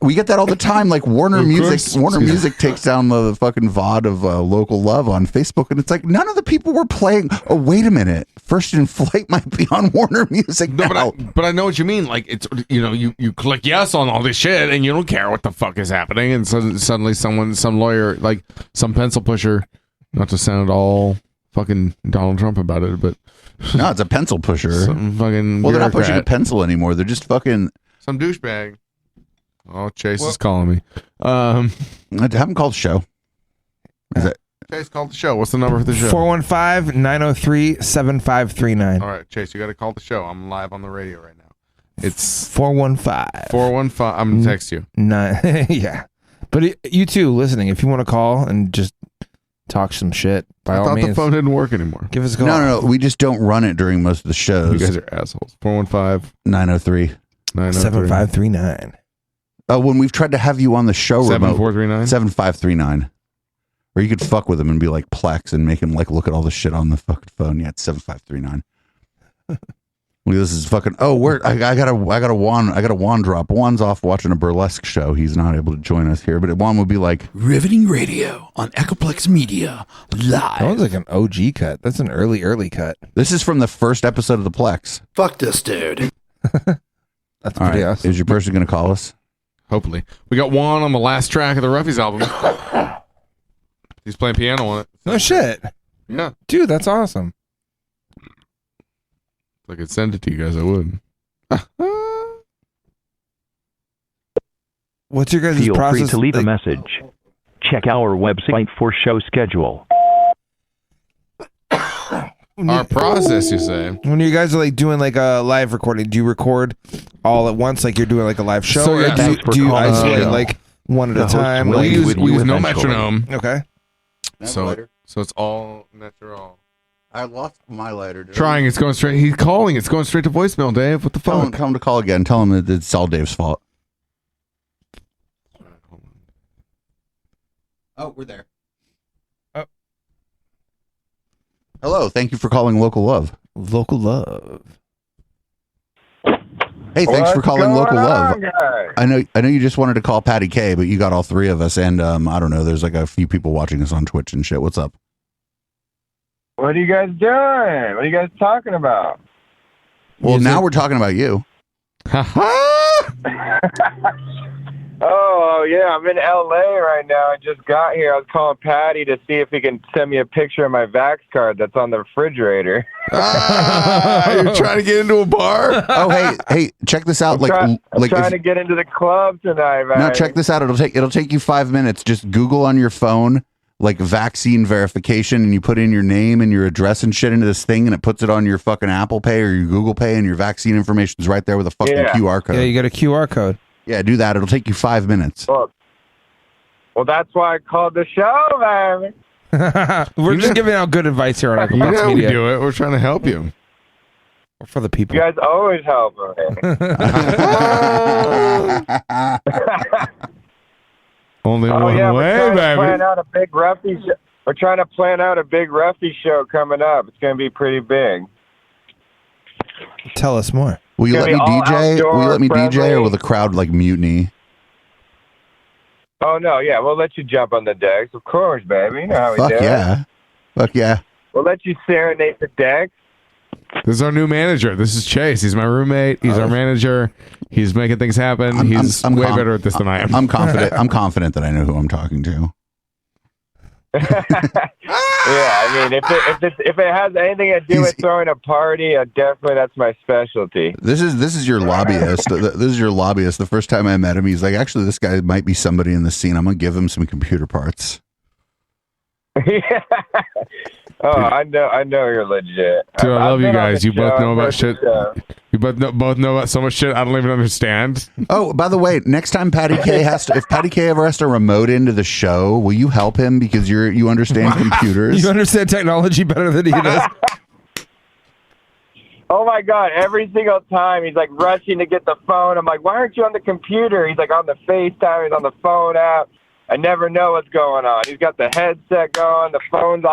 S3: We get that all the time. Like Warner Music takes down the fucking VOD of Local Love on Facebook, and it's like none of the people were playing. Oh, wait a minute! First in Flight might be on Warner Music now.
S8: No, but I know what you mean. Like it's you click yes on all this shit, and you don't care what the fuck is happening, and suddenly some lawyer, like some pencil pusher. Not to sound all fucking Donald Trump about it, but
S3: no, it's a pencil pusher.
S8: Some fucking
S3: they're not pushing a pencil anymore. They're just fucking
S8: some douchebag. Oh, Chase is calling me.
S3: I haven't called the show.
S8: Chase called the show. What's the number for the show?
S5: 415-903-7539.
S8: All right, Chase, you got to call the show. I'm live on the radio right now. It's
S5: 415.
S8: 415. I'm gonna text you.
S5: Yeah, but you too, listening. If you want to call and just talk some shit, by all means.
S8: I thought the phone didn't work anymore.
S5: Give us a call.
S3: No. We just don't run it during most of the shows.
S8: You guys are assholes.
S5: 415-903-7539.
S3: When we've tried to have you on the show,
S8: 7439
S3: 7539, or you could fuck with him and be like Plex and make him like look at all the shit on the fucking phone. Yeah, it's 7539. This is fucking. Oh, I got a Juan drop. Juan's off watching a burlesque show. He's not able to join us here, but Juan would be like
S10: riveting radio on Echoplex Media live.
S5: That was like an OG cut. That's an early cut.
S3: This is from the first episode of the Plex.
S10: Fuck this dude.
S5: That's pretty awesome.
S3: Is your person going to call us?
S8: Hopefully, we got Juan on the last track of the Roughies album. He's playing piano on it.
S5: No shit.
S8: Yeah,
S5: dude, that's awesome.
S8: If I could send it to you guys, I would.
S5: What's your guys'
S11: Feel
S5: process?
S11: Feel free to leave a message. Check our website for show schedule.
S8: Our process, you say?
S5: When you guys are like doing like a live recording, do you record all at once, like you're doing like a live show,
S8: So,
S5: or
S8: yeah,
S5: do you isolate like one at a time?
S8: We use no metronome.
S5: Okay.
S8: So it's all natural.
S3: I lost my lighter.
S8: Trying, it's going straight. He's calling. It's going straight to voicemail, Dave. What the fuck?
S3: Tell him to call again. Tell him that it's all Dave's fault. Oh, we're there.
S5: Oh.
S3: Hello. Thank you for calling Local Love.
S5: Local Love.
S3: Hey, thanks for calling Local Love.
S12: Guys?
S3: I know you just wanted to call Patty K, but you got all three of us, and I don't know. There's like a few people watching us on Twitch and shit. What's up?
S12: What are you guys doing? What are you guys talking about?
S3: Well, now we're talking about you.
S12: Oh, yeah, I'm in L.A. right now. I just got here. I was calling Patty to see if he can send me a picture of my Vax card that's on the refrigerator.
S8: You're trying to get into a bar?
S3: Oh, hey, check this out.
S12: I'm trying to get into the club tonight, man.
S3: No, check this out. It'll take you 5 minutes. Just Google on your phone like vaccine verification, and you put in your name and your address and shit into this thing, and it puts it on your fucking Apple Pay or your Google Pay, and your vaccine information is right there with a fucking QR code.
S5: Yeah, you got a QR code.
S3: Yeah, do that. It'll take you 5 minutes.
S12: Well, that's why I called the show, man.
S5: We're just giving out good advice here on
S8: You
S5: Equiplex
S8: know we
S5: Media.
S8: do it. We're trying to help you.
S5: Or for the people.
S12: You guys always help me.
S8: Only one way,
S12: we're trying to plan
S8: baby.
S12: out a big Ruffy show. We're trying to plan out a big Ruffy show coming up. It's going to be pretty big.
S5: Tell us more.
S3: Will you
S12: It's
S3: let me
S12: gonna be all
S3: DJ? Will you let me
S12: outdoor
S3: DJ, or
S12: friendly.
S3: will the crowd like mutiny?
S12: Oh, no, yeah, we'll let you jump on the decks. Of course, baby. You know how we
S3: Fuck
S12: do it.
S3: yeah. Fuck yeah.
S12: We'll let you serenade the decks.
S8: This is our new manager. This is Chase. He's my roommate. He's our manager. He's making things happen. He's way better at this than I am.
S3: I'm confident. I'm confident that I know who I'm talking to.
S12: Yeah, I mean, if it has anything to do with throwing a party, definitely that's my specialty.
S3: This is your lobbyist. This is your lobbyist. The first time I met him, he's like, actually, this guy might be somebody in the scene. I'm gonna give him some computer parts.
S12: Yeah. Oh, I know you're legit.
S8: Dude, I love you
S12: been on
S8: guys.
S12: the
S8: You both
S12: show,
S8: know
S12: I've
S8: about
S12: heard
S8: shit.
S12: the show.
S8: You both know about so much shit I don't even understand.
S3: Oh, by the way, next time Patty K if Patty K ever has to remote into the show, will you help him because you understand computers?
S5: You understand technology better than he does.
S12: Oh my God, every single time he's like rushing to get the phone. I'm like, why aren't you on the computer? He's like on the FaceTime, he's on the phone app. I never know what's going on. He's got the headset going, the phone's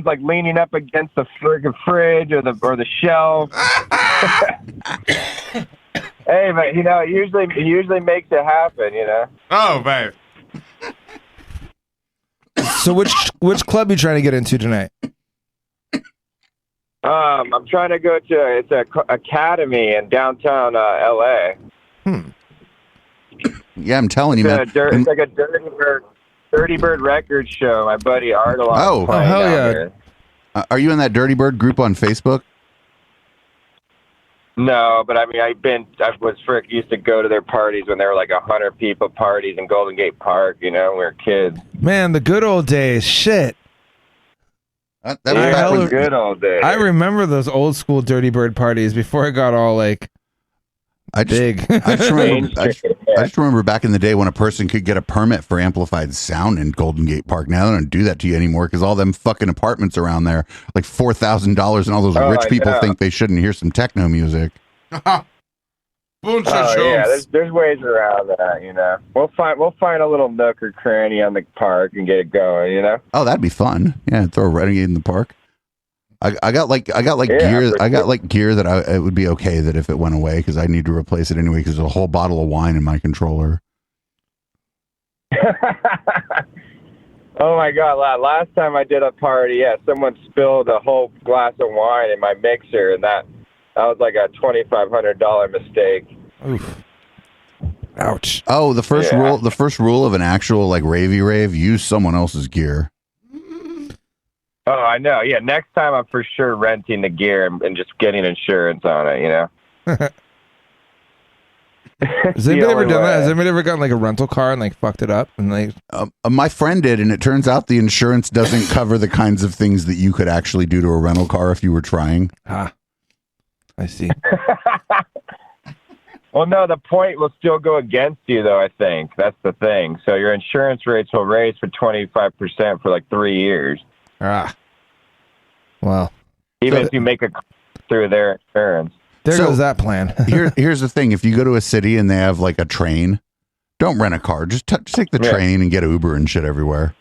S12: like leaning up against the freaking fridge or the shelf. Hey, but you know, he usually makes it happen, you know.
S8: Oh, babe.
S5: So which club are you trying to get into tonight?
S12: I'm trying to go to it's a academy in downtown LA.
S3: Yeah, I'm telling you, man.
S12: It's like a Dirty Bird record show. My buddy Artelon.
S3: Oh,
S5: hell yeah.
S12: Here.
S3: Are you in that Dirty Bird group on Facebook?
S12: No, but I mean, used to go to their parties when there were like 100 people parties in Golden Gate Park. You know, when we were kids.
S5: Man, the good old days. Shit.
S3: That was back when-
S12: good old days.
S5: I remember those old school Dirty Bird parties before it got all like big.
S3: I just remember back in the day when a person could get a permit for amplified sound in Golden Gate Park. Now they don't do that to you anymore because all them fucking apartments around there, like $4,000, and all those rich people think they shouldn't hear some techno music.
S12: Yeah, there's ways around that. You know, we'll find a little nook or cranny on the park and get it going. You know.
S3: Oh, that'd be fun. Yeah, throw a renegade in the park. I got like gear. I got like gear that it would be okay that if it went away because I need to replace it anyway because there's a whole bottle of wine in my controller.
S12: Oh my God! Last time I did a party, someone spilled a whole glass of wine in my mixer, and that was like a $2,500 mistake.
S5: Oof. Ouch.
S3: Oh, the first rule of an actual like ravey rave: use someone else's gear.
S12: Oh, I know. Yeah, next time I'm for sure renting the gear and just getting insurance on it, you know?
S5: Has anybody ever done that? Has anybody ever gotten like a rental car and like fucked it up? And like,
S3: my friend did, and it turns out the insurance doesn't cover the kinds of things that you could actually do to a rental car if you were trying.
S5: I see.
S12: Well, no, the point will still go against you, though, I think. That's the thing. So your insurance rates will raise for 25% for like 3 years.
S5: Ah. Well.
S12: Even if you make a through their insurance.
S5: There goes that plan.
S3: Here's the thing. If you go to a city and they have like a train, don't rent a car. Just take the train and get Uber and shit everywhere.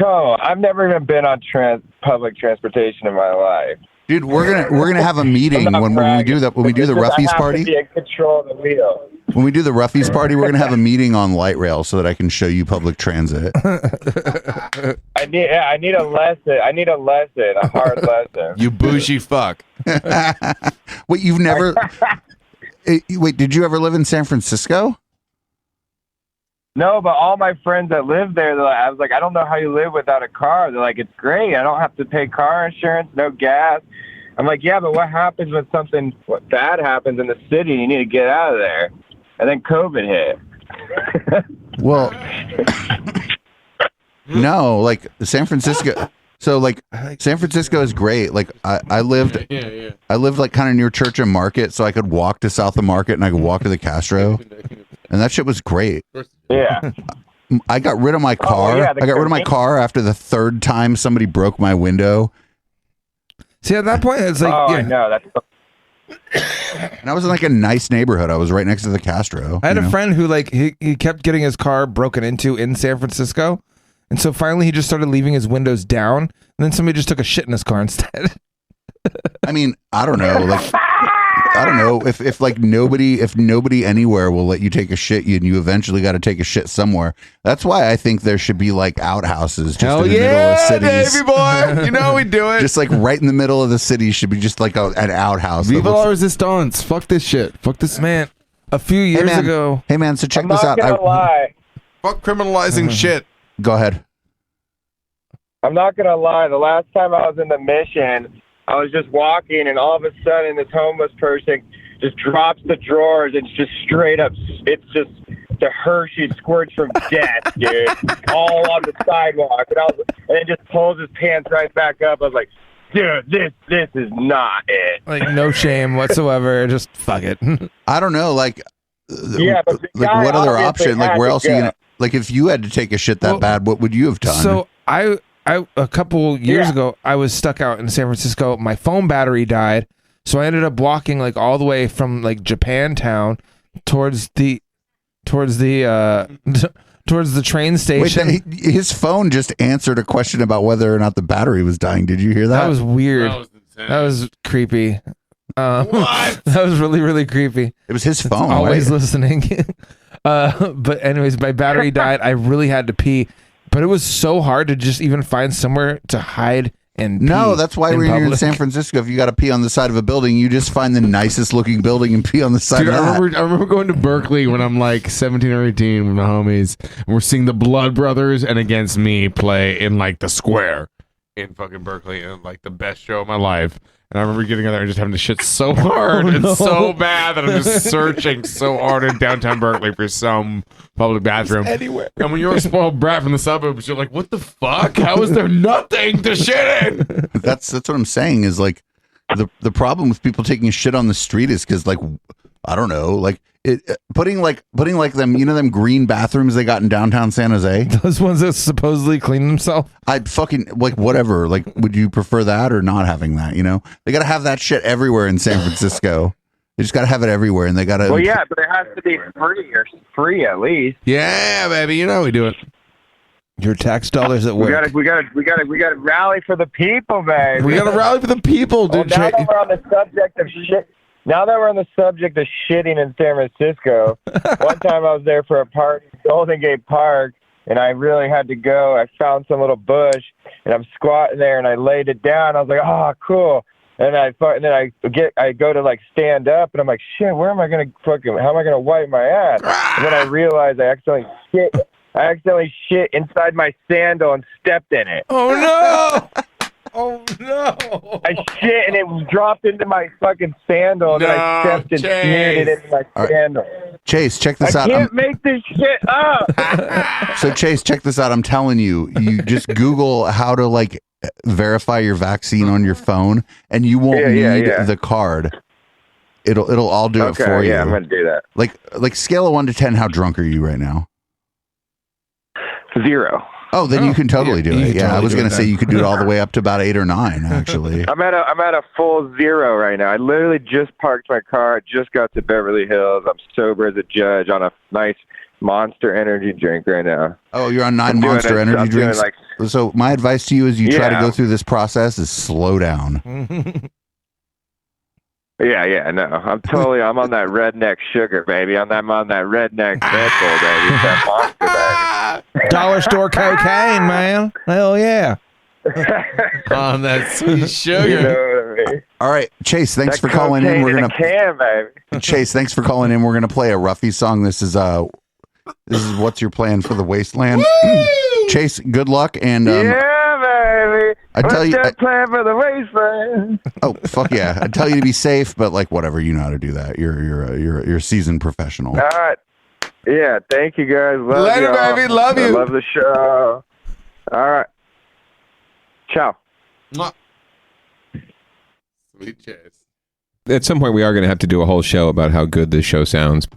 S12: Oh, I've never even been on public transportation in my life.
S3: Dude, we're gonna have a meeting when we do that. When we do the Roughies party.
S12: Be in control of the wheel.
S3: When we do the Roughies party, we're gonna have a meeting on light rail so that I can show you public transit.
S12: I need a lesson. I need a hard lesson.
S8: You bougie fuck.
S3: Wait, you've never? Wait, did you ever live in San Francisco?
S12: No, but all my friends that live there, I was like, I don't know how you live without a car. They're like, it's great. I don't have to pay car insurance, no gas. I'm like, yeah, but what happens when something bad happens in the city? You need to get out of there. And then COVID hit.
S3: Well, no, like San Francisco. So like San Francisco is great. Like I lived like kind of near Church and Market, so I could walk to South of Market and I could walk to the Castro, and that shit was great.
S12: Yeah.
S3: I got rid of my car. I got rid of my car after the third time somebody broke my window.
S5: See, at that point, it's like,
S12: I know that's.
S3: And I was in like a nice neighborhood. I was right next to the Castro.
S5: I had a friend who like he kept getting his car broken into in San Francisco, and so finally he just started leaving his windows down, and then somebody just took a shit in his car instead.
S3: I mean, I don't know. Like, I don't know if nobody anywhere will let you take a shit, and you eventually got to take a shit somewhere. That's why I think there should be like outhouses just in the middle of cities.
S8: Davey boy, you know we do it.
S3: Just like right in the middle of the city should be just like an outhouse.
S8: Viva la resistance. Fuck this shit. Fuck this
S5: man. A few years ago.
S3: Hey man, so check
S12: I'm
S3: this
S12: not
S3: out.
S12: gonna lie.
S8: Fuck criminalizing shit.
S3: Go ahead.
S12: I'm not gonna lie. The last time I was in the Mission, I was just walking, and all of a sudden, this homeless person just drops the drawers, and it's just straight up. It's just the Hershey squirts from death, dude, all on the sidewalk, and it just pulls his pants right back up. I was like, dude, this is not it.
S5: Like no shame whatsoever. Just fuck it.
S3: I don't know. Like,
S12: yeah, but
S3: like what other option? Like, where else are you
S12: go.
S3: gonna? Like, if you had to take a shit that bad, what would you have done?
S5: So I a couple years ago, I was stuck out in San Francisco. My phone battery died, so I ended up walking like all the way from like Japantown towards the train station.
S3: Wait, his phone just answered a question about whether or not the battery was dying. Did you hear that?
S5: That was weird. That was creepy. What? That was really, really creepy.
S3: It was his phone.
S5: Always
S3: right?
S5: listening. But anyways, my battery died. I really had to pee, but it was so hard to just even find somewhere to hide and pee.
S3: No, that's why when you're in
S5: public.
S3: San Francisco, if you got to pee on the side of a building, you just find the nicest looking building and pee on the side
S8: Dude,
S3: of that.
S8: I remember going to Berkeley when I'm like 17 or 18 with my homies, and we're seeing the Blood Brothers and Against Me play in like the square in fucking Berkeley, and like the best show of my life. And I remember getting in there and just having to shit so hard and so bad that I'm just searching so hard in downtown Berkeley for some public bathroom.
S5: Anywhere.
S8: And when you're a spoiled brat from the suburbs, you're like, what the fuck? How is there nothing to shit in?
S3: That's what I'm saying is like the problem with people taking a shit on the street is because like I don't know, like putting like them, you know, them green bathrooms they got in downtown San Jose.
S5: Those ones that supposedly clean themselves.
S3: I'd fucking like whatever. Like, would you prefer that or not having that? You know, they got to have that shit everywhere in San Francisco. They just got to have it everywhere, and they got to.
S12: Well, yeah, but it has to be free at least.
S8: Yeah, baby, you know we do it.
S5: Your tax dollars at work.
S12: We gotta rally for the people, man.
S8: We gotta rally for the people, dude.
S12: Now that we're on the subject of shit. Now that we're on the subject of shitting in San Francisco, one time I was there for a party, Golden Gate Park, and I really had to go. I found some little bush, and I'm squatting there, and I laid it down. I was like, oh, cool. And then I go to like stand up, and I'm like, shit, how am I gonna wipe my ass? And then I realized I accidentally shit inside my sandal and stepped in it.
S5: Oh no! Oh no!
S12: I shit and it dropped into my fucking sandal, and then I stepped and smeared it into my sandal.
S3: Chase, check this out.
S12: I can't make this shit up.
S3: So Chase, check this out. I'm telling you, you just Google how to like verify your vaccine on your phone, and you won't need the card. It'll all do it for you.
S12: Yeah, I'm gonna do that.
S3: Like scale of 1 to 10, how drunk are you right now?
S12: 0.
S3: Oh, then you can totally do it. Yeah, I was gonna say you could do it all the way up to about 8 or 9, actually.
S12: I'm at a full 0 right now. I literally just parked my car, just got to Beverly Hills. I'm sober as a judge on a nice Monster Energy drink right now.
S3: Oh, you're on 9 Monster Energy drinks. So my advice to you as you try to go through this process is slow down.
S12: Yeah, no. I'm on that redneck sugar, baby. I'm on that redneck Red Bull, baby. That Monster, baby.
S5: Dollar store cocaine, man. Hell yeah.
S8: On that sweet sugar.
S12: You know what I mean?
S3: All right, Chase, thanks for calling in. We're gonna
S12: baby.
S3: Chase, thanks for calling in. We're gonna play a Ruffy song. This is What's Your Plan for the Wasteland. Chase, good luck and
S12: baby.
S3: I tell you,
S12: plan for the wasteland.
S3: Oh fuck yeah! I tell you to be safe, but like whatever, you know how to do that. You're a seasoned professional.
S12: All right. Yeah, thank you guys. Love
S8: Later,
S12: y'all.
S8: baby. Love you.
S12: I love the show. All right. Ciao.
S8: Sweet Chase.
S13: At some point, we are going to have to do a whole show about how good this show sounds.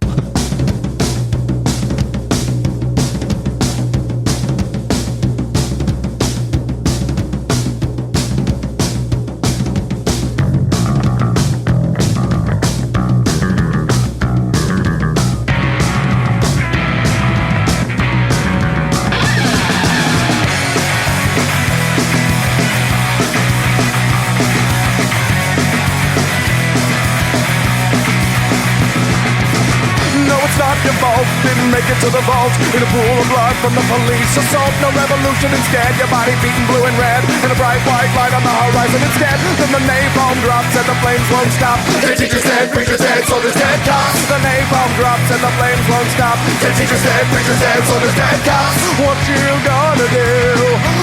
S2: Didn't make it to the vault in a pool of blood from the police assault. No revolution, instead your body beaten blue and red, and a bright white light on the horizon instead. Then the napalm drops and the flames won't stop. The teacher's dead, preacher's dead, soldiers dead, cops. The napalm drops and the flames won't stop. The teacher's dead, preacher's dead, soldiers dead, cops. What you gonna do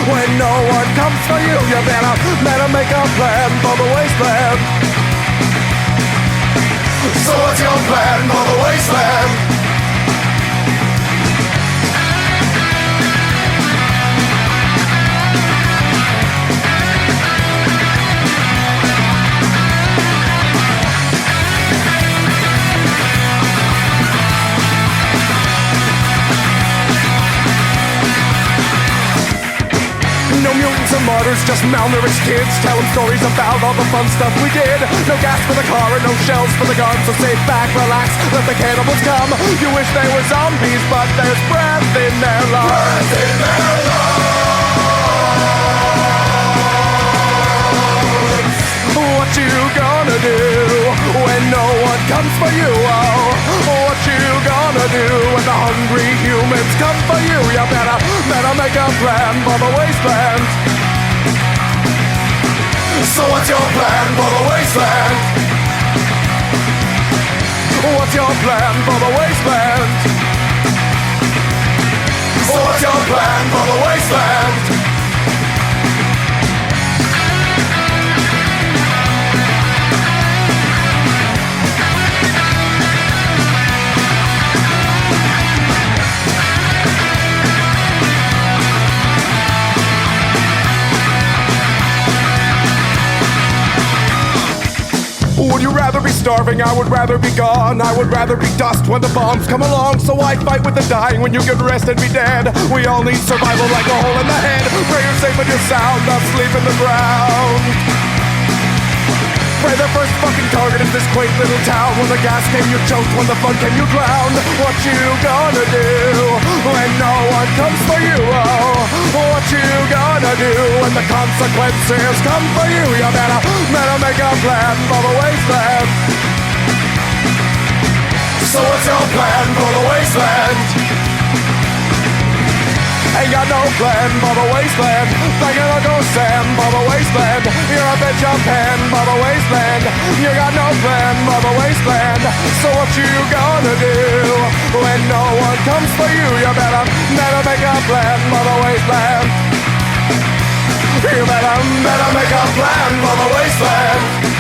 S2: when no one comes for you? You better make a plan for the wasteland. So what's your plan for the wasteland? No mutants and martyrs, just malnourished kids telling stories about all the fun stuff we did. No gas for the car and no shells for the gun, so sit back, relax, let the cannibals come. You wish they were zombies, but there's breath in their lungs. Breath in their lungs. What you gonna do when no one comes for you? Oh, what you gonna do when the hungry humans come for you? You better make a plan for the wasteland. So what's your plan for the wasteland? What's your plan for the wasteland? What's your plan for the wasteland? Would you rather be starving? I would rather be gone. I would rather be dust when the bombs come along. So I fight with the dying when you get rest and be dead. We all need survival like a hole in the head. Pray you're safe and you're sound, not sleep in the ground. Pray the first fucking target is this quaint little town. When the gas came you choked, when the fun came you drowned. What you gonna do when no one comes for you? Oh, what you gonna do when the consequences come for you? You better make a plan for the wasteland. So what's your plan for the wasteland? Ain't got no plan for the wasteland. Thinking Uncle Sam for the wasteland. You're a bitch of pen for the wasteland. You got no plan for the wasteland. So what you gonna do when no one comes for you? You better make a plan for the wasteland. You better make a plan for the wasteland.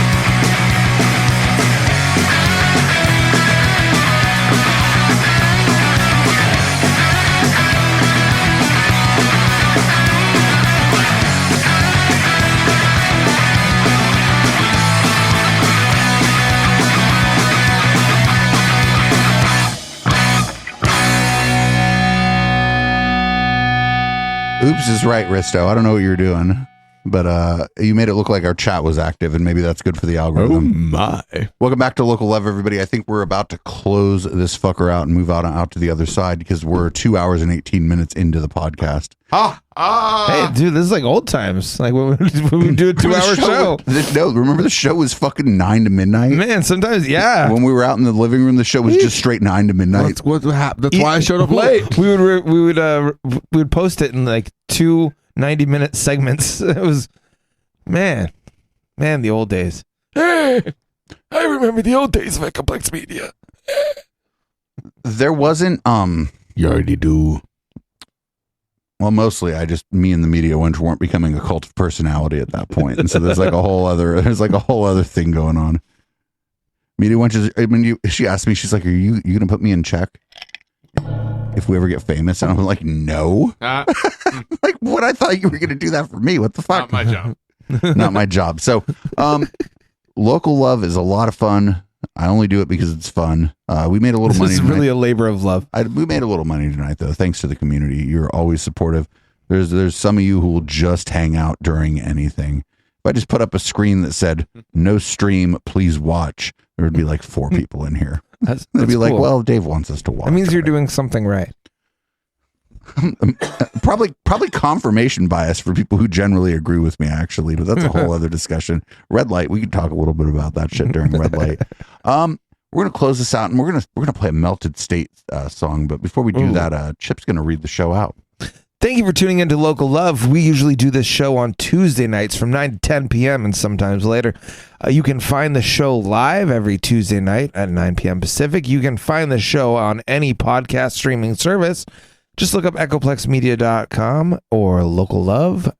S3: Loops is right, Risto. I don't know what you're doing, but you made it look like our chat was active, and maybe that's good for the algorithm.
S8: Oh my!
S3: Welcome back to Local Love, everybody. I think we're about to close this fucker out and move out to the other side because we're 2 hours and 18 minutes into the podcast.
S5: Hey, dude, this is like old times. Like when we do a 2-hour show.
S3: No, remember the show was fucking 9 to midnight?
S5: Man, sometimes, yeah.
S3: When we were out in the living room, the show was just straight 9 to midnight.
S8: What happened? That's why I showed up late.
S5: We would post it in like 2 90-minute segments. It was, man, the old days.
S10: Hey, I remember the old days of Ecomplex Media.
S3: There wasn't,
S8: You already do.
S3: Well, mostly me and the media wench weren't becoming a cult of personality at that point. And so there's like a whole other thing going on. Media wench she asked me, she's like, are you going to put me in check if we ever get famous? And I'm like, no. Like, what? I thought you were going to do that for me. What the fuck?
S8: Not my job.
S3: Not my job. So, Local Love is a lot of fun. I only do it because it's fun. We made a little money.
S5: This is really a labor of love.
S3: We made a little money tonight, though, thanks to the community. You're always supportive. There's some of you who will just hang out during anything. If I just put up a screen that said, no stream, please watch, there would be like 4 people in here.
S5: They'd
S3: be like,
S5: cool.
S3: well, Dave wants us to watch.
S5: That means you're doing something right.
S3: Probably confirmation bias for people who generally agree with me, actually, but that's a whole other discussion. Red light, we could talk a little bit about that shit during red light. We're gonna close this out, and we're gonna play a Melted State song. But before we do that, Chip's gonna read the show out.
S5: Thank you for tuning into Local Love. We usually do this show on Tuesday nights from 9 to 10 p.m. and sometimes later. You can find the show live every Tuesday night at 9 p.m. Pacific. You can find the show on any podcast streaming service. Just look up echoplexmedia.com or Local Love.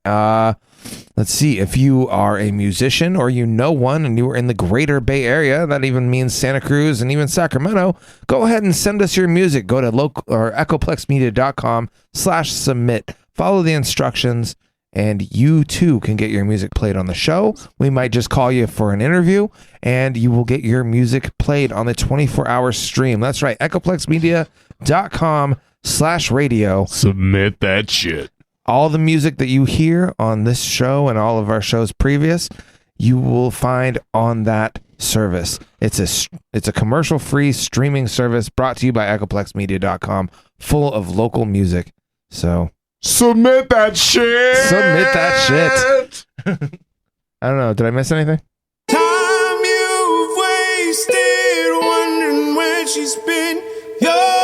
S5: Let's see. If you are a musician or you know one and you are in the greater Bay Area, that even means Santa Cruz and even Sacramento, go ahead and send us your music. Go to echoplexmedia.com/submit. Follow the instructions and you too can get your music played on the show. We might just call you for an interview and you will get your music played on the 24-hour stream. That's right. echoplexmedia.com/radio.
S8: Submit that shit.
S5: All the music that you hear on this show and all of our shows previous, you will find on that service. It's a commercial-free streaming service brought to you by echoplexmedia.com, full of local music. So
S8: submit that shit.
S5: Submit that shit. I don't know. Did I miss anything?
S2: Time you've wasted wondering where she's been. You're